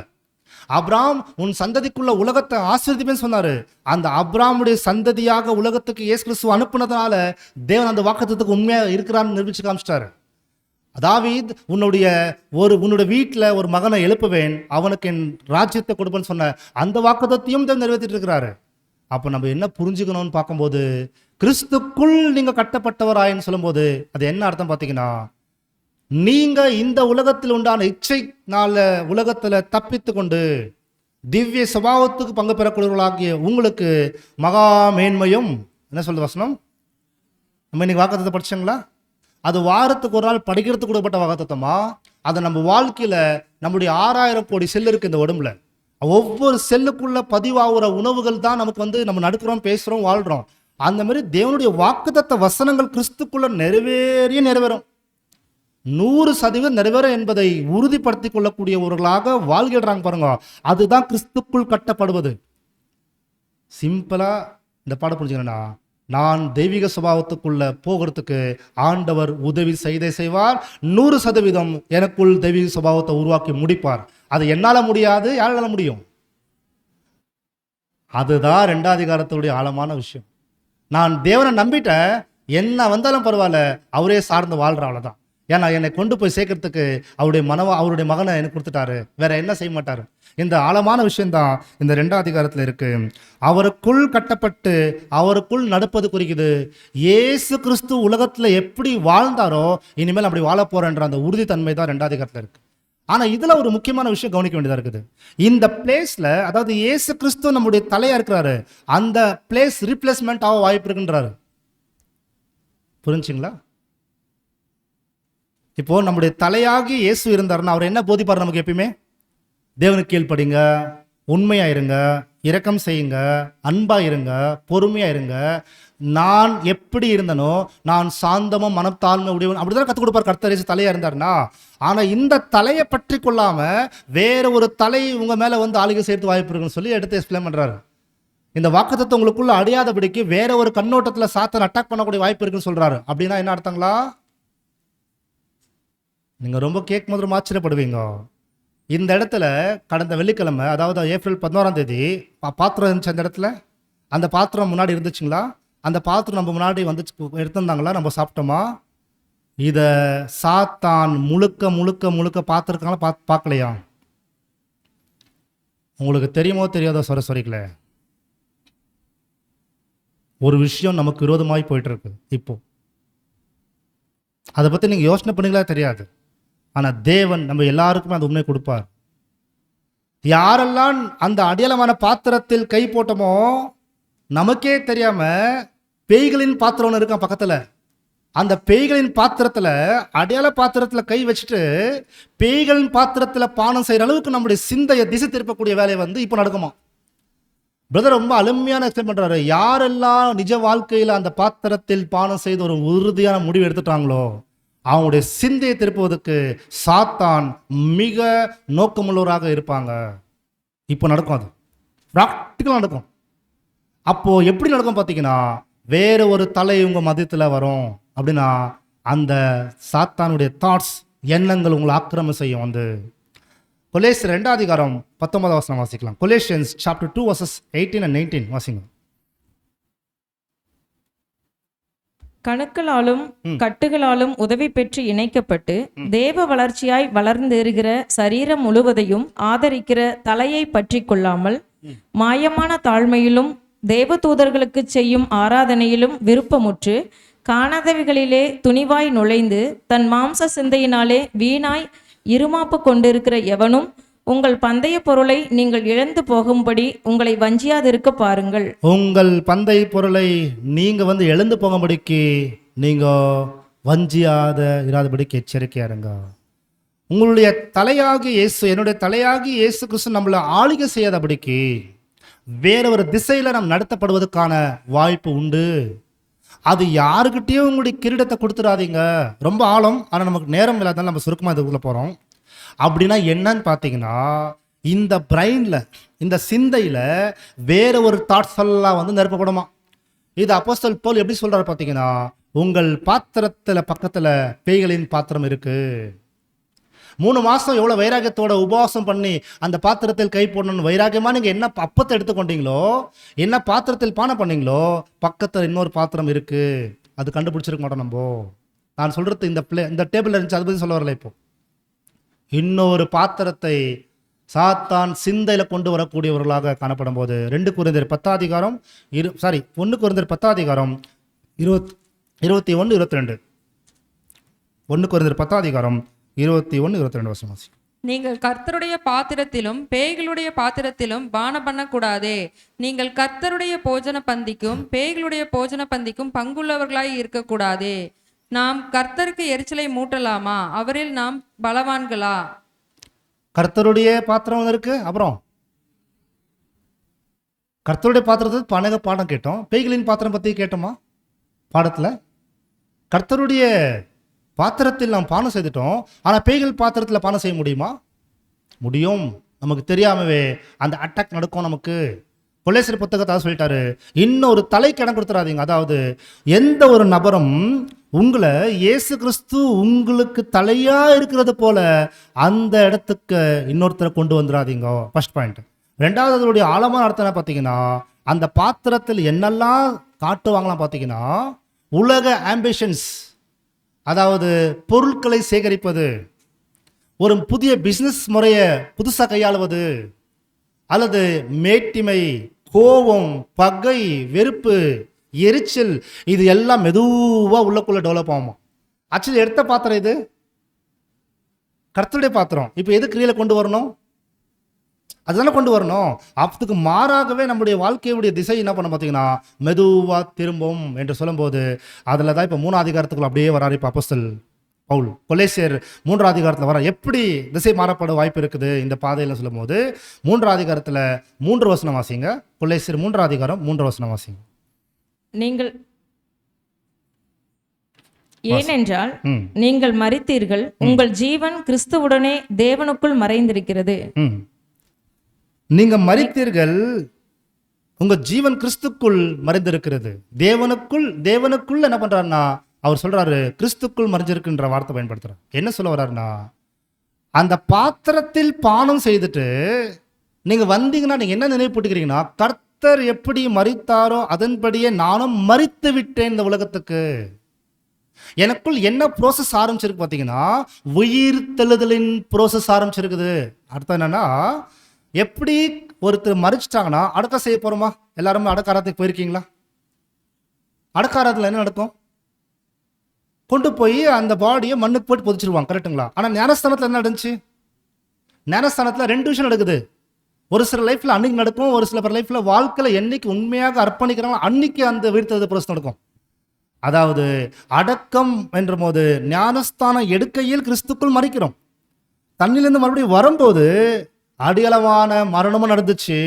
ஆபிரகாம் உன் சந்ததிக்குள்ள உலகத்தை ஆசீர்வதிப்பேன்னு சொன்னாரு. அந்த ஆபிரகாமுடைய சந்ததியாக உலகத்துக்கு இயேசு கிறிஸ்து அனுப்புனதுனால தேவன் அந்த வாக்குத்தத்துக்கு உண்மையா இருக்கிறான்னு நிரூபிச்சு காமிச்சிட்டாரு. தாவீது, உன்னுடைய வீட்டில் ஒரு மகனை எழுப்புவேன், அவனுக்கு என் ராஜ்யத்தை கொடுப்பேன்னு சொன்ன அந்த வாக்குத்தத்தையும் தேவன் நிறைவேற்றிட்டு இருக்கிறாரு. அப்போ நம்ம என்ன புரிஞ்சுக்கணும்னு பார்க்கும்போது, கிறிஸ்துக்குள் நீங்க கட்டப்பட்டவராயின்னு சொல்லும்போது அது என்ன அர்த்தம் பார்த்தீங்கன்னா, நீங்க இந்த உலகத்தில் உண்டான இச்சைனால உலகத்துல தப்பித்து கொண்டு திவ்ய சுபாவத்துக்கு பங்கு பெறக்கூடியவர்களாகிய உங்களுக்கு மகா மேன்மையும், என்ன சொல்றது வசனம், நம்ம இன்னைக்கு வாக்குத்தத்தம் படிச்சோங்களா? அது வாரத்துக்கு ஒரு நாள் படிக்கிறதுக்கு கூடப்பட்ட வாக்குத்தத்தமா? அதை நம்ம வாழ்க்கையில நம்முடைய 6000 கோடி செல் இருக்கு இந்த உடம்புல, ஒவ்வொரு செல்லுக்குள்ள பதிவாகிற உணவுகள் தான் நமக்கு நம்ம நடக்கிறோம், பேசுறோம், வாழ்றோம். அந்த மாதிரி தேவனுடைய வாக்குத்தத்த வசனங்கள் கிறிஸ்துக்குள்ள நிறைவேறும், 100% நிறைவேறும் என்பதை உறுதிப்படுத்திக் கொள்ளக்கூடியவர்களாக வாழ்கிறாங்க. பாருங்க, அதுதான் கிறிஸ்துக்குள் கட்டப்படுவது. சிம்பிளா இந்த பாடம் புரிஞ்சுக்கணும்னா, நான் தெய்வீக சுபாவத்துக்குள்ள போகிறதுக்கு ஆண்டவர் உதவி செய்வார். 100% எனக்குள் தெய்வீக சுபாவத்தை உருவாக்கி முடிப்பார். அது என்னால முடியாது, யாரால முடியும்? அதுதான் 2ஆம் அதிகாரத்துடைய ஆழமான விஷயம். நான் தேவனை நம்பிட்டேன், என்ன வந்தாலும் பரவாயில்ல, அவரே சார்ந்து வாழ்ற, அவ்வளவுதான். ஏன்னா என்னை கொண்டு போய் சேர்க்கறதுக்கு அவருடைய மகனை எனக்கு கொடுத்துட்டாரு, வேற என்ன செய்ய மாட்டாரு. இந்த ஆழமான விஷயம்தான் இந்த 2ஆம் அதிகாரத்தில் இருக்கு. அவருக்குள் கட்டப்பட்டு அவருக்குள் நடப்பது குறிக்குது. இயேசு கிறிஸ்து உலகத்துல எப்படி வாழ்ந்தாரோ இனிமேல் அப்படி வாழ போறன்ற அந்த உறுதித்தன்மை தான் 2ஆம் அதிகாரத்தில் இருக்கு. ஆனா இதுல ஒரு முக்கியமான விஷயம் கவனிக்க வேண்டியதா இருக்குது. இந்த பிளேஸ்ல, அதாவது இயேசு கிறிஸ்து நம்முடைய தலையா இருக்கிறாரு, அந்த பிளேஸ் ரீப்ளேஸ்மெண்ட் ஆக வாய்ப்பு இருக்குன்றாரு. புரிஞ்சுங்களா? இப்போ நம்முடைய தலையாகி இயேசு இருந்தாருன்னா அவர் என்ன போதிப்பார் நமக்கு? எப்பயுமே தேவனுக்கு கீழ்ப்படிங்க, உண்மையா இருங்க, இரக்கம் செய்யுங்க, அன்பா இருங்க, பொறுமையா இருங்க. நான் எப்படி இருந்தனோ, நான் சாந்தமும் மனத்தாழ்மை உடையவன், அப்படிதான் கற்றுக் கொடுப்பார் கர்த்தர் இயேசு தலையா இருந்தாருன்னா. ஆனா இந்த தலையை பற்றி கொள்ளாம வேற ஒரு தலை உங்க மேல ஆளுகை சேர்த்து வாய்ப்பு இருக்குன்னு சொல்லி எடுத்து எக்ஸ்பிளைன் பண்றாரு. இந்த வாக்குத்தத்தம் உங்களுக்குள்ள அடையாதபடிக்கு வேற ஒரு கண்ணோட்டத்துல சாத்தான் அட்டாக் பண்ணக்கூடிய வாய்ப்பு இருக்குன்னு சொல்றாரு. அப்படின்னா என்ன அர்த்தங்களா? நீங்க ரொம்ப கேட்கும் போது ஆச்சரியப்படுவீங்க. இந்த இடத்துல கடந்த வெள்ளிக்கிழமை, அதாவது ஏப்ரல் 11ஆம் தேதி பாத்திரம் இருந்துச்சு. அந்த இடத்துல அந்த பாத்திரம் முன்னாடி இருந்துச்சுங்களா? அந்த பாத்திரம் நம்ம முன்னாடி எடுத்திருந்தாங்களா? நம்ம சாப்பிட்டோமா? இதை சாத்தான் முழுக்க முழுக்க முழுக்க பார்த்துருக்காங்களா? பார்க்கலையா? உங்களுக்கு தெரியுமோ தெரியாதோ சொரிக்கல, ஒரு விஷயம் நமக்கு விரோதமாய் போயிட்டு இருக்கு. இப்போ அதை பற்றி நீங்கள் யோசனை பண்ணீங்களா தெரியாது. ஆனால் தேவன் நம்ம எல்லாருக்குமே அந்த உண்மையை கொடுப்பார். யாரெல்லாம் அந்த அடையாளமான பாத்திரத்தில் கை போட்டோமோ நமக்கே தெரியாம பேய்களின் பாத்திரம் ஒன்று இருக்கான் பக்கத்தில். அந்த பேய்களின் பாத்திரத்தில், அடையாள பாத்திரத்தில் கை வச்சுட்டு பேய்களின் பாத்திரத்தில் பானம் செய்கிற அளவுக்கு நம்முடைய சிந்தையை திசை திருப்பக்கூடிய வேலையை வந்து இப்போ நடக்குமா? பிரதர் ரொம்ப அருமையான எக்ஸ்பிளைன் பண்ணுறாரு. யாரெல்லாம் நிஜ வாழ்க்கையில் அந்த பாத்திரத்தில் பானம் செய்து ஒரு உறுதியான முடிவு எடுத்துட்டாங்களோ அவங்களுடைய சிந்தையை திருப்புவதற்கு சாத்தான் மிக நோக்கமுள்ளவராக இருப்பாங்க. இப்போ நடக்கும், அது ப்ராக்டிக்கலாக நடக்கும். அப்போது எப்படி நடக்கும் பார்த்தீங்கன்னா, வேறு ஒரு தலை உங்கள் மதியத்தில் வரும். அப்படின்னா அந்த சாத்தானுடைய தாட்ஸ், எண்ணங்கள் உங்களை ஆக்கிரமம் செய்யும். வந்து கொலேசியர் 2 அதிகாரம் 19 வசனம் வாசிக்கலாம். கொலேசியன்ஸ் சாப்டர் 2 verses 18 and 19 வாசிங்க. கணுக்களாலும் கட்டுகளாலும் உதவி பெற்று இணைக்கப்பட்டு தேவ வளர்ச்சியாய் வளர்ந்தேறுகிற சரீரம் முழுவதையும் ஆதரிக்கிற தலையை பற்றி கொள்ளாமல் மாயமான தாழ்மையிலும் தேவதூதர்களுக்கு செய்யும் ஆராதனையிலும் விருப்பமுற்று காணாதவைகளிலே துணிவாய் நுழைந்து தன் மாம்ச சிந்தையினாலே வீணாய் இருமாப்பு கொண்டிருக்கிற எவனும் உங்கள் பந்தய பொருளை நீங்கள் இழந்து போகும்படி உங்களை வஞ்சியாதிருக்க பாருங்கள். உங்கள் பந்தய பொருளை நீங்க வந்து எழுந்து போகும்படிக்கு நீங்க வஞ்சியாத இராதபடிக்கு எச்சரிக்கையா இருங்க. உங்களுடைய தலையாகி இயேசு, என்னுடைய தலையாகி இயேசு கிறிஸ்து நம்மளை ஆளுகை செய்யாதபடிக்கு வேற ஒரு திசையில நாம் நடத்தப்படுவதற்கான வாய்ப்பு உண்டு. அது யாருக்கிட்டேயும் உங்களுடைய கிரீடத்தை கொடுத்துடாதீங்க. ரொம்ப ஆழம், ஆனால் நமக்கு நேரம் இல்லாதனால நம்ம சுருக்கமாக இதுக்குள்ள போகிறோம். அப்படின்னா என்னன்னு பார்த்தீங்கன்னா, இந்த பிரைனில், இந்த சிந்தையில் வேற ஒரு தாட்ஸ் எல்லாம் வந்து நிரப்பப்படுமா. இது அப்போஸ்தலன் பவுல் எப்படி சொல்றாரு பார்த்தீங்கன்னா, உங்கள் பாத்திரத்தில் பக்கத்தில் பேய்களின் பாத்திரம் இருக்கு. 3 மாதம் எவ்வளோ வைராக்கியத்தோட உபவாசம் பண்ணி அந்த பாத்திரத்தில் கை போடணும்னு வைராக்கியமாக நீங்கள் என்ன அப்பத்தை எடுத்துக்கொண்டீங்களோ, என்ன பாத்திரத்தில் பானம் பண்ணீங்களோ, பக்கத்தில் இன்னொரு பாத்திரம் இருக்குது. அது கண்டுபிடிச்சிருக்க மாட்டோம் நம்ம. நான் சொல்கிறது இந்த டேபிள் இருந்துச்சு, அதை பற்றி சொல்ல வரல. இப்போ இன்னொரு பாத்திரத்தை சாத்தான் சிந்தையில் கொண்டு வரக்கூடியவர்களாக காணப்படும் போது 1 கொரிந்தியர் 10 அதிகாரம் 21 22 1 கொரிந்தியர் 10 அதிகாரம் 21 22 வசனம். நீங்கள் கர்த்தருடைய பாத்திரத்திலும் பேய்களுடைய பாத்திரத்திலும் பானம் பண்ணக்கூடாதே. நீங்கள் கர்த்தருடைய போஜன பந்திக்கும் பேய்களுடைய போஜன பந்திக்கும் பங்குள்ளவர்களாய் இருக்கக்கூடாதே. நாம் கர்த்தருக்கு எரிச்சலை மூட்டலாமா? அவரில் நாம் பலவான்களா? கர்த்தருடைய பாத்திரம் இருக்கு. அப்புறம் கர்த்தருடைய பாத்திரத்துக்கு பணக பாடம் கேட்டோம். பேய்களின் பாத்திரம் பற்றி கேட்டோமா பாடத்தில்? கர்த்தருடைய பாத்திரத்தில் நாம் பானம் செய்துட்டோம். ஆனால் பேய்கள் பாத்திரத்தில் பானம் செய்ய முடியுமா? முடியும். நமக்கு தெரியாமவே அந்த அட்டாக் நடக்கும் நமக்கு. கொலேசியர் புத்தகத்தாக சொல்லிட்டாரு, இன்னொரு தலைக்கு இடம் கொடுத்துடாதீங்க. அதாவது எந்த ஒரு நபரும் உங்களை இயேசு கிறிஸ்து உங்களுக்கு தலையா இருக்கிறது போல அந்த இடத்துக்கு இன்னொருத்தரை கொண்டு வந்துடாதீங்க. First point. ரெண்டாவது, அதனுடைய ஆழமான அர்த்தம் என்ன பார்த்தீங்கன்னா, அந்த பாத்திரத்தில் என்னெல்லாம் காட்டுவாங்களாம் பார்த்தீங்கன்னா, உலக ஆம்பிஷன்ஸ், அதாவது பொருட்களை சேகரிப்பது, ஒரு புதிய பிஸ்னஸ் முறையை புதுசாக கையாளுவது, அல்லது மேட்டிமை, கோபம், பகை, வெறுப்பு, எரிச்சல், இது எல்லாம் மெதுவாக உள்ளக்குள்ள டெவலப் ஆகுமா. ஆக்சுவலி எடுத்த பாத்திரம் இது கர்த்தருடைய பாத்திரம். இப்போ எது கிரியில கொண்டு வரணும்? அதுதானே கொண்டு வரணும். அதுக்கு மாறாகவே நம்முடைய வாழ்க்கையுடைய திசை என்ன பண்ண பார்த்தீங்கன்னா மெதுவாக திரும்பும் என்று சொல்லும்போது அதில் தான் இப்போ 3 அதிகாரத்துக்குள்ள அப்படியே வராரு. இப்போ அப்போஸ்தலன் பவுல் கொலேசியர் 3 அதிகாரத்தில் வர எப்படி திசை மாறப்பட வாய்ப்பு இருக்குது இந்த பாதையில் சொல்லும் போது 3 அதிகாரத்தில் 3 வசனம் வாசிங்க. கொலேசியர் 3 அதிகாரம் 3 வசனம் வாசிங்க. நீங்கள் ஏனென்றால் நீங்கள் மரித்தீர்கள், உங்கள் ஜீவன் கிறிஸ்துவுடனே தேவனுக்குள் மறைந்திருக்கிறது. நீங்க மரித்தீர்கள், உங்க ஜீவன் கிறிஸ்துக்குள் மறைந்திருக்கிறது. தேவனுக்குள் என்ன பண்றாருன்னா அவர் சொல்றாரு கிறிஸ்துக்குள் மறைஞ்சிருக்குன்ற வார்த்தை பயன்படுத்துறாரு. என்ன சொல்ல வர்றாருன்னா, அந்த பாத்திரத்தில் பானம் செய்துட்டு நீங்க வந்தீங்கன்னா நீங்க என்ன நினைவு போட்டுக்கிறீங்கன்னா, கர்த்தர் எப்படி மரித்தாரோ அதன்படியே நானும் மரித்து விட்டேன் இந்த உலகத்துக்கு. எனக்குள் என்ன ப்ரோசஸ் ஆரம்பிச்சிருக்கு பார்த்தீங்கன்னா, உயிர் தெழுதலின் ப்ரோசஸ் ஆரம்பிச்சிருக்குது. அர்த்தம் என்னன்னா, எப்படி ஒருத்தர் மறிச்சிட்டாங்கன்னா அடக்க செய்ய போறோமா? எல்லாருமே அடக்காரத்துக்கு போயிருக்கீங்களா? அடக்காரத்தில் என்ன நடக்கும்? கொண்டு போய் அந்த பாடியை மண்ணுக்கு போட்டு புதைச்சிருவாங்க, கரெக்டுங்களா? ஆனால் ஞானஸ்தானத்தில் என்ன நடந்துச்சு? ஞானஸ்தானத்தில் 2 விஷயம் நடக்குது. ஒரு சில லைஃப்ல அன்னைக்கு நடக்கும், ஒரு சில லைஃப்ல வாழ்க்கையில் என்னைக்கு உண்மையாக அர்ப்பணிக்கிறாங்களோ அன்னைக்கு அந்த உயிர்த்தெழுதல் ப்ரோசஸ் நடக்கும். அதாவது அடக்கம் என்ற போது ஞானஸ்தானம் எடுக்கையில் கிறிஸ்துக்குள் மறிக்கிறோம். தண்ணியிலேருந்து மறுபடியும் வரும்போது அடியளவான மரணமும் நடந்துச்சு,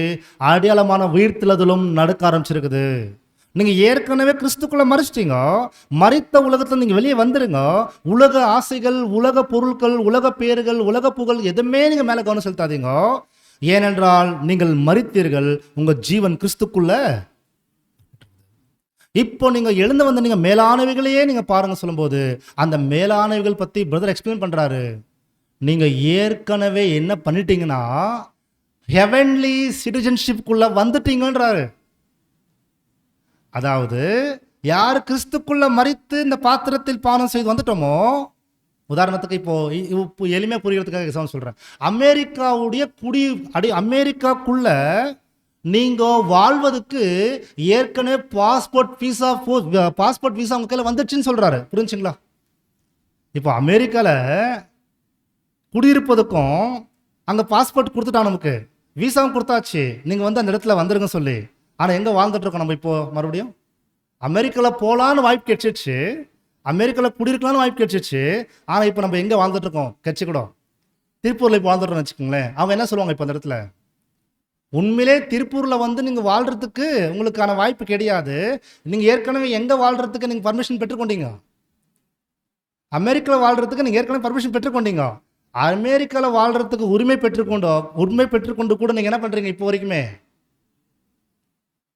அடியளமான வீழ்த்துதலும் நடக்க ஆரம்பிச்சிருக்குது. நீங்கள் ஏற்கனவே கிறிஸ்துக்குள்ள மறிச்சிட்டீங்க. மறித்த உலகத்தில் நீங்கள் வெளியே வந்துடுங்க. உலக ஆசைகள், உலக பொருட்கள், உலக பேர்கள், உலக புகழ் எதுவுமே நீங்கள் மேலே கவனம் செலுத்தாதீங்க. ஏனென்றால் நீங்கள் மறித்தீர்கள், உங்கள் ஜீவன் கிறிஸ்துக்குள்ள. இப்போ நீங்கள் எழுந்து வந்து நீங்கள் மேலானவைகளையே நீங்கள் பாருங்க சொல்லும்போது அந்த மேலானவைகள் பற்றி பிரதர் எக்ஸ்பிளைன் பண்ணுறாரு. நீங்கள் ஏற்கனவே என்ன பண்ணிட்டீங்கன்னா ஹெவன்லி சிட்டிசன்ஷிப்குள்ளே வந்துட்டீங்கன்றாரு. அதாவது யார் கிறிஸ்துக்குள்ள மறித்து இந்த பாத்திரத்தில் பானம் செய்து வந்துட்டோமோ, உதாரணத்துக்கு இப்போ எளிமையாக புரியறதுக்காக எக்ஸாம்பிள் சொல்கிறேன். அமெரிக்காவுடைய அமெரிக்காக்குள்ள நீங்கள் வாழ்வதற்கு ஏற்கனவே பாஸ்போர்ட் வீசா உங்க கையில் வந்துடுச்சுன்னு சொல்கிறாரு. புரிஞ்சுங்களா? இப்போ அமெரிக்காவில் குடியிருப்பதுக்கும் அங்கே பாஸ்போர்ட் கொடுத்துட்டான், நமக்கு வீசாவும் கொடுத்தாச்சு, நீங்கள் வந்து அந்த இடத்துல வந்துடுங்க சொல்லி. ஆனால் எங்கே வாழ்ந்துட்டு இருக்கோம் நம்ம இப்போ? மறுபடியும் அமெரிக்காவில் போகலான்னு வாய்ப்பு கிடைச்சிச்சு, அமெரிக்காவில் குடியிருக்கலான்னு வாய்ப்பு கிடைச்சிச்சு. ஆனால் இப்போ நம்ம எங்கே வாழ்ந்துட்டு இருக்கோம்? கட்சிக்கூடம் திருப்பூரில் இப்போ வாழ்ந்துட்டோம்னு வச்சுக்கோங்களேன். அவங்க என்ன சொல்லுவாங்க இப்போ அந்த இடத்துல? உண்மையிலே திருப்பூரில் வந்து நீங்கள் வாழ்கிறதுக்கு உங்களுக்கான வாய்ப்பு கிடையாது. நீங்கள் ஏற்கனவே எங்கே வாழ்கிறதுக்கு நீங்கள் பர்மிஷன் பெற்றுக்கொண்டீங்க? அமெரிக்காவில் வாழ்கிறதுக்கு நீங்கள் ஏற்கனவே பர்மிஷன் பெற்றுக்கொண்டீங்க. அமெரிக்காவில் வாழ்கிறதுக்கு உரிமை பெற்றுக்கொண்டு கூட நீங்கள் என்ன பண்ணுறீங்க? இப்போ வரைக்குமே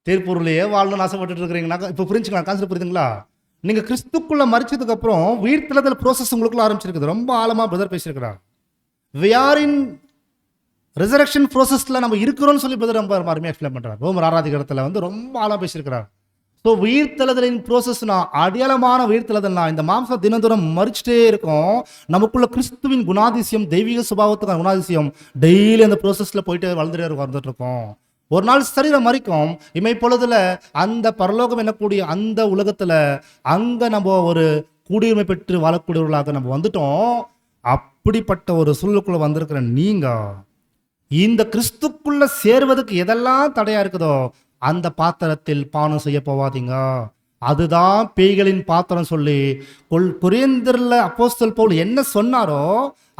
திருப்பூர்லேயே வாழணும்னு ஆசைப்பட்டு இருக்கிறீங்கன்னா இப்போ புரிஞ்சுக்கலாம். கான்செப்ட் புரியுதுங்களா? நீங்கள் கிறிஸ்துக்குள்ளே மறிச்சதுக்கு அப்புறம் உயிர்த்தெழுதல் ப்ரோசஸ் உங்களுக்குள்ள ஆரம்பிச்சிருக்குது. ரொம்ப ஆழமாக பிரதர் பேசியிருக்கிறார். வி ஆர் இன் ரிசரக்ஷன் ப்ரோசஸில் நம்ம இருக்கிறோம்னு சொல்லி பிரதர் ரொம்ப அருமையாக எக்ஸ்பிளைன் பண்ணுறார். ரோமர் 6வது அதிகாரத்தில் வந்து ரொம்ப ஆழமாக பேசியிருக்கிறார். ஸோ உயிர்த்தெழுதலின் ப்ரோசஸ்னா அடையாளமான உயிர்த்தெழுதல்னா இந்த மாம்சம் தினந்தோறும் மறிச்சிட்டே இருக்கும். நமக்குள்ள கிறிஸ்துவின் குணாதிசயம், தெய்வீக சுபாவத்துக்கான குணாதிசயம் டெய்லி அந்த ப்ரோசஸில் போயிட்டு வந்துட்டு இருக்கோம். ஒரு நாள் சரீரம் மறிக்கும். இமைப்பொழுதுல அந்த பரலோகம் என்னக்கூடிய அந்த உலகத்துல அங்க நம்ம ஒரு குடியுரிமை பெற்று வாழக்கூடியவர்களாக நம்ம வந்துட்டோம். அப்படிப்பட்ட ஒரு சூழலுக்குள்ள வந்திருக்கிற நீங்க இந்த கிறிஸ்துக்குள்ள சேர்வதற்கு எதெல்லாம் தடையா இருக்குதோ அந்த பாத்திரத்தில் பானம் செய்ய போவாதீங்க. அதுதான் பேய்களின் பாத்திரம் சொல்லி கொரிந்தியர்ல அப்போஸ்தலன் பவுல் என்ன சொன்னாரோ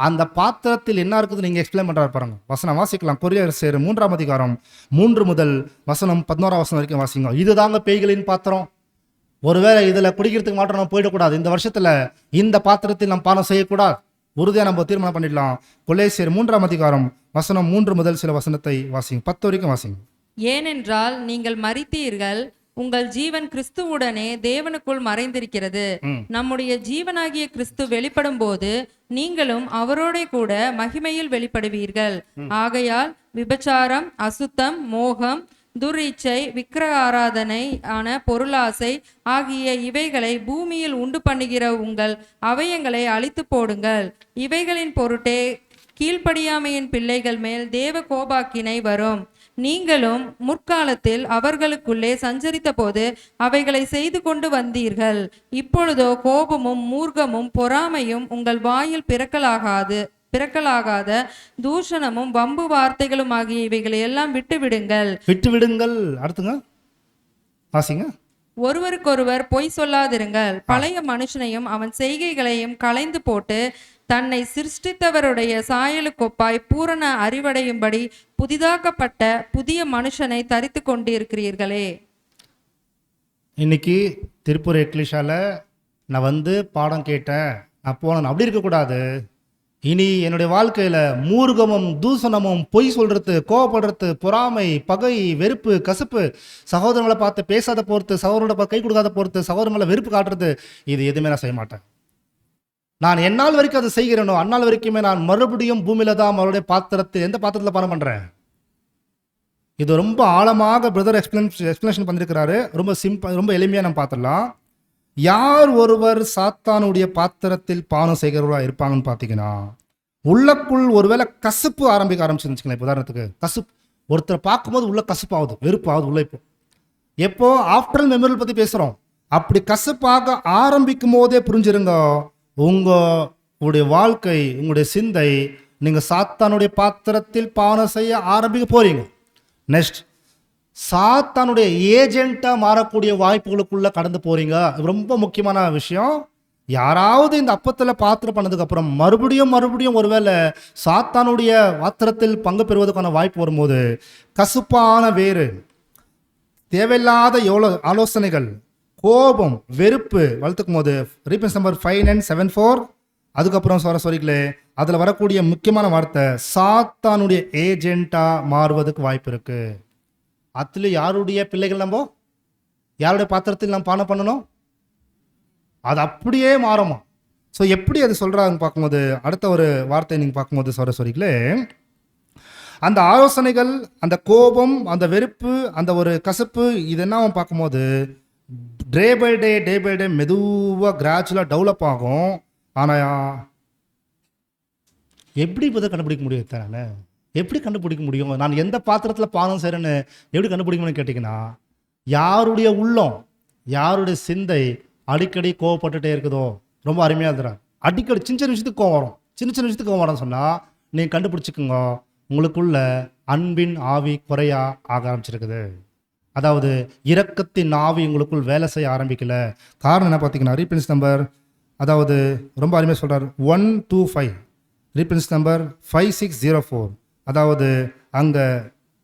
அந்த பாத்திரத்தில் என்ன இருக்குது நீங்க எக்ஸ்பிளைன் பண்றாரு பாருங்க. வசனம் வாசிக்கலாம். கொரிந்தியர் 3ஆம் அதிகாரம் 3 முதல் வசனம் 11ஆம் வசனம் வரைக்கும் வாசிங்க. இதுதாங்க பேய்களின் பாத்திரம். ஒருவேளை இதுல குடிக்கிறதுக்கு மாற்றம் நம்ம போயிடக்கூடாது. இந்த வருஷத்துல இந்த பாத்திரத்தில் நம்ம பானம் செய்யக்கூடாது. உறுதியா நம்ம தீர்மானம் பண்ணிடலாம். கொலேசியர் 3ஆம் அதிகாரம் வசனம் 3 முதல் சில வசனத்தை வாசிங்க. 10 வரைக்கும் வாசிங்க. ஏனென்றால் நீங்கள் மரித்தீர்கள், உங்கள் ஜீவன் கிறிஸ்துவுடனே தேவனுக்குள் மறைந்திருக்கிறது. நம்முடைய ஜீவனாகிய கிறிஸ்து வெளிப்படும் போது நீங்களும் அவரோட கூட மகிமையில் வெளிப்படுவீர்கள். ஆகையால் விபச்சாரம், அசுத்தம், மோகம், துர்இச்சை, விக்கிரக ஆராதனை ஆன பொருளாசை ஆகிய இவைகளை பூமியில் உண்டு பண்ணுகிற உங்கள் அவயங்களை அழித்து போடுங்கள். இவைகளின் பொருட்டே கீழ்ப்படியாமையின் பிள்ளைகள் மேல் தேவ கோபாக்கினை வரும். நீங்களும் முற்காலத்தில் அவர்களுக்குள்ளே சஞ்சரித்த போது அவைகளை செய்து கொண்டு வந்தீர்கள். இப்பொழுதோ கோபமும் மூர்க்கமும் பொறாமையும் உங்கள் வாயில் பிறக்கலாகாத தூஷணமும் வம்பு வார்த்தைகளும் ஆகிய இவைகளை எல்லாம் விட்டுவிடுங்கள். அடுத்துங்க வாசிங்க. ஒருவருக்கொருவர் பொய் சொல்லாதிருங்கள். பழைய மனுஷனையும் அவன் செய்கைகளையும் களைந்து போட்டு தன்னை சிருஷ்டித்தவருடைய சாயலுக்கொப்பாய் பூரண அறிவடையும்படி புதிதாக்கப்பட்ட புதிய மனுஷனை தரித்து கொண்டிருக்கிறீர்களே. இன்னைக்கு திருப்பூர் எக்லிஷால நான் வந்து பாடம் கேட்டேன், நான் போனேன், அப்படி இருக்கக்கூடாது. இனி என்னுடைய வாழ்க்கையில மூர்க்கமும் தூசணமும் பொய் சொல்றது, கோவப்படுறது, பொறாமை, பகை, வெறுப்பு, கசப்பு, சகோதரங்களை பார்த்து பேசாத போறது, சகோதரோட பார்த்து கை கொடுக்காத போறது, சகோதரன் மேல வெறுப்பு காட்டுறது, இது எதுவுமே நான் செய்ய மாட்டேன். நான் என்னால் வரைக்கும் அதை செய்கிறேனோ அந்நாள் வரைக்குமே நான் மறுபடியும் பூமியில தான் மறுபடிய பாத்திரத்தில் எந்த பாத்திரத்தில் பானம் பண்றேன். இது ரொம்ப ஆழமாக பிரதர் எக்ஸ்பிளனேஷன் பண்ணிருக்கிறாரு. ரொம்ப சிம்பிள், ரொம்ப எளிமையா நம்ம பார்த்துடலாம். யார் ஒருவர் சாத்தானுடைய பாத்திரத்தில் பானம் செய்கிறவர்களா இருப்பாங்கன்னு பார்த்தீங்கன்னா, உள்ளக்குள் ஒருவேளை கசப்பு ஆரம்பிச்சிருந்துச்சுங்களேன். உதாரணத்துக்கு கசப்பு, ஒருத்தரை பார்க்கும்போது உள்ள கசப்பாகுது, வெறுப்பு ஆகுது உள்ள. எப்போ ஆஃப்டர் மெமரியல் பத்தி பேசுறோம், அப்படி கசப்பாக ஆரம்பிக்கும் போதே புரிஞ்சிருங்க, உங்களுடைய வாழ்க்கை, உங்களுடைய சிந்தை, நீங்க சாத்தானுடைய பாத்திரத்தில் பானம் செய்ய ஆரம்பிக்க போறீங்க. நெக்ஸ்ட், சாத்தானுடைய ஏஜென்ட்டாக மாறக்கூடிய வாய்ப்புகளுக்குள்ளே கடந்து போகிறீங்க. ரொம்ப முக்கியமான விஷயம். யாராவது இந்த அப்பத்தில் பாத்திரம் பண்ணதுக்கப்புறம் மறுபடியும் ஒருவேளை சாத்தானுடைய பாத்திரத்தில் பங்கு பெறுவதற்கான வாய்ப்பு வரும்போது கசுப்பான வேறு, தேவையில்லாத எவ்வளோ ஆலோசனைகள், கோபம், வெறுப்பு வளர்த்துக்கும் போது ரீஃபரன்ஸ் நம்பர் 5974 அதுக்கப்புறம் சொல்லிக்கலே அதில் வரக்கூடிய முக்கியமான வார்த்தை சாத்தானுடைய ஏஜென்ட்டாக மாறுவதற்கு வாய்ப்பு இருக்குது. அதில் யாருடைய பிள்ளைகள் நம்ம யாருடைய பாத்திரத்தில் நம்ம பானம் பண்ணணும், அது அப்படியே மாறுமா. ஸோ எப்படி அது சொல்கிறாங்கன்னு பார்க்கும்போது அடுத்த ஒரு வார்த்தை நீங்கள் பார்க்கும்போது சொல்லிக்கலே அந்த ஆலோசனைகள், அந்த கோபம், அந்த வெறுப்பு, அந்த ஒரு கசப்பு, இதெல்லாம் பார்க்கும்போது டே பை டே மெதுவாக கிராஜுவலாக டெவலப் ஆகும். ஆனால் எப்படி இப்போ கண்டுபிடிக்க முடியும் தானே? எப்படி கண்டுபிடிக்க முடியும்? நான் எந்த பாத்திரத்தில் பானம் செய்கிறேன்னு எப்படி கண்டுபிடிக்க முடியும்னு கேட்டிங்கன்னா, யாருடைய உள்ளம், யாருடைய சிந்தை அடிக்கடி கோவப்பட்டுட்டே இருக்குதோ, ரொம்ப அருமையாக இருக்கிறார். அடிக்கடி சின்ன விஷயத்துக்கு கோவம் வரும், சின்ன விஷயத்துக்கு கோவம் வரும்னு சொன்னால் நீங்கள் கண்டுபிடிச்சிக்குங்க, உங்களுக்குள்ள அன்பின் ஆவி குறையா ஆக ஆரம்பிச்சிருக்குது. அதாவது இரக்கத்தின் ஆவி உங்களுக்குள் வேலை செய்ய ஆரம்பிக்கல. காரணம் என்ன பார்த்தீங்கன்னா, ரீஃபரன்ஸ் நம்பர் அதாவது ரொம்ப அருமையாக சொல்கிறார் 125, ரீஃபரன்ஸ் நம்பர் 5604. அதாவது அங்கே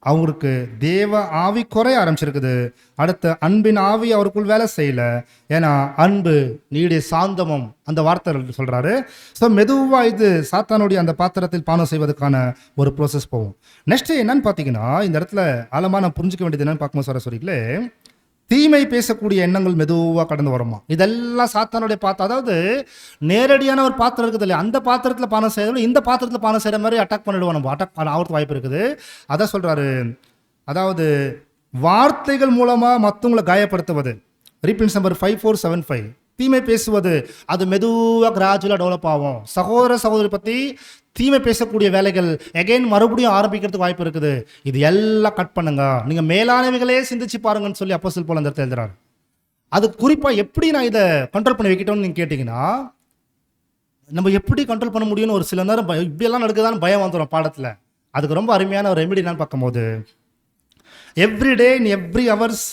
அவங்களுக்கு தேவ ஆவி குறைய ஆரம்பிச்சிருக்குது. அடுத்து அன்பின் ஆவி அவருக்குள் வேலை செய்யலை. ஏன்னா அன்பு நீடிய சாந்தமும் அந்த வார்த்தை சொல்கிறாரு. ஸோ மெதுவாக இது சாத்தானுடைய அந்த பாத்திரத்தில் பானம் செய்வதற்கான ஒரு ப்ரோசஸ் போகும். நெக்ஸ்ட்டு என்னன்னு பார்த்தீங்கன்னா, இந்த இடத்துல ஆழமாக நான் புரிஞ்சிக்க வேண்டியது என்னன்னு பார்க்கும்போது சொல்லிக்கலே தீமை பேசக்கூடிய எண்ணங்கள் மெதுவாக கடந்து வருமா. இதெல்லாம் சாத்தானுடைய பாத்திரம். அதாவது நேரடியான ஒரு பாத்திரம் இருக்குது இல்லையா, அந்த பாத்திரத்தில் பானம் செய்யறதுல இந்த பாத்திரத்தில் பானம் செய்கிற மாதிரி அட்டாக் பண்ணிடுவோம், நம்ம அட்டாக் பண்ண ஆகிறதுக்கு வாய்ப்பு இருக்குது. அதான் சொல்கிறாரு, அதாவது வார்த்தைகள் மூலமாக மற்றவங்களை காயப்படுத்துவது. Reference number 5475. தீமை பேசுவது அது மெதுவாக கிராஜுவலாக டெவலப் ஆகும். சகோதரி பற்றி தீமை பேசக்கூடிய வேலைகள் எகைன் மறுபடியும் ஆரம்பிக்கிறதுக்கு வாய்ப்பு இருக்குது. இது எல்லாம் கட் பண்ணுங்க, நீங்கள் மேலானவைகளே சிந்திச்சு பாருங்கன்னு சொல்லி அப்போஸ்தலன் பவுல் அந்த இடத்துல எழுதுறாரு. அது குறிப்பாக எப்படி நான் இதை கண்ட்ரோல் பண்ணி வைக்கிட்டோம்னு நீங்கள் கேட்டிங்கன்னா, நம்ம எப்படி கண்ட்ரோல் பண்ண முடியும்னு ஒரு சில நேரம் இப்படியெல்லாம் நடக்குதான்னு பயம் வந்துடும் பாடத்தில். அதுக்கு ரொம்ப அருமையான ஒரு ரெமெடி என்னன்னு பார்க்கும்போது, எவ்ரிடே இன் எவ்ரி ஹவர்ஸ்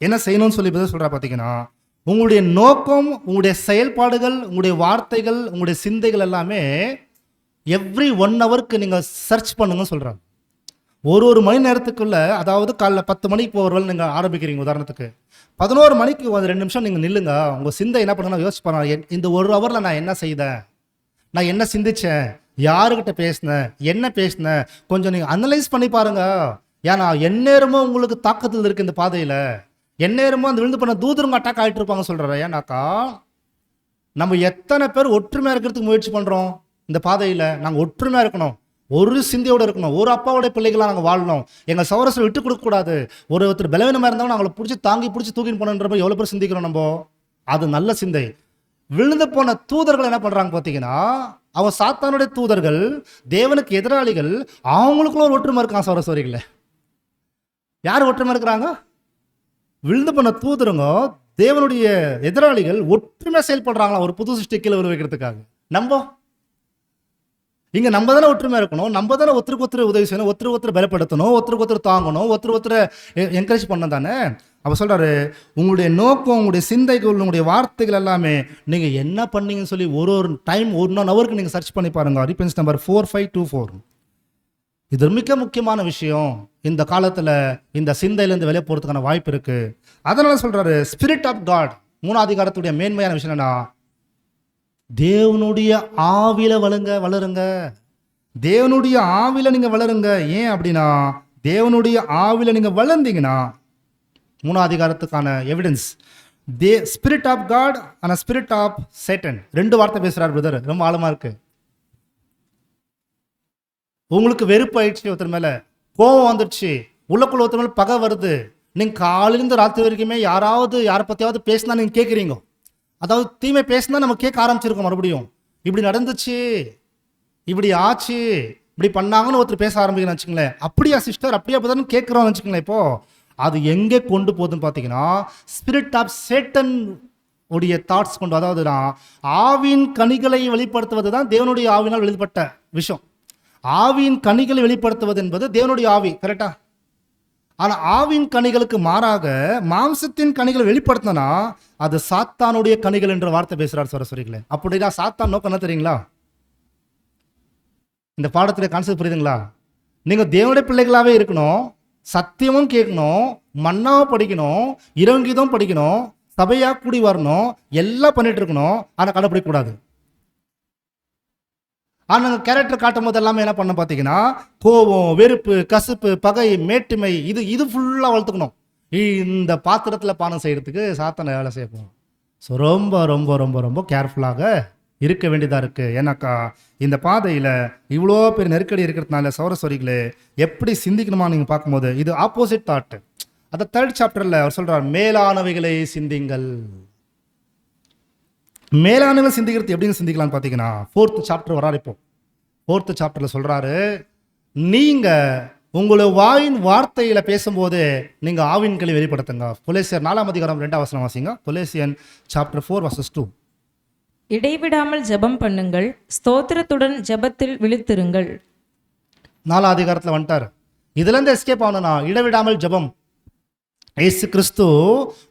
என்ன செய்யணும்னு சொல்லி சொல்கிறா பார்த்தீங்கன்னா, உங்களுடைய நோக்கம், உங்களுடைய செயல்பாடுகள், உங்களுடைய வார்த்தைகள், உங்களுடைய சிந்தைகள் எல்லாமே எவ்ரி 1 ஹவருக்கு நீங்கள் சர்ச் பண்ணுங்கன்னு சொல்கிறாங்க. ஒரு மணி நேரத்துக்குள்ள, அதாவது காலைல 10 மணிக்கு போகிறவர்கள் நீங்கள் ஆரம்பிக்கிறீங்க உதாரணத்துக்கு, 11 மணிக்கு 2 நிமிஷம் நீங்கள் நில்லுங்க. உங்கள் சிந்தை என்ன பண்ணுங்கன்னா யோசிச்சு பாருங்க, இந்த 1 ஹவரில் நான் என்ன செய்தேன், நான் என்ன சிந்திச்சேன், யாருக்கிட்ட பேசினேன், என்ன பேசினேன், கொஞ்சம் நீங்கள் அனலைஸ் பண்ணி பாருங்க. ஏன்னா எந்நேரமும் உங்களுக்கு தாக்கத்தில் இருக்குது இந்த பாதையில். எந்நேரமும் அந்த விழுந்து பண்ண தூதருங்க அட்டாக் ஆகிட்டு இருப்பாங்க சொல்கிறாரு. ஏன்னாக்கா நம்ம எத்தனை பேர் ஒற்றுமையாக இருக்கிறதுக்கு முயற்சி பண்ணுறோம் இந்த பாதையில். நாங்கள் ஒற்றுமையாக இருக்கணும், ஒரு சிந்தையோடு இருக்கணும், ஒரு அப்பாவோடைய பிள்ளைகளாக நாங்கள் வாழணும், எங்கள் சௌரஸை விட்டு கொடுக்கக்கூடாது. ஒருத்தர் பலவீனமாக இருந்தாலும் நாங்களை பிடிச்சி பிடிச்சி தூக்கின்னு போனன்றப்ப எவ்வளோ பேர் சிந்திக்கிறோம் நம்ம. அது நல்ல சிந்தை. விழுந்து போன தூதர்கள் என்ன பண்ணுறாங்க பார்த்தீங்கன்னா, அவன் சாத்தானுடைய தூதர்கள், தேவனுக்கு எதிராளிகள், அவங்களுக்குள்ள ஒரு ஒற்றுமை இருக்கான் சௌரஸ்வரிகளை. யார் ஒற்றுமை இருக்கிறாங்க? விழுந்து போன தூதருங்க, தேவனுடைய எதிராளிகள் ஒற்றுமையாக செயல்படுறாங்களா ஒரு புது சிருஷ்டி கீழே வைக்கிறதுக்காக. இங்கே நம்ம தானே ஒற்றுமையாக இருக்கணும், நம்ம தானே ஒருத்தருக்கு உதவி செய்யணும், ஒருத்தர் பலப்படுத்தணும், ஒருத்தர் தாங்கணும், ஒருத்தர் என்கரேஜ் பண்ண தானே. அப்போ சொல்கிறாரு, உங்களுடைய நோக்கம், உங்களுடைய சிந்தைகள், உங்களுடைய வார்த்தைகள் எல்லாமே நீங்கள் என்ன பண்ணீங்கன்னு சொல்லி ஒரு டைம் 1 ஹவருக்கு நீங்கள் சர்ச் பண்ணி பாருங்க. Reference number 4524. இது மிக முக்கியமான விஷயம். இந்த காலத்தில் இந்த சிந்தையிலேருந்து வெளியே போகிறதுக்கான வாய்ப்பு இருக்குது. அதனால சொல்கிறாரு, ஸ்பிரிட் ஆஃப் காட் 3 அதிகாரத்துடைய மேன்மையான விஷயம் என்னன்னா, தேவனுடைய ஆவியில வளருங்க. தேவனுடைய ஆவியில நீங்கள் வளருங்க. ஏன் அப்படின்னா, தேவனுடைய ஆவியில நீங்கள் வளர்ந்தீங்கன்னா 3 அதிகாரத்துக்கான evidence, spirit of God and spirit of Satan. 2 வார்த்தை பேசுகிறார் பிரதர், ரொம்ப ஆழமாக இருக்குது. உங்களுக்கு வெறுப்பு ஆயிடுச்சு, ஒருத்தர் மேலே கோபம் வந்துடுச்சு, உள்ளக்குள்ள ஒருத்தர் மேலே பகை வருது, நீங்கள் காலையிலேருந்து ராத்திரி வரைக்குமே யாரை பற்றியாவது பேசினா நீங்கள் கேட்குறீங்க. அதாவது தீமை பேசினா நம்ம கேட்க ஆரம்பிச்சிருக்கோம். மறுபடியும் இப்படி நடந்துச்சு, இப்படி ஆச்சு, இப்படி பண்ணாங்கன்னு ஒருத்தர் பேச ஆரம்பிக்கணும்னு வச்சுங்களேன். அப்படியா சிஸ்டர், அப்படியா அப்போதான் கேட்குறோம்னு வச்சுங்களேன். இப்போது அது எங்கே கொண்டு போகுதுன்னு பார்த்தீங்கன்னா, ஸ்பிரிட் ஆஃப் சேட்டன் உடைய தாட்ஸ் கொண்டு, அதாவது ஆவியின் கனிகளை வெளிப்படுத்துவது தான் தேவனுடைய ஆவினால் வெளிப்பட்ட விஷயம். ஆவியின் கனிகளை வெளிப்படுத்துவது என்பது தேவனுடைய ஆவி, கரெக்டா? ஆனால் ஆவின் கனிகளுக்கு மாறாக மாம்சத்தின் கனிகளை வெளிப்படுத்தினா அது சாத்தானுடைய கனிகள் என்ற வார்த்தை பேசுகிறார் சரஸ்வரிகளே. அப்படின்னா சாத்தான் நோக்கம் என்ன தெரியுங்களா? இந்த பாடத்தில் கான்செப்ட் புரியுதுங்களா? நீங்கள் தேவனுடைய பிள்ளைகளாகவே இருக்கணும், சத்தியமும் கேட்கணும், மன்னாவை படிக்கணும், இரங்கீதம் படிக்கணும், சபையாக கூடி வரணும், எல்லாம் பண்ணிட்டு இருக்கணும். ஆனால் கடைப்பிடிக்கக்கூடாது. ஆனால் நாங்கள் கேரக்டர் காட்டும் போது எல்லாமே என்ன பண்ண பார்த்தீங்கன்னா கோபம், வெறுப்பு, கசப்பு, பகை, மேட்டுமை இது ஃபுல்லாக வளர்த்துக்கணும். இந்த பாத்திரத்தில் பானம் செய்கிறதுக்கு சாத்தானை வேலை செய்யப்போம். ஸோ ரொம்ப ரொம்ப ரொம்ப ரொம்ப கேர்ஃபுல்லாக இருக்க வேண்டியதாக இருக்குது. ஏன்னாக்கா இந்த பாதையில் இவ்வளோ பேர் நெருக்கடி இருக்கிறதுனால சௌரஸ்வரிகளே எப்படி சிந்திக்கணுமா நீங்கள் பார்க்கும்போது இது ஆப்போசிட் தாட்டு. அந்த 3rd சாப்டரில் அவர் சொல்கிறார், மேலானவைகளை சிந்திங்கள். மேலானவை சிந்திக்கிறது எப்படின்னு சிந்திக்கலான்னு பார்த்தீங்கன்னா 4th சாப்டர் வராரு. இப்போ 4th சாப்டரில் சொல்கிறாரு, நீங்கள் உங்களை வாயின் வார்த்தையில் பேசும்போது நீங்கள் ஆவின் களி வெளிப்படுத்துங்க. கொலேசியர் 4ஆம் அதிகாரம் 2ஆம் வசனம் வாசிங்க. கொலேசியன் சாப்டர் 4 verses 2. இடைவிடாமல் ஜெபம் பண்ணுங்கள், ஸ்தோத்திரத்துடன் ஜெபத்தில் விழித்திருங்கள். 4ஆம் அதிகாரத்தில் வந்துட்டார். இதுலேருந்து எஸ்கேப் ஆகணும்னா இடைவிடாமல் ஜெபம். இயேசு கிறிஸ்து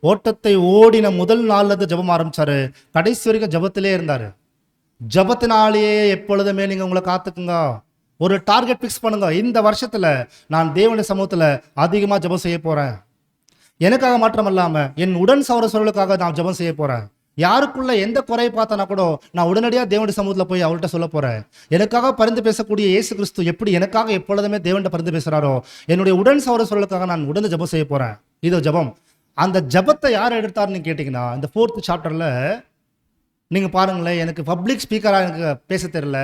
ஓட்டத்தை ஓடின முதல் நாள்ல ஜெபம் ஆரம்பிச்சாரு, கடைசி வரைக்கும் ஜெபத்திலே இருந்தார். ஜெபத்தினாலேயே எப்பொழுதுமே நீங்கள் உங்களை காத்துக்குங்க. ஒரு டார்கெட் ஃபிக்ஸ் பண்ணுங்க. இந்த வருஷத்தில் நான் தேவனுடைய சமூகத்தில் அதிகமாக ஜெபம் செய்ய போகிறேன். எனக்காக மாற்றம் இல்லாமல் என் உடன் சகோதரர்களுக்காக நான் ஜெபம் செய்ய போகிறேன். யாருக்குள்ள எந்த குறையை பார்த்தனா கூட நான் உடனடியாக தேவனுடைய சமூகத்தில் போய் அவர்கிட்ட சொல்ல போகிறேன். எனக்காக பரிந்து பேசக்கூடிய இயேசு கிறிஸ்து எப்படி எனக்காக எப்பொழுதுமே தேவன்கிட்ட பரிந்து பேசுகிறாரோ என்னுடைய உடன் சகோதரர்களுக்காக நான் உடனே ஜெபம் செய்ய போகிறேன். இது ஜெபம். அந்த ஜெபத்தை யார் எடுத்தாருன்னு கேட்டிங்கன்னா இந்த 4th சாப்டரில் நீங்கள் பாருங்களேன், எனக்கு பப்ளிக் ஸ்பீக்கராக எனக்கு பேச தெரியல,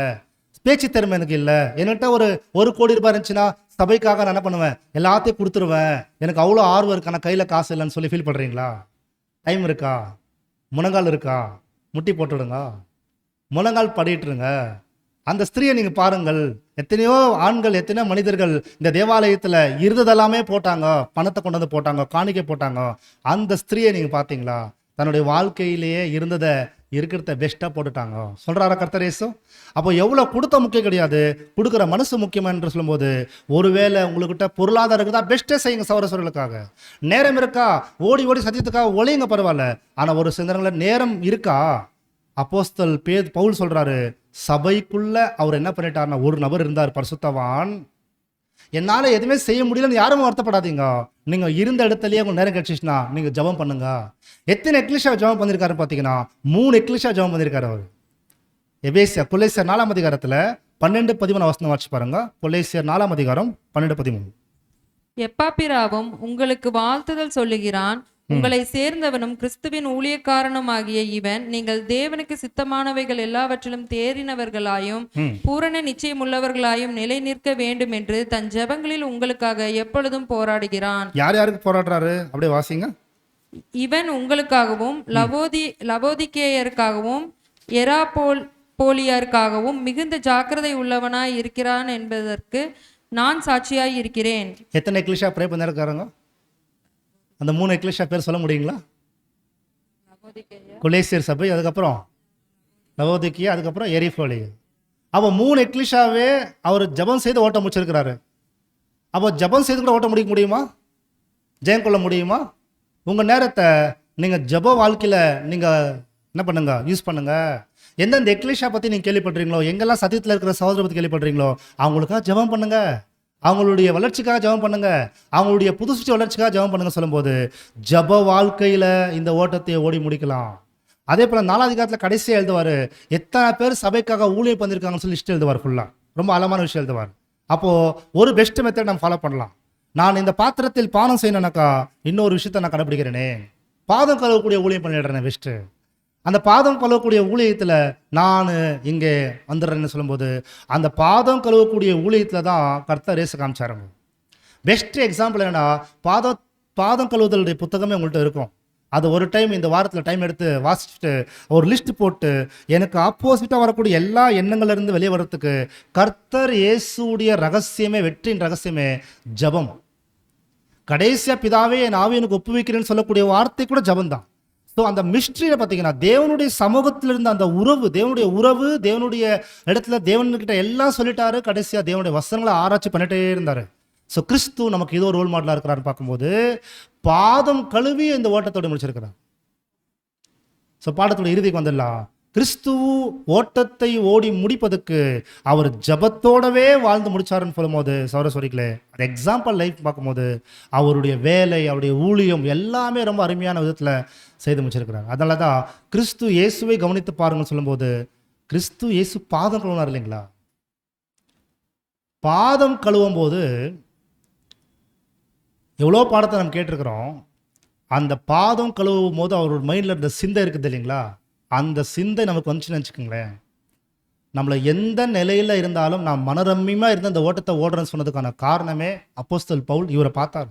பேச்சு திறமை எனக்கு இல்லை, என்கிட்ட ஒரு கோடி ரூபாய் இருந்துச்சுன்னா சபைக்காக நான் என்ன பண்ணுவேன், எல்லாத்தையும் கொடுத்துருவேன், எனக்கு அவ்வளோ ஆர்வம் இருக்கா, நான் கையில் காசு இல்லைன்னு சொல்லி ஃபீல் பண்ணுறீங்களா? டைம் இருக்கா? முழங்கால் இருக்கா? முட்டி போட்டுடுங்க, முழங்கால் படிட்டுருங்க. அந்த ஸ்திரீயை நீங்கள் பாருங்கள், எத்தனையோ ஆண்கள், எத்தனையோ மனிதர்கள் இந்த தேவாலயத்தில் இருந்ததெல்லாமே போட்டாங்க, பணத்தை கொண்டு வந்து போட்டாங்க, காணிக்கை போட்டாங்க. அந்த ஸ்திரீயை நீங்கள் பார்த்தீங்களா? தன்னுடைய வாழ்க்கையிலேயே இருந்ததை இருக்கிறத பெஸ்ட்டாக போட்டுட்டாங்க. சொல்கிறாரா கர்த்தர் இயேசு? அப்போ எவ்வளோ கொடுத்த முக்கியம் கிடையாது, கொடுக்குற மனசு முக்கியம் என்று சொல்லும்போது, ஒருவேளை உங்கள்கிட்ட பொருளாதாரம் இருக்குதா பெஸ்ட்டே செய்யுங்க சகோதரர்களுக்காக. நேரம் இருக்கா ஓடி ஓடி சத்தியத்துக்காக ஒழையுங்க, பரவாயில்ல. ஆனால் ஒரு சில நேரம் இருக்கா? அப்போஸ்தல் பவுல் சொல்கிறாரு, சபைக்குள்ள அவர் என்ன பண்ணிட்டார்னா ஒரு நபர் இருந்தார் பரிசுத்தவான், என்னால் எதுவுமே செய்ய முடியலன்னு யாரும் வருத்தப்படாதீங்க. நீங்கள் இருந்த இடத்துலயே உங்கள் நேரம் கிடைச்சிச்சுன்னா நீங்கள் ஜெபம் பண்ணுங்க. எத்தனை எக்லிஷா ஜெபம் பண்ணியிருக்காரு பார்த்தீங்கன்னா 3 எக்லிஷா ஜெபம் பண்ணியிருக்காரு அவர். கொலேசியர் 4ஆம் அதிகாரத்தில் 12-13 வசனம் வாசிச்சு பாருங்க. கொலேசியர் 4ஆம் அதிகாரம் 12-13. எப்பாப்பிராவும் உங்களுக்கு வாழ்த்துதல் சொல்லுகிறான், உங்களை சேர்ந்தவனும் கிறிஸ்துவின் ஊழியக்காரனுமாகிய இவன் நீங்கள் தேவனுக்கு சித்தமானவைகள் எல்லாவற்றிலும் தேறினவர்களாயும் பூரண நிச்சயமுள்ளவர்களாயும் நிலை நிற்க வேண்டும் என்று தன் ஜெபங்களில் உங்களுக்காக எப்பொழுதும் போராடுகிறான். யார் யாருக்கு போராடுறாரு? அப்படியே வாசிங்க. இவன் உங்களுக்காகவும் லவோதிக்கேயருக்காகவும் போலியாருக்காகவும் மிகுந்த ஜாக்கிரதை உள்ளவனாய் இருக்கிறான் என்பதற்கு நான் சாட்சியாய் இருக்கிறேன். எத்தனை எக்லிஷா ப்ரே பண்ணிருக்காருங்க? அந்த 3 எக்லிஷா பேர் சொல்ல முடியுங்களா? கொலேசியர் சபை, அதுக்கப்புறம் லவோதிக்கியா, அதுக்கப்புறம் எரிஃபோலி. அப்போ 3 எக்லிஷாவே அவர் ஜபம் செய்து ஓட்ட முடிச்சிருக்கிறாரு. அப்போ ஜபம் செய்து கூட ஓட்ட முடியுமா? ஜெயம் கொள்ள முடியுமா? உங்கள் நேரத்தை நீங்கள் ஜப வாழ்க்கையில் நீங்கள் என்ன பண்ணுங்க, யூஸ் பண்ணுங்க. எந்தெந்த எக்லிஷா பற்றி நீங்கள் கேள்விப்படுறீங்களோ, எங்கெல்லாம் சத்தியத்தில் இருக்கிற சகோதரரை பற்றி கேள்விப்படுறீங்களோ அவங்களுக்காக ஜபம் பண்ணுங்க, அவங்களுடைய வளர்ச்சிக்காக ஜெபம் பண்ணுங்க, அவங்களுடைய புதுசு வளர்ச்சிக்காக ஜெபம் பண்ணுங்க. சொல்லும்போது ஜப வாழ்க்கையில் இந்த ஓட்டத்தை ஓடி முடிக்கலாம். அதே போல் 4ஆம் அதிகாரத்தில் கடைசியாக எழுதுவார், எத்தனை பேர் சபைக்காக ஊழியம் பண்ணியிருக்காங்கன்னு சொல்லி லிஸ்ட் எழுதுவார். ஃபுல்லாக ரொம்ப அழகான விஷயம் எழுதுவார். அப்போது ஒரு பெஸ்ட் மெத்தட் நம்ம ஃபாலோ பண்ணலாம். நான் இந்த பாத்திரத்தில் பானம் செய்யணும்னாக்கா இன்னொரு விஷயத்தை நான் கடைப்பிடிக்கிறேனே, பாதம் கழுவக்கூடிய ஊழியம் பண்ணிடுறேனே பெஸ்ட்டு. அந்த பாதம் கழுவக்கூடிய ஊழியத்தில் நான் இங்கே வந்துடுறேன்னு சொல்லும்போது அந்த பாதம் கழுவக்கூடிய ஊழியத்தில் தான் கர்த்தர் இயேசு காமிச்சாருங்க. பெஸ்ட் எக்ஸாம்பிள் என்னன்னா, பாதம் கழுவுதலுடைய புத்தகமே உங்கள்கிட்ட இருக்கும். அது ஒரு டைம் இந்த வாரத்தில் டைம் எடுத்து வாசிச்சுட்டு ஒரு லிஸ்ட் போட்டு எனக்கு ஆப்போசிட்டாக வரக்கூடிய எல்லா எண்ணங்கள்லேருந்து வெளியே வர்றதுக்கு கர்த்தர் இயேசுடைய ரகசியமே, வெற்றியின் ரகசியமே ஜபம். கடைசியாக பிதாவே என் ஆவியை எனக்கு ஒப்புவிக்கிறேன்னு சொல்லக்கூடிய வார்த்தை கூட ஜபம் தான். ஸோ அந்த மிஸ்ட்ரியில் பார்த்தீங்கன்னா தேவனுடைய சமூகத்தில் இருந்த அந்த உறவு, தேவனுடைய இடத்துல தேவன்கிட்ட எல்லாம் சொல்லிட்டாரு. கடைசியாக தேவனுடைய வசனங்களை ஆராய்ச்சி பண்ணிட்டே இருந்தார். ஸோ கிறிஸ்து நமக்கு இது ஒரு ரோல் மாடலாக இருக்கிறான்னு பார்க்கும்போது பாதம் கழுவி இந்த ஓட்டத்தோடு முடிச்சிருக்கிறார். ஸோ பாடத்தோட இறுதிக்கு வந்துடலாம். கிறிஸ்து ஓட்டத்தை ஓடி முடிப்பதற்கு அவர் ஜபத்தோடவே வாழ்ந்து முடிச்சாருன்னு சொல்லும்போது சௌரஸ்வரிகளே, அது எக்ஸாம்பிள் லைஃப் பார்க்கும்போது அவருடைய வேலை, அவருடைய ஊழியம் எல்லாமே ரொம்ப அருமையான விதத்தில் செய்து முடிச்சிருக்கிறார். அதனால தான் கிறிஸ்து இயேசுவை கவனித்து பாருங்கன்னு சொல்லும்போது கிறிஸ்து இயேசு பாதம் கழுவினார் இல்லைங்களா? பாதம் கழுவும் போது எவ்வளோ பாடத்தை நம்ம கேட்டிருக்கிறோம். அந்த பாதம் கழுவும் போது அவரோட மைண்டில் இருந்த சிந்தை இருக்குது இல்லைங்களா? அந்த சிந்தை நமக்கு வந்துச்சுன்னு வச்சுக்கோங்களேன், நம்மளை எந்த நிலையில் இருந்தாலும் நான் மனரம்யமாக இருந்து அந்த ஓட்டத்தை ஓடுறேன்னு சொன்னதுக்கான காரணமே அப்போஸ்தலன் பவுல் இவரை பார்த்தார்.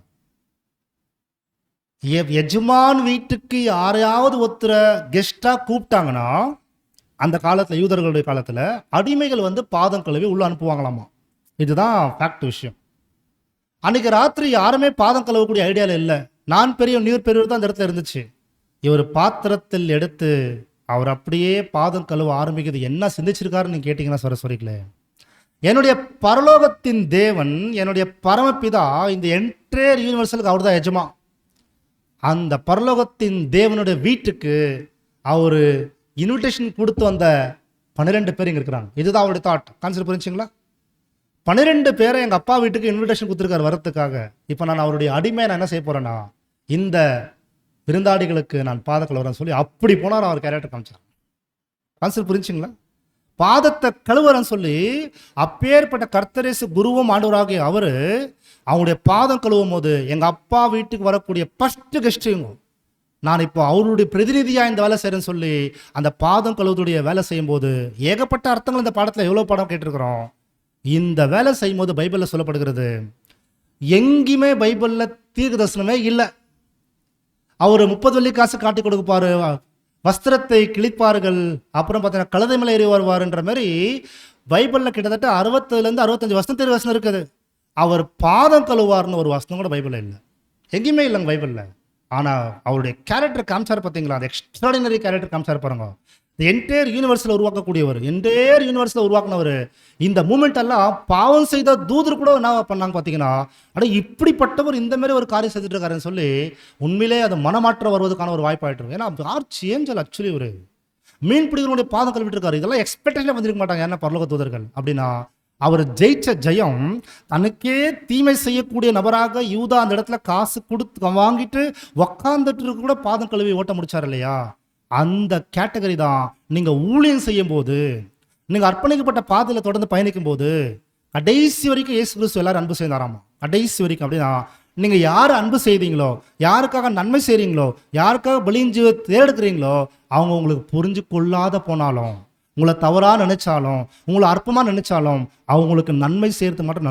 எஜமான் வீட்டுக்கு யாரையாவது ஒருத்தரை கெஸ்டாக கூப்பிட்டாங்கன்னா அந்த காலத்தில், யூதர்களுடைய காலத்தில் அடிமைகள் வந்து பாதம் கழுவி உள்ள அனுப்புவாங்களாமா. இதுதான் ஃபேக்ட் விஷயம். அன்றைக்கி ராத்திரி யாருமே பாதம் கழுவக்கூடிய ஐடியாவில் இல்லை. நான் பெரியவர் நீர் பெரியவர் தான் அந்த இடத்துல இருந்துச்சு. இவர் பாத்திரத்தில் எடுத்து அவர் அப்படியே பாதம் கழுவ ஆரம்பிக்கிறது. என்ன சிந்திச்சிருக்காருன்னு நீங்கள் கேட்டிங்கன்னா சரஸ்வரிகளே, என்னுடைய பரலோகத்தின் தேவன், என்னுடைய பரமபிதா, இந்த என்டையர் யூனிவர்சலுக்கு அவர் தான் எஜமா. அந்த பரலோகத்தின் தேவனுடைய வீட்டுக்கு அவர் இன்விடேஷன் கொடுத்து வந்த 12 பேர் இங்கே இருக்கிறாங்க. இதுதான் அவருடைய தாட். கான்செப்ட் புரிஞ்சுங்களா? 12 பேரை எங்கள் அப்பா வீட்டுக்கு இன்விடேஷன் கொடுத்துருக்காரு வரத்துக்காக. இப்போ நான் அவருடைய அடிமை நான் என்ன செய்ய போகிறேன்னா, இந்த விருந்தாடிகளுக்கு நான் பாத கழுவுறேன்னு சொல்லி அப்படி போனார். அவர் கேரக்டர் காமிச்சார். கான்செப்ட் புரிஞ்சுங்களா? பாதத்தை கழுவுறேன்னு சொல்லி அப்பேற்பட்ட கர்த்தரேசு குருவும் ஆண்டவராகிய அவர் அவங்களுடைய பாதம் கழுவும் போது எங்கள் அப்பா வீட்டுக்கு வரக்கூடிய ஃபஸ்ட்டு கெஸ்ட்டுங்க நான் இப்போ அவருடைய பிரதிநிதியாக இந்த வேலை செய்கிறேன்னு சொல்லி அந்த பாதம் கழுவுடைய வேலை செய்யும்போது ஏகப்பட்ட அர்த்தங்கள் இந்த பாடத்தில் எவ்வளோ பாடம் கேட்டிருக்கிறோம். இந்த வேலை செய்யும் போது பைபிளில் சொல்லப்படுகிறது, எங்கேயுமே பைபிளில் தீர்க்க தரிசனமே இல்லை. அவர் 30 வெள்ளி காசு காட்டி கொடுப்பாரு, வஸ்திரத்தை கிழிப்பார்கள், அப்புறம் பார்த்தீங்கன்னா கழுதை மேலே ஏறி வருவாருன்ற மாதிரி பைபிளில் கிட்டத்தட்ட 60லேருந்து 65 வசனம் வசனம் இருக்குது. அவர் பாதம் கழுவார்னு ஒரு வசனம் கூட பைபிளில் இல்லை, எங்கேயுமே இல்லைங்க பைபிளில். ஆனால் அவருடைய கேரக்டர் காமிச்சார் பார்த்தீங்களா, அந்த எக்ஸ்ட்ராடினரி கேரக்டர் காமிச்சார் பாருங்க. இந்த என்டையர் யூனிவர்ஸில் உருவாக்கக்கூடியவர், என்டையர் யூனிவர்ஸில் உருவாக்குனவர். இந்த மூமெண்ட் எல்லாம் பாவம் செய்த தூதர் கூட என்ன பண்ணாங்க பார்த்தீங்கன்னா, அட இப்படிப்பட்டவர் இந்த மாதிரி ஒரு காரியம் செஞ்சுட்டு இருக்காருன்னு சொல்லி உண்மையிலே அது மனமாற்றம் வருவதற்கான ஒரு வாய்ப்பாயிட்டு இருக்கும். ஏன்னா ஆர்ச் ஏஞ்சல் ஆக்சுவலி ஒரு மீன் பிடிக்கிறவனுடைய பாதம் கழுவிட்டு இருக்காரு. இதெல்லாம் எக்ஸ்பெக்டேஷன் வந்திருக்க மாட்டாங்க என்ன பரலோக தூதர்கள். அப்படின்னா அவர் ஜெயிச்ச ஜெயம் தனக்கே தீமை செய்யக்கூடிய நபராக யூதா அந்த இடத்துல காசு கொடுத்து வாங்கிட்டு உக்காந்துட்டு கூட பாதம் கழுவி ஓட்ட முடிச்சார் இல்லையா? அந்த கேட்டகரி தான் நீங்கள் ஊழியம் செய்யும் போது, நீங்கள் அர்ப்பணிக்கப்பட்ட பாதையில் தொடர்ந்து பயணிக்கும் போது கடைசி வரைக்கும் இயேசு கிறிஸ்து எல்லாரும் அன்பு செய்தாராமா. கடைசி வரைக்கும். அப்படின்னா நீங்கள் யார் அன்பு செய்தீங்களோ, யாருக்காக நன்மை செய்கிறீங்களோ, யாருக்காக பலியின் ஜீவ தேர்ந்தெடுக்கிறீங்களோ, அவங்க உங்களுக்கு புரிஞ்சு கொள்ளாத போனாலும், உங்களை தவறாக நினைச்சாலும், உங்களை அற்பமாக நினைச்சாலும் அவங்களுக்கு நன்மை செய்யறது மட்டும்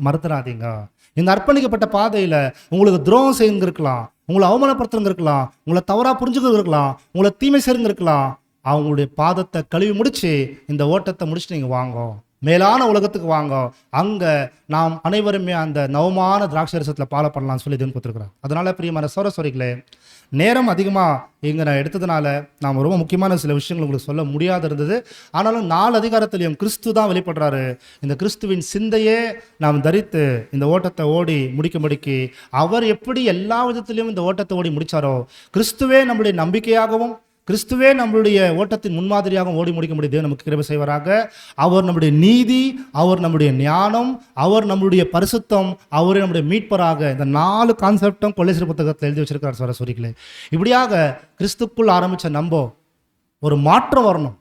மறுத்துறாதீங்க. இந்த அர்ப்பணிக்கப்பட்ட பாதையில் உங்களுக்கு துரோகம் செய்யுங்கிருக்கலாம், உங்களை அவமானப்படுத்துறங்கிருக்கலாம், உங்களை தவறாக புரிஞ்சுக்கிறதுக்கலாம், உங்களை தீமை செய்யுங்கிருக்கலாம். அவங்களுடைய பாதத்தை கழுவி முடிச்சு இந்த ஓட்டத்தை முடிச்சுட்டு நீங்கள் வாங்க, மேலான உலகத்துக்கு வாங்க. அங்கே நாம் அனைவருமே அந்த நவமான திராட்சரசத்தில் பால பண்ணலாம்னு சொல்லி இதுன்னு கொடுத்துருக்குறேன். அதனால் பிரியமான சோரஸ்வரிகளே, நேரம் அதிகமாக இங்கே நான் எடுத்ததுனால நாம் ரொம்ப முக்கியமான சில விஷயங்கள் உங்களுக்கு சொல்ல முடியாது இருந்தது. ஆனாலும் 4 அதிகாரத்திலையும் கிறிஸ்து தான் வெளிப்படுறாரு. இந்த கிறிஸ்துவின் சிந்தையே நாம் தரித்து இந்த ஓட்டத்தை ஓடி முடிக்கும்படிக்கு அவர் எப்படி எல்லா விதத்திலையும் இந்த ஓட்டத்தை ஓடி முடித்தாரோ, கிறிஸ்துவே நம்முடைய நம்பிக்கையாகவும் கிறிஸ்துவே நம்மளுடைய ஓட்டத்தின் முன்மாதிரியாக ஓடி முடிக்க முடியுது. நமக்கு கிருபை செய்வராக. அவர் நம்முடைய நீதி, அவர் நம்முடைய ஞானம், அவர் நம்முடைய பரிசுத்தம், அவரே நம்முடைய மீட்பராக, இந்த 4 கான்செப்டும் கொல்லேசர் புத்தகத்தில் எழுதி வச்சிருக்கார் சரஸ்வரிகளே. இப்படியாக கிறிஸ்துக்குள் ஆரம்பித்த நம்ப ஒரு மாற்றம் வரணும்.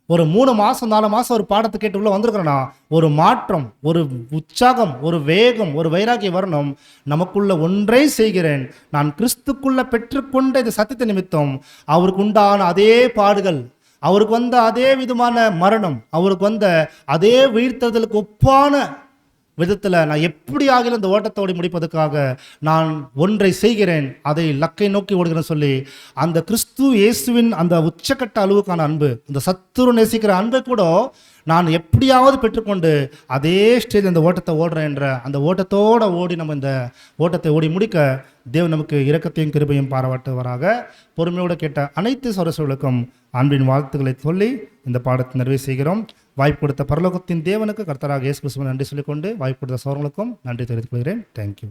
ஒரு 3 மாதம் 4 மாதம் ஒரு பாடத்தை கேட்டு உள்ள வந்திருக்கிறேன்னா ஒரு மாற்றம், ஒரு உற்சாகம், ஒரு வேகம், ஒரு வைராகியம் வரணும். நமக்குள்ள ஒன்றை செய்கிறேன், நான் கிறிஸ்துக்குள்ள பெற்றுக்கொண்ட இந்த சத்தியத்தை நிமித்தம் அவருக்கு உண்டான அதே பாடுகள், அவருக்கு வந்த அதே விதமான மரணம், அவருக்கு வந்த அதே வீழ்த்துதலுக்கு ஒப்பான விதத்தில் நான் எப்படி ஆகிலும் இந்த ஓட்டத்தோடு முடிப்பதற்காக நான் ஒன்றை செய்கிறேன், அதை லக்கை நோக்கி ஓடுகிறேன்னு சொல்லி அந்த கிறிஸ்து இயேசுவின் அந்த உச்சக்கட்ட அளவுக்கான அன்பு, இந்த சத்துரு நேசிக்கிற அன்பை கூட நான் எப்படியாவது பெற்றுக்கொண்டு அதே ஸ்டேஜ் இந்த ஓட்டத்தை ஓடுறேன் என்ற அந்த ஓட்டத்தோடு ஓடி நம்ம இந்த ஓட்டத்தை ஓடி முடிக்க தேவன் நமக்கு இரக்கத்தையும் கிருபையும் பாராட்டுவராக. பொறுமையோடு கேட்ட அனைத்து சரஸ்வர்களுக்கும் அன்பின் வாழ்த்துக்களை சொல்லி இந்த பாடத்தை நிறைவு செய்கிறோம். வாய்ப்பு கொடுத்த பரலோகத்தின் தேவனுக்கு கர்த்தராக இயேசு கிறிஸ்துவின் நன்றி சொல்லிக்கொண்டு வாய்ப்பு கொடுத்த சோழர்களுக்கும் நன்றி தெரிவித்துக் கொள்கிறேன். தேங்க்யூ.